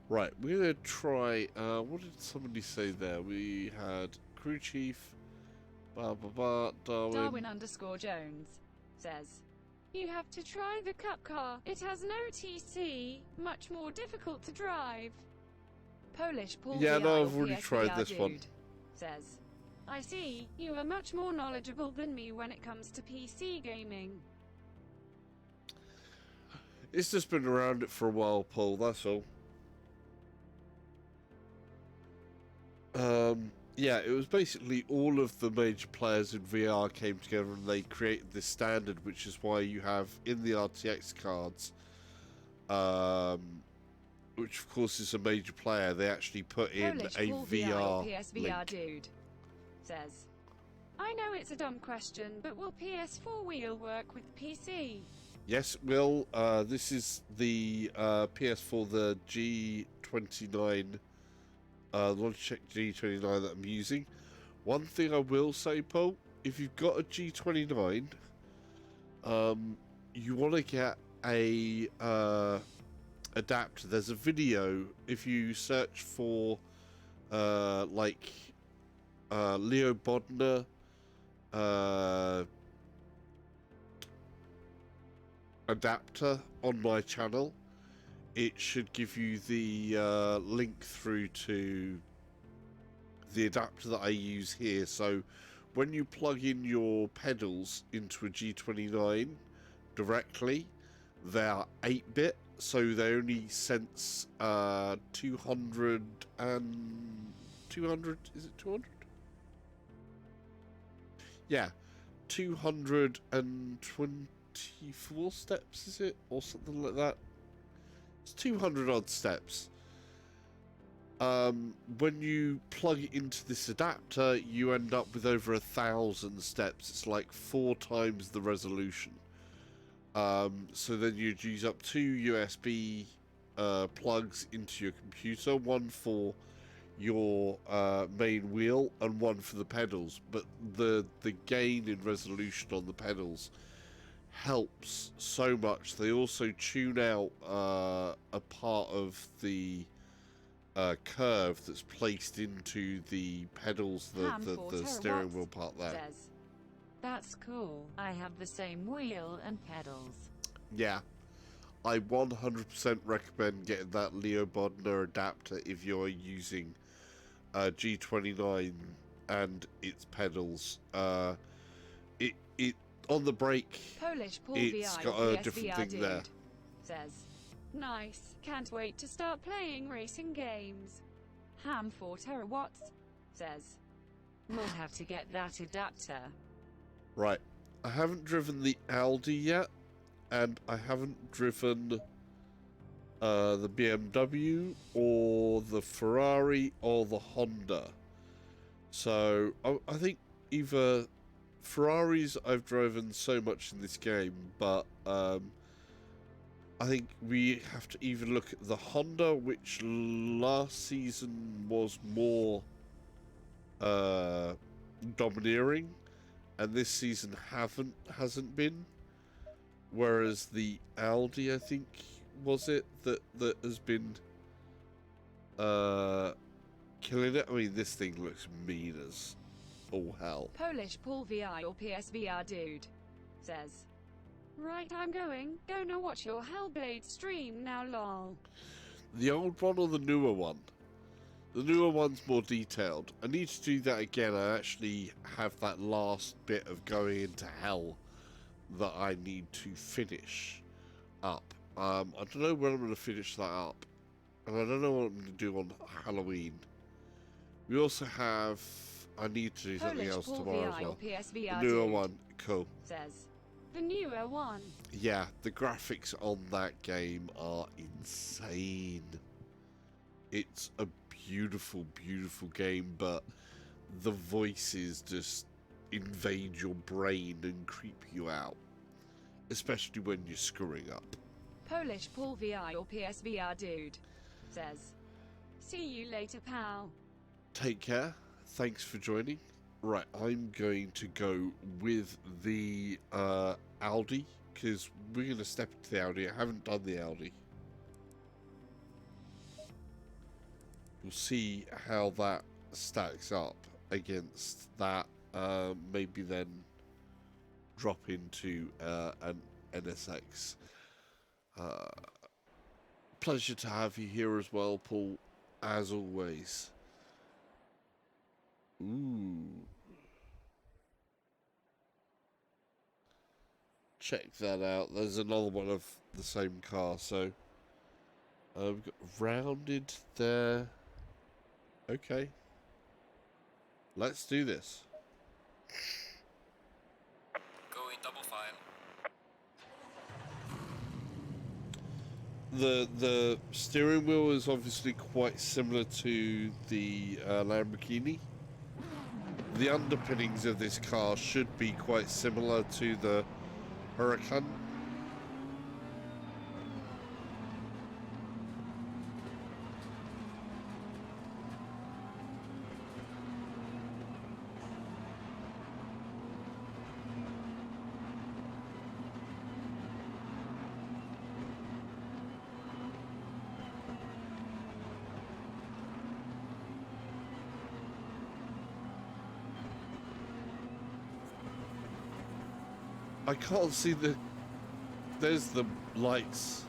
Right, we're going to try, what did somebody say there? We had crew chief, Darwin _Jones says, you have to try the Cup Car. It has no TC, much more difficult to drive. Polish Paul yeah, no, I've already tried this dude one. Says, I see, you are much more knowledgeable than me when it comes to PC gaming. It's just been around it for a while, Paul, that's all. Yeah, it was basically all of the major players in VR came together and they created this standard, which is why you have in the RTX cards, which of course is a major player, they actually put in Polish a Paul VR PSVR link. dude says, I know it's a dumb question, but will PS4 wheel work with PC? Yes, it will. This is the PS4, the G29, Logitech G29 that I'm using. One thing I will say, Paul, if you've got a G29, you want to get a adapter. There's a video, if you search for like Leo Bodner, adapter on my channel. It should give you the link through to the adapter that I use here. So when you plug in your pedals into a G29 directly, they are 8-bit, so they only sense 200 and 200, is it 200? Yeah, 224 steps, is it? Or something like that. It's 200 odd steps. When you plug it into this adapter, you end up with over 1,000 steps. It's like 4 times the resolution. So then you'd use up 2 USB plugs into your computer, one for your main wheel and one for the pedals. But the gain in resolution on the pedals helps so much. They also tune out a part of the curve that's placed into the pedals, the steering wheel part there. Says, That's cool. I have the same wheel and pedals. Yeah, I 100% recommend getting that Leo Bodner adapter if you're using G29 and its pedals. It on the brake, Polish Paul it's VI got or a different PSVR thing dude there. says, nice, can't wait to start playing racing games. Ham 4 terawatts says, we'll have to get that adapter. Right, I haven't driven the Audi yet, and I haven't driven the BMW or the Ferrari or the Honda. So I think either Ferraris I've driven so much in this game, but I think we have to either look at the Honda, which last season was more domineering, and this season hasn't been. Whereas the Audi, I think, was it that has been killing it. I mean, this thing looks mean as all hell. Polish Paul VI or PSVR dude says, right, I'm gonna watch your Hellblade stream now, lol. The old one or the newer one? The newer one's more detailed. I need to do that again. I actually have that last bit of going into hell that I need to finish up. I don't know when I'm going to finish that up, and I don't know what I'm going to do on Halloween. We also have, I need to do something else tomorrow as well. The newer one, cool. Says, the newer one. Yeah, the graphics on that game are insane. It's a beautiful, beautiful game, but the voices just invade your brain and creep you out, especially when you're screwing up. Polish Paul VI or PSVR dude says, see you later, pal. Take care. Thanks for joining. Right, I'm going to go with the Audi, because we're going to step into the Audi. I haven't done the Audi. We'll see how that stacks up against that. Maybe then drop into an NSX. Pleasure to have you here as well, Paul, as always. Ooh. Check that out. There's another one of the same car, so we've got rounded there. Okay. Let's do this. Go in double file. The steering wheel is obviously quite similar to the Lamborghini. The underpinnings of this car should be quite similar to the Huracán. I can't see the... There's the lights.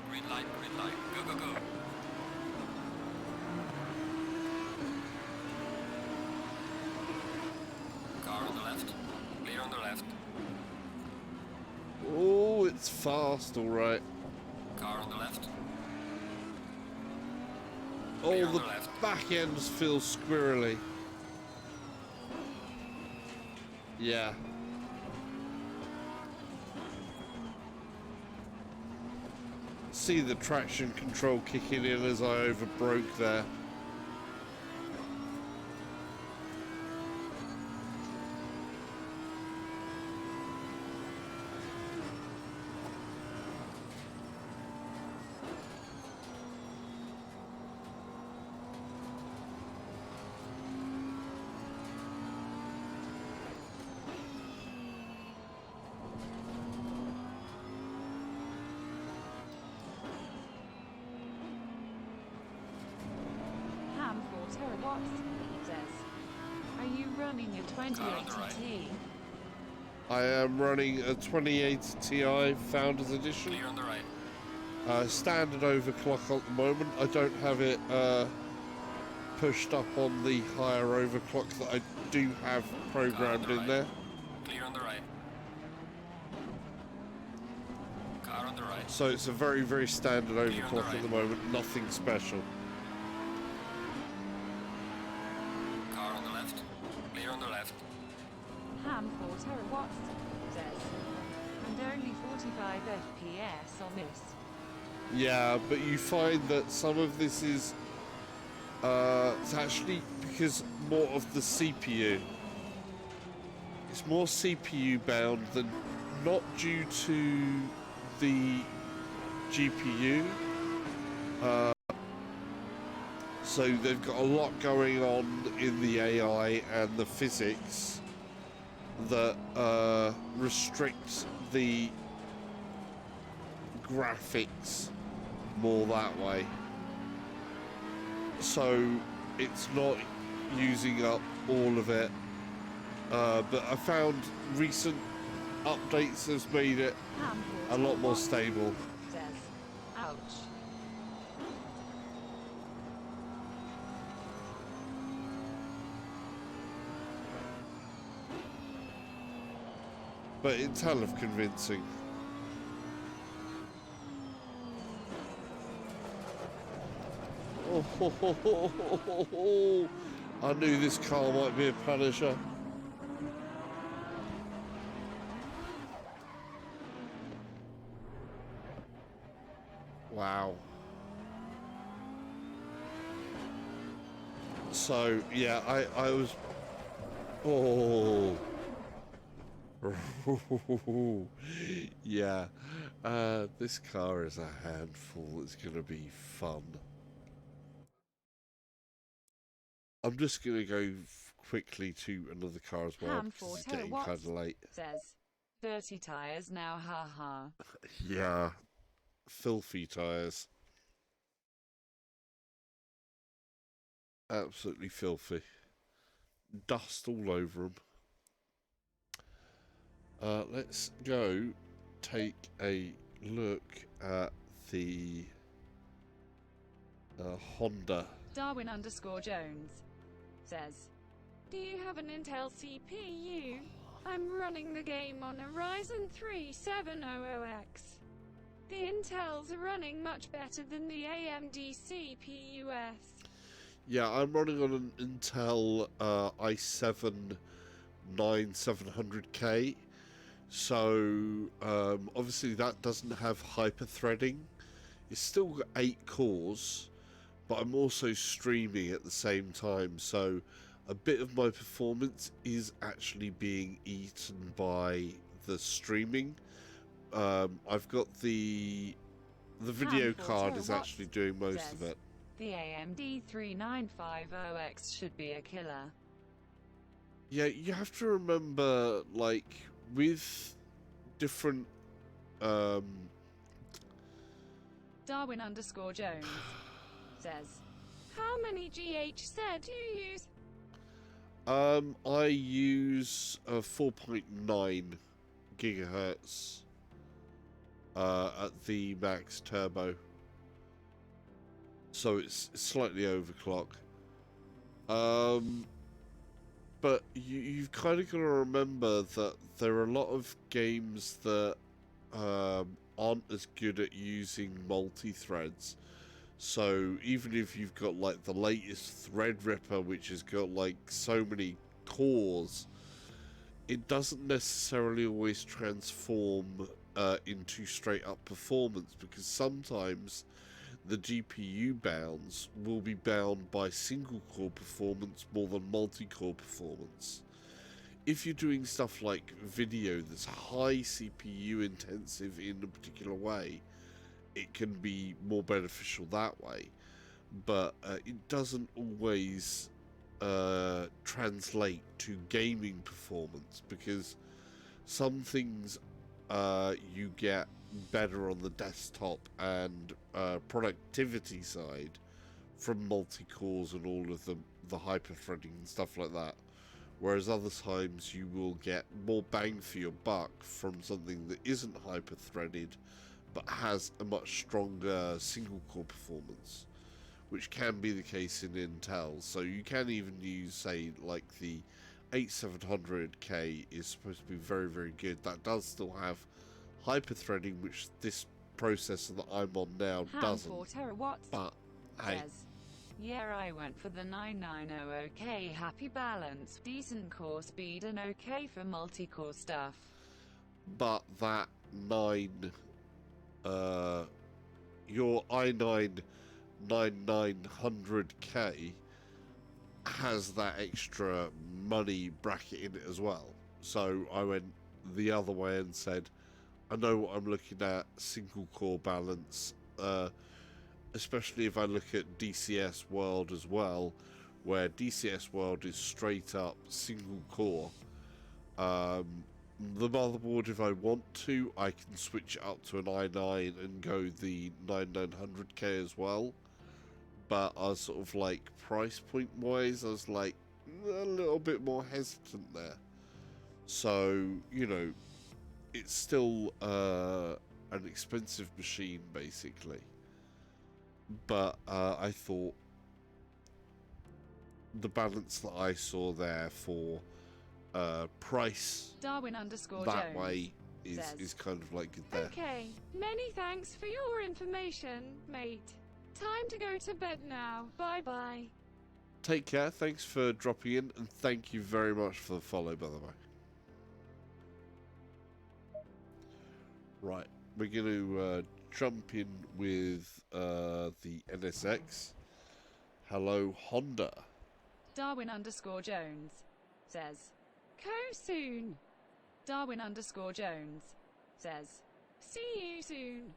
Green light, green light. Go, go, go. Car on the left. Clear on the left. Oh, it's fast, alright. Car on the left. Oh, Clear on the the left. back ends feel squirrely. Yeah. See the traction control kicking in as I overbroke there. Terawatts says, are you running a 2080 Car on the right. T? I am running a 2080 Ti Founders Edition. Clear on the right. Standard overclock at the moment. I don't have it pushed up on the higher overclock that I do have programmed in there. Clear on the right. Car on the right. So it's a very, very standard overclock at the moment. Nothing special. Car on the left. Clear on the left. Ham 4 terawatts, says. And only 45 FPS on this. Yeah, but you find that some of this is it's actually because more of the CPU. It's more CPU bound than not due to the GPU. So they've got a lot going on in the AI and the physics that restrict the graphics more that way. So it's not using up all of it. But I found recent updates has made it a lot more stable. Says, ouch. But it's hell of convincing. Oh, I knew this car might be a Punisher. Wow. So, yeah, I was... Oh. Yeah. This car is a handful. It's going to be fun. I'm just going to go quickly to another car as well, because it's getting kind of late. Says, 30 tyres now, haha. Yeah. Filthy tyres. Absolutely filthy. Dust all over them. Let's go take a look at the Honda. Darwin _ Jones says, do you have an Intel CPU? I'm running the game on a Ryzen 3 700X. The Intels are running much better than the AMD CPUs. Yeah, I'm running on an Intel i7 9700K. So obviously that doesn't have hyper-threading. It's still got 8 cores, but I'm also streaming at the same time. So a bit of my performance is actually being eaten by the streaming. I've got the video card is actually doing most of it. The AMD 3950X should be a killer. Yeah, you have to remember, like, with different Darwin _ Jones says, how many GHz do you use? I use 4.9 gigahertz at the max turbo, so it's slightly overclock. But you've kind of got to remember that there are a lot of games that aren't as good at using multi-threads. So even if you've got like the latest Threadripper, which has got like so many cores, it doesn't necessarily always transform into straight up performance, because sometimes the GPU bounds will be bound by single core performance more than multi-core performance. If you're doing stuff like video that's high CPU intensive in a particular way, it can be more beneficial that way, but it doesn't always translate to gaming performance, because some things you get better on the desktop and productivity side from multi-cores and all of the hyper-threading and stuff like that, whereas other times you will get more bang for your buck from something that isn't hyper-threaded but has a much stronger single-core performance, which can be the case in Intel. So you can even use, say, like the 8700K is supposed to be very, very good. That does still have hyper-threading, which this processor that I'm on now doesn't. But hey, yeah, I went for the 9900K. Happy balance, decent core speed, and okay for multi-core stuff. but that your i9 9900K has that extra money bracket in it as well. So I went the other way and said, I know what I'm looking at, single core balance, especially if I look at DCS World as well, where DCS World is straight up single core. The motherboard, if I want to, I can switch it up to an i9 and go the 9900K as well. But I was sort of like, price point wise, I was like a little bit more hesitant there. So, you know, it's still an expensive machine basically. But I thought the balance that I saw there for price that way is kind of like good there. Okay, many thanks for your information, mate. Time to go to bed now. Bye bye. Take care, thanks for dropping in, and thank you very much for the follow, by the way. Right, we're going to jump in with the NSX. Hello, Honda. Darwin_Jones says, Co soon. Darwin_Jones says, See you soon.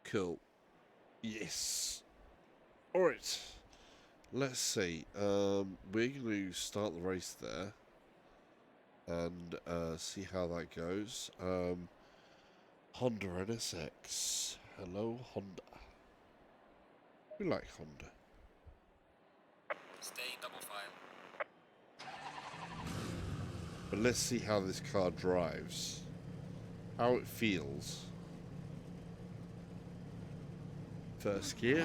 Cool. Yes. Alright. Let's see. We're going to start the race there. And see how that goes. Honda NSX. Hello, Honda. We like Honda. Stay in double file. But let's see how this car drives. How it feels. First gear.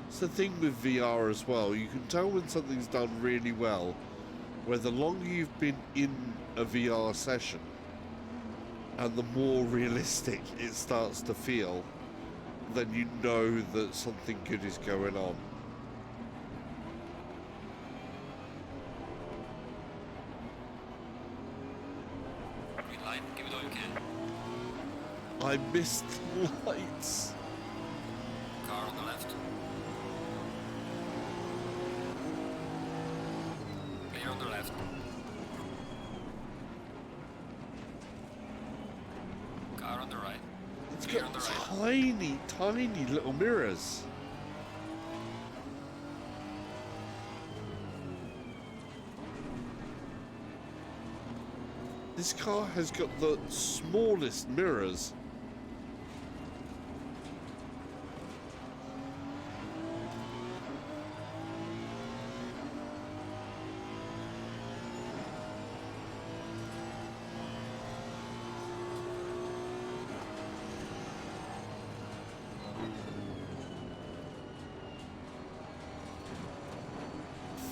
It's the thing with VR as well. You can tell when something's done really well, where the longer you've been in a VR session, and the more realistic it starts to feel, then you know that something good is going on. Green line, give it all you can. I missed the lights. Car on the left. Clear on the left. Car on the right. It's Clear got on the right. tiny, tiny little mirrors. This car has got the smallest mirrors.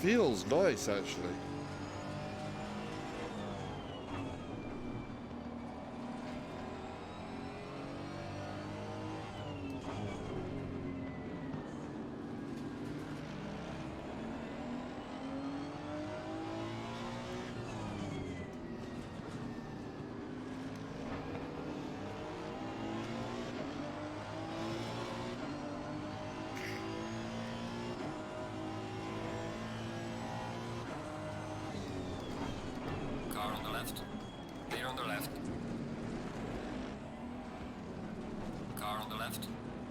Feels nice, actually. Car on the left. Clear on the left. Car on the left.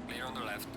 Clear on the left.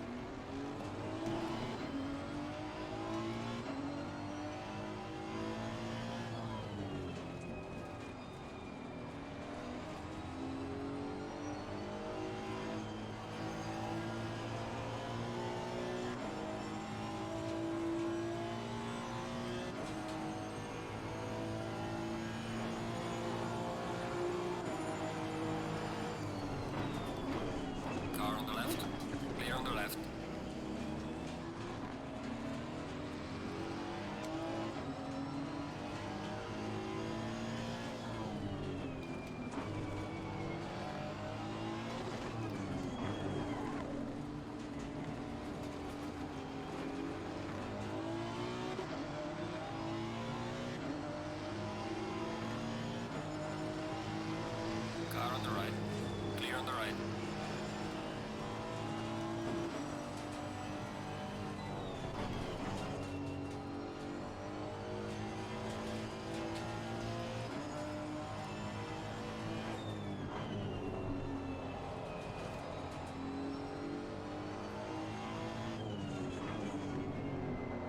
on the right.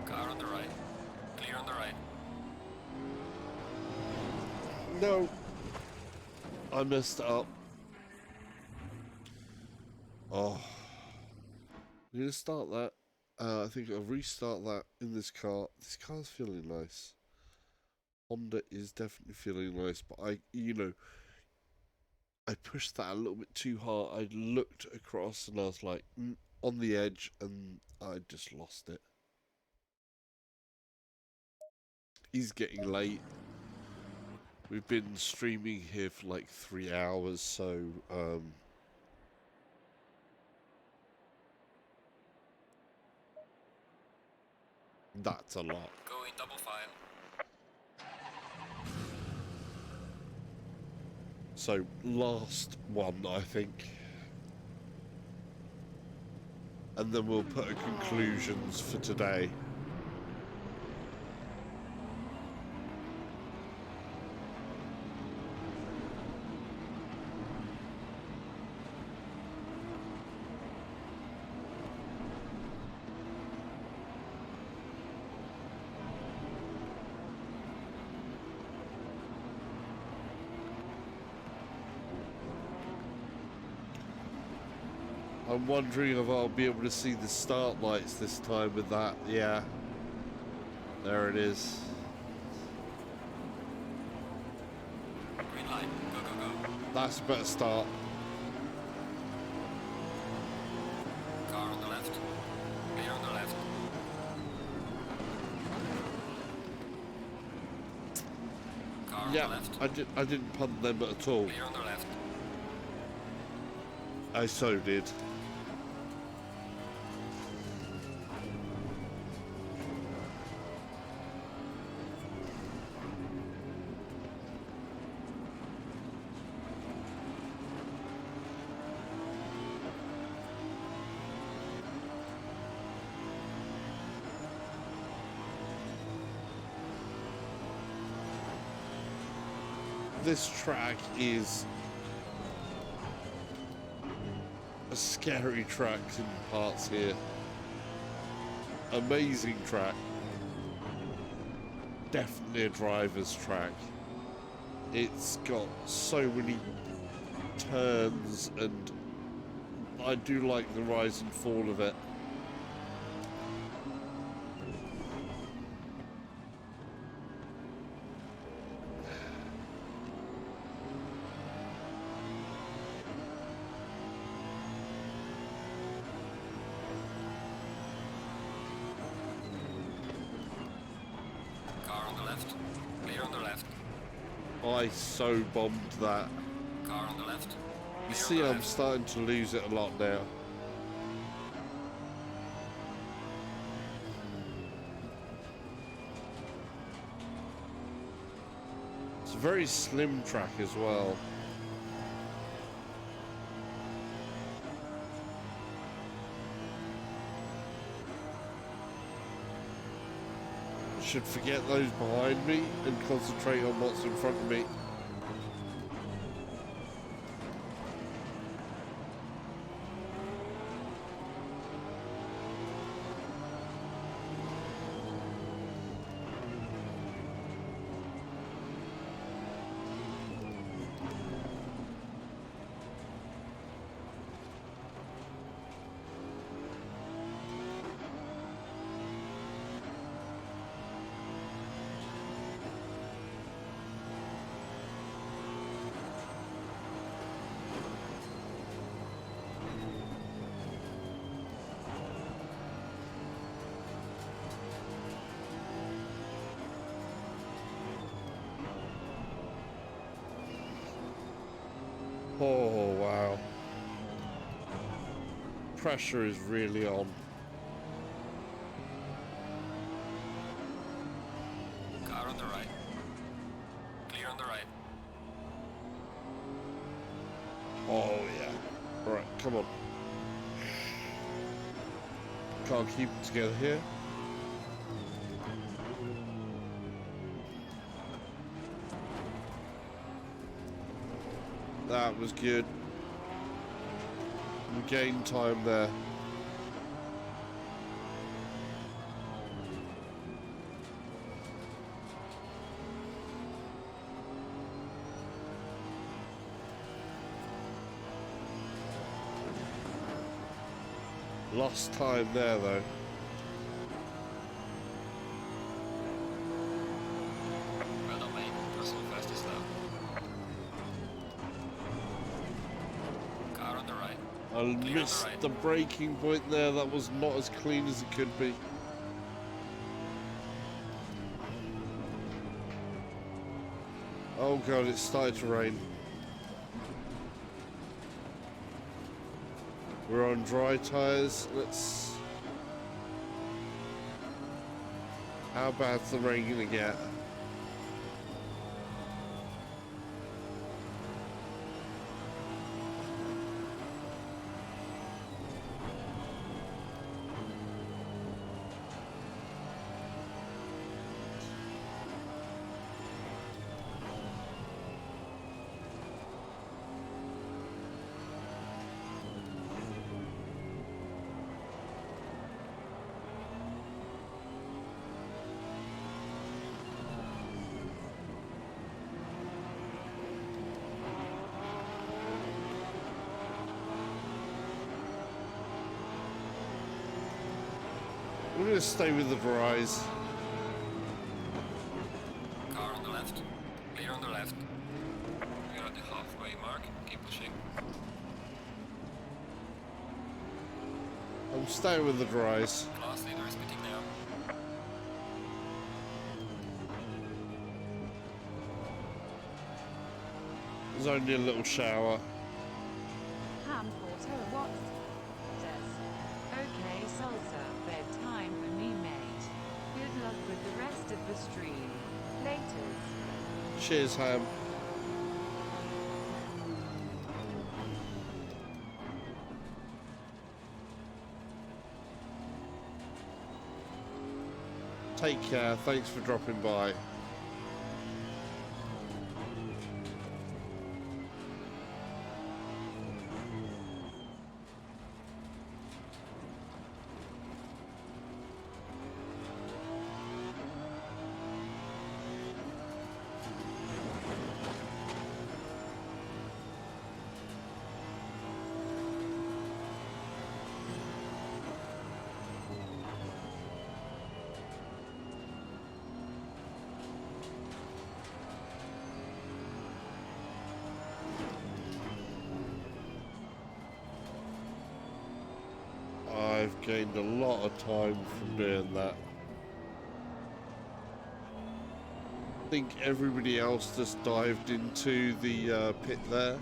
Car on the right. Clear on the right. No. I messed up. Oh. I'm going to start that. I think I'll restart that in this car. This car's feeling nice. Honda is definitely feeling nice, but I pushed that a little bit too hard. I looked across and I was like, on the edge, and I just lost it. Is getting late. We've been streaming here for like 3 hours, so that's a lot. Going double file. So last one, I think, and then we'll put a conclusions for today. I'm wondering if I'll be able to see the start lights this time with that. Yeah. There it is. Green light. Go, go, go. That's a better start. Car on the left. Clear on the left. Car on the Yeah, left. I didn't punt them at all. Clear on the left. I so did. This track is a scary track in parts here. Amazing track. Definitely a driver's track. It's got so many turns, and I do like the rise and fall of it. I so bombed that. Car on the left. You see, I'm starting to lose it a lot now. It's a very slim track as well. Should forget those behind me and concentrate on what's in front of me. Oh, wow. Pressure is really on. Car on the right. Clear on the right. Oh, yeah. Alright, come on. Can't keep it together here. That was good. We gained time there. Lost time there though. Well done, mate. Personal fastest lap. Car on the right. I missed the braking point there. That was not as clean as it could be. Oh god, it started to rain. We're on dry tyres. Let's... How bad's the rain gonna get? I'm going to stay with the Verizon. Car on the left. Clear on the left. We're at the halfway mark. Keep pushing. I'm staying with the Verizon. Class leader is pitting now. There's only a little shower. Ham Porter Watts says, okay salsa, bedtime for me mate. Good luck with the rest of the stream. Laters. Cheers, Ham. Take care. Thanks for dropping by. I've gained a lot of time from doing that. I think everybody else just dived into the pit there.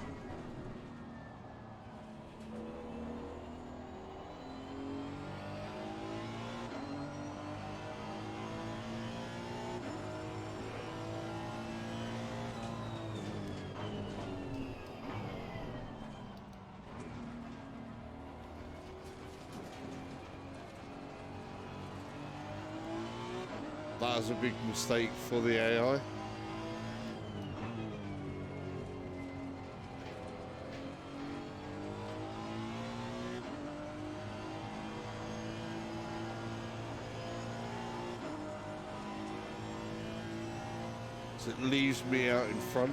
That was a big mistake for the AI. So it leaves me out in front.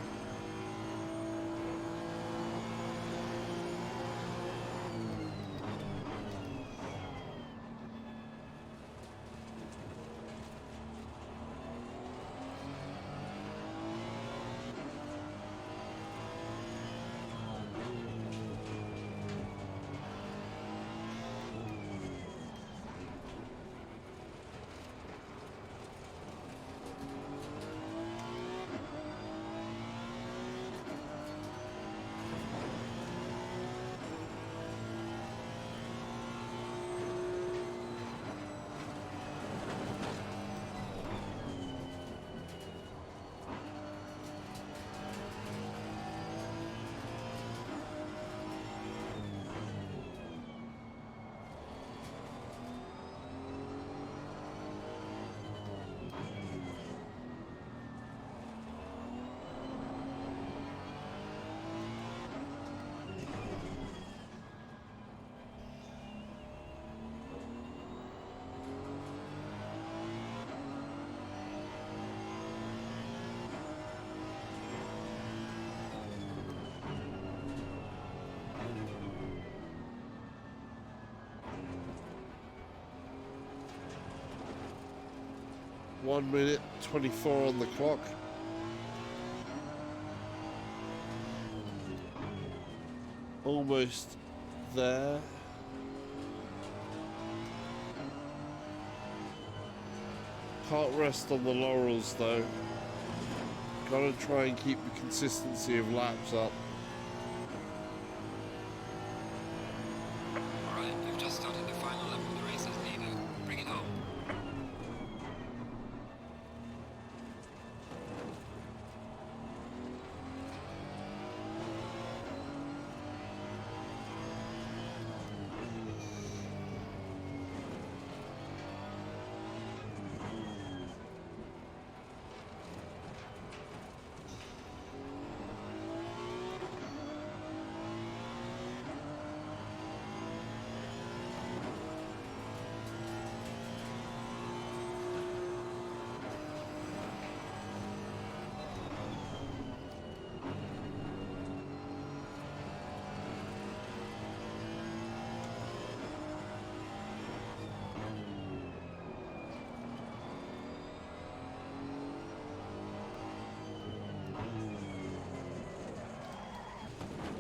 1 minute 24 on the clock. Almost there. Can't rest on the laurels though. Gotta try and keep the consistency of laps up. Alright, you've just started the final lap of the race as leader. Bring it home.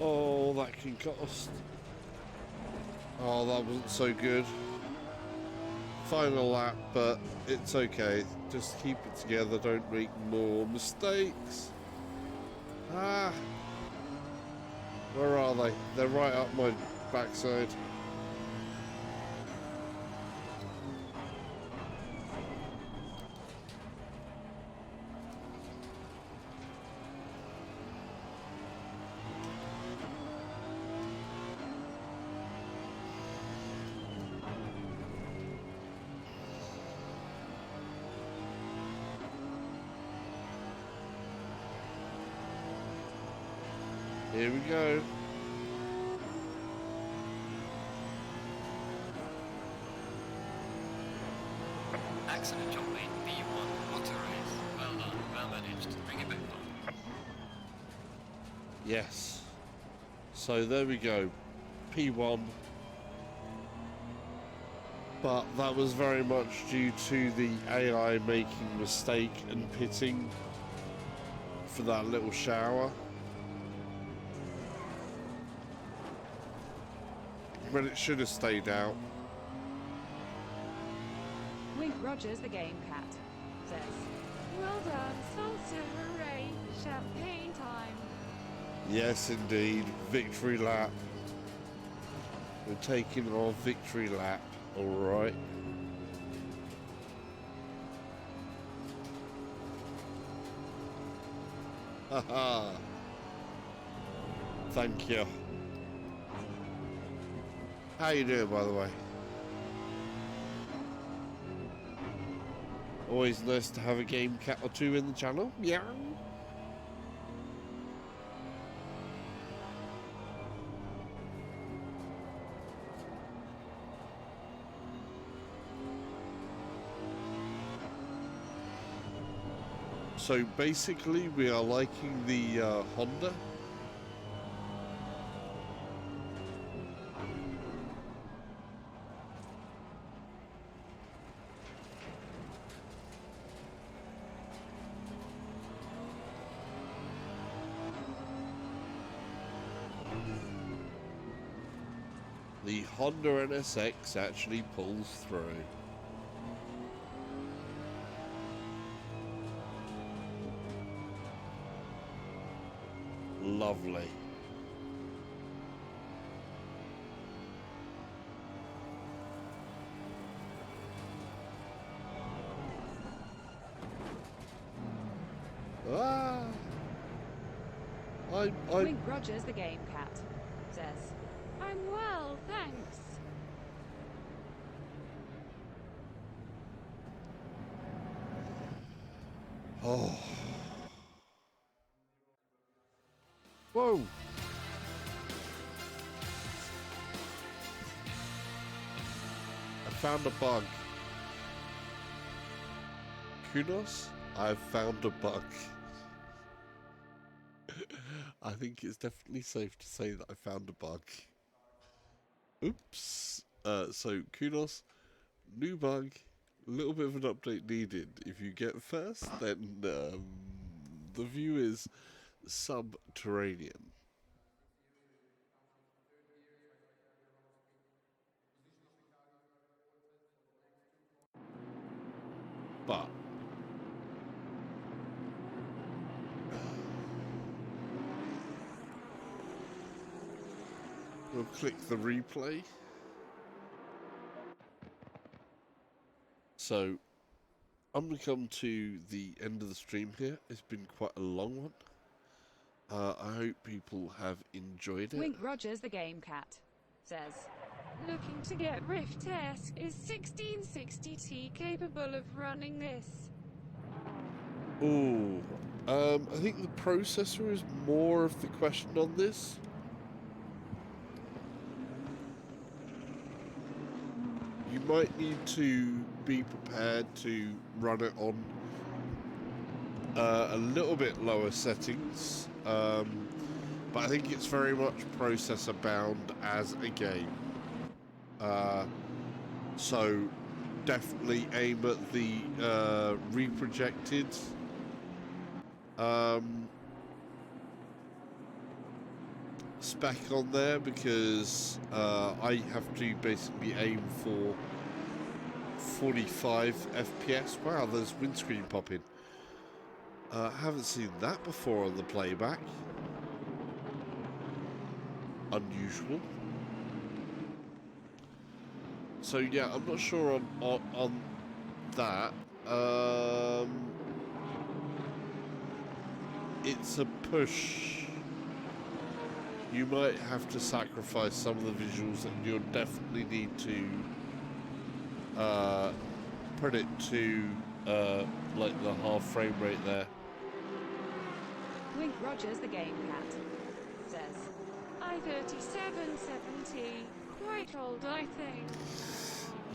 Oh, that can cost. Oh, that wasn't so good. Final lap, but it's okay. Just keep it together, don't make more mistakes. Ah. Where are they? They're right up my backside. Here we go. Excellent job, mate. B1. What a race. Well done. Well managed. Bring it back home. Yes. So there we go. P1. But that was very much due to the AI making a mistake and pitting for that little shower. When it should have stayed out. Wink Rogers the game cat says, Well done, salsa, hooray, champagne time. Yes, indeed. Victory lap. We're taking our victory lap. Alright. Haha. Thank you. How you doing, by the way? Always nice to have a game cat or two in the channel. Yeah. So basically, we are liking the Honda. The Honda NSX actually pulls through. Lovely. Ah! Wink Rogers the game cat says, I'm well, thanks. Oh. Whoa. I found a bug. Kudos, I've found a bug. I think it's definitely safe to say that I found a bug. Oops. So kudos, new bug, A little bit of an update needed. If you get first, then the view is subterranean. But we'll click the replay. So I'm going to come to the end of the stream here. It's been quite a long one. I hope people have enjoyed it. Wink Rogers the Game Cat says, Looking to get Rift S. Is 1660T capable of running this? Ooh, I think the processor is more of the question on this. You might need to be prepared to run it on a little bit lower settings, but I think it's very much processor bound as a game. So definitely aim at the reprojected spec on there, because I have to basically aim for 45 FPS. Wow, there's windscreen popping. Haven't seen that before on the playback. Unusual. So yeah, I'm not sure on that. It's a push. You might have to sacrifice some of the visuals, and you'll definitely need to put it to like the half frame rate there. Wink Rogers the Game Cat says, i3770. Quite old, I think.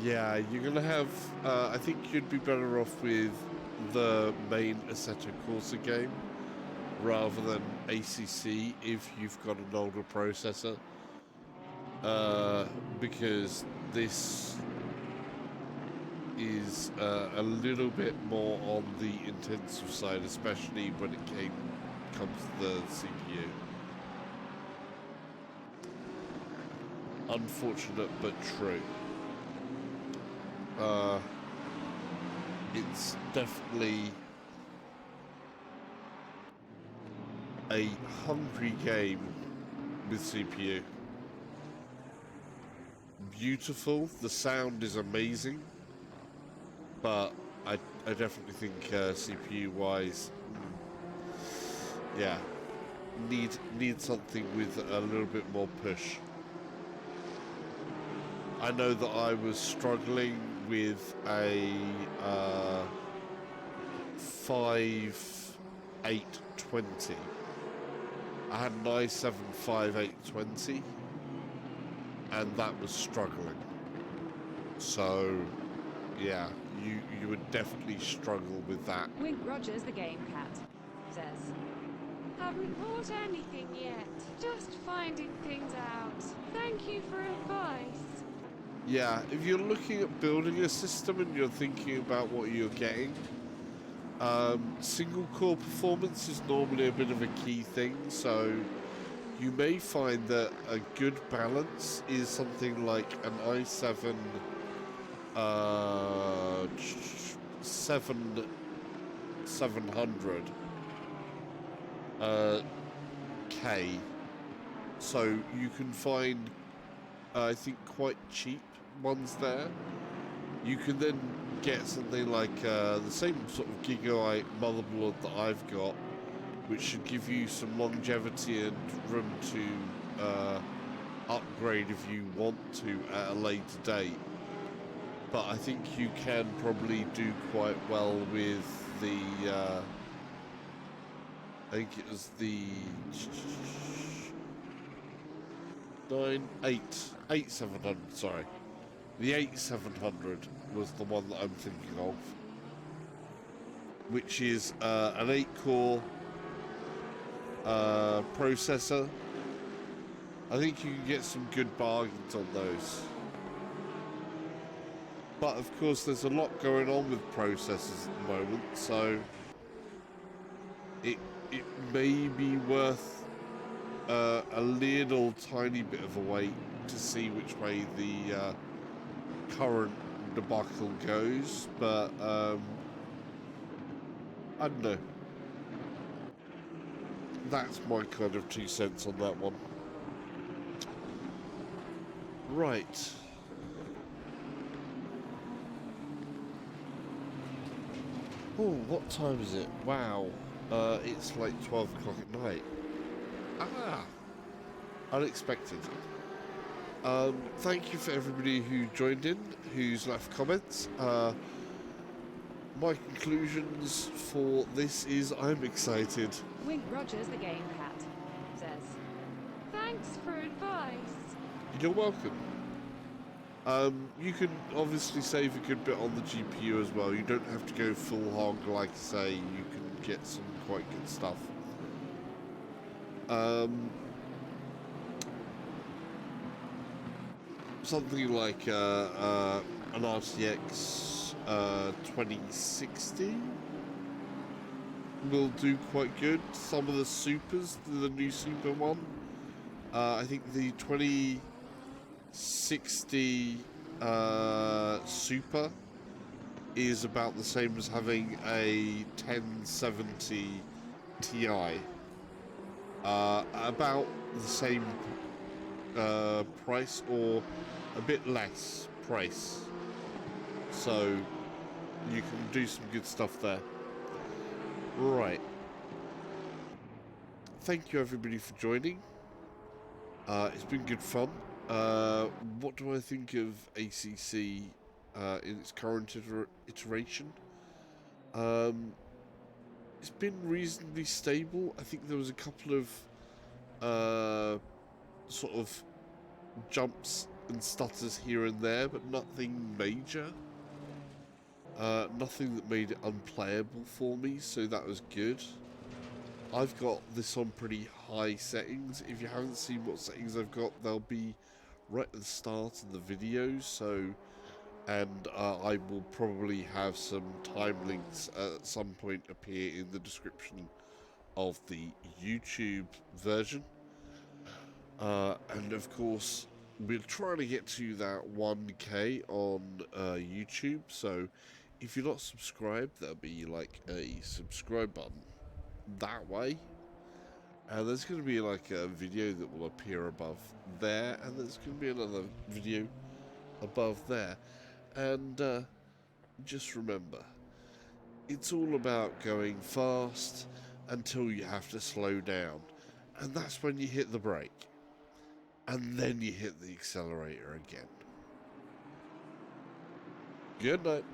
Yeah, you're gonna have. I think you'd be better off with the main Assetto Corsa game rather than ACC if you've got an older processor, because this is a little bit more on the intensive side, especially when it comes to the CPU. Unfortunate but true. It's definitely a hungry game with CPU. Beautiful, the sound is amazing, but I definitely think CPU wise, yeah, need something with a little bit more push. I know that I was struggling with a 5820. I had an i7 5820, and that was struggling. So, yeah, you would definitely struggle with that. Wink Rogers the Game Cat says, Haven't bought anything yet. Just finding things out. Thank you for advice. Yeah, if you're looking at building a system and you're thinking about what you're getting, single core performance is normally a bit of a key thing, so you may find that a good balance is something like an i7 700 K, so you can find I think quite cheap ones there. You can then get something like the same sort of gigabyte motherboard that I've got, which should give you some longevity and room to upgrade if you want to at a later date. But I think you can probably do quite well with the I think it was the 8700, sorry. The 8700 was the one that I'm thinking of, which is an 8-core processor. I think you can get some good bargains on those. But of course, there's a lot going on with processors at the moment, so it may be worth a little tiny bit of a wait to see which way the current debacle goes. But I don't know. That's my kind of 2 cents on that one. Right. Oh, what time is it? Wow. It's like 12 o'clock at night. Ah! Unexpected. Thank you for everybody who joined in, who's left comments. My conclusions for this is I'm excited. Wink Rogers the Game Cat says, Thanks for advice. You're welcome. You can obviously save a good bit on the GPU as well. You don't have to go full hog, like I say. You can get some quite good stuff. Something like an RTX 2060 will do quite good. Some of the supers, the new super one, I think the 2060 super is about the same as having a 1070 Ti. About the same price or a bit less price. So you can do some good stuff there. Right. Thank you everybody for joining. It's been good fun. What do I think of ACC in its current iteration? It's been reasonably stable. I think there was a couple of sort of jumps and stutters here and there, but nothing major. Nothing that made it unplayable for me, so that was good. I've got this on pretty high settings. If you haven't seen what settings I've got, they'll be right at the start of the video. So, and I will probably have some time links at some point appear in the description of the YouTube version. And of course, we're trying to get to that 1K on YouTube. So, if you're not subscribed, there'll be like a subscribe button that way, and there's going to be like a video that will appear above there, and there's going to be another video above there. And just remember, it's all about going fast until you have to slow down, and that's when you hit the brake, and then you hit the accelerator again. Good night.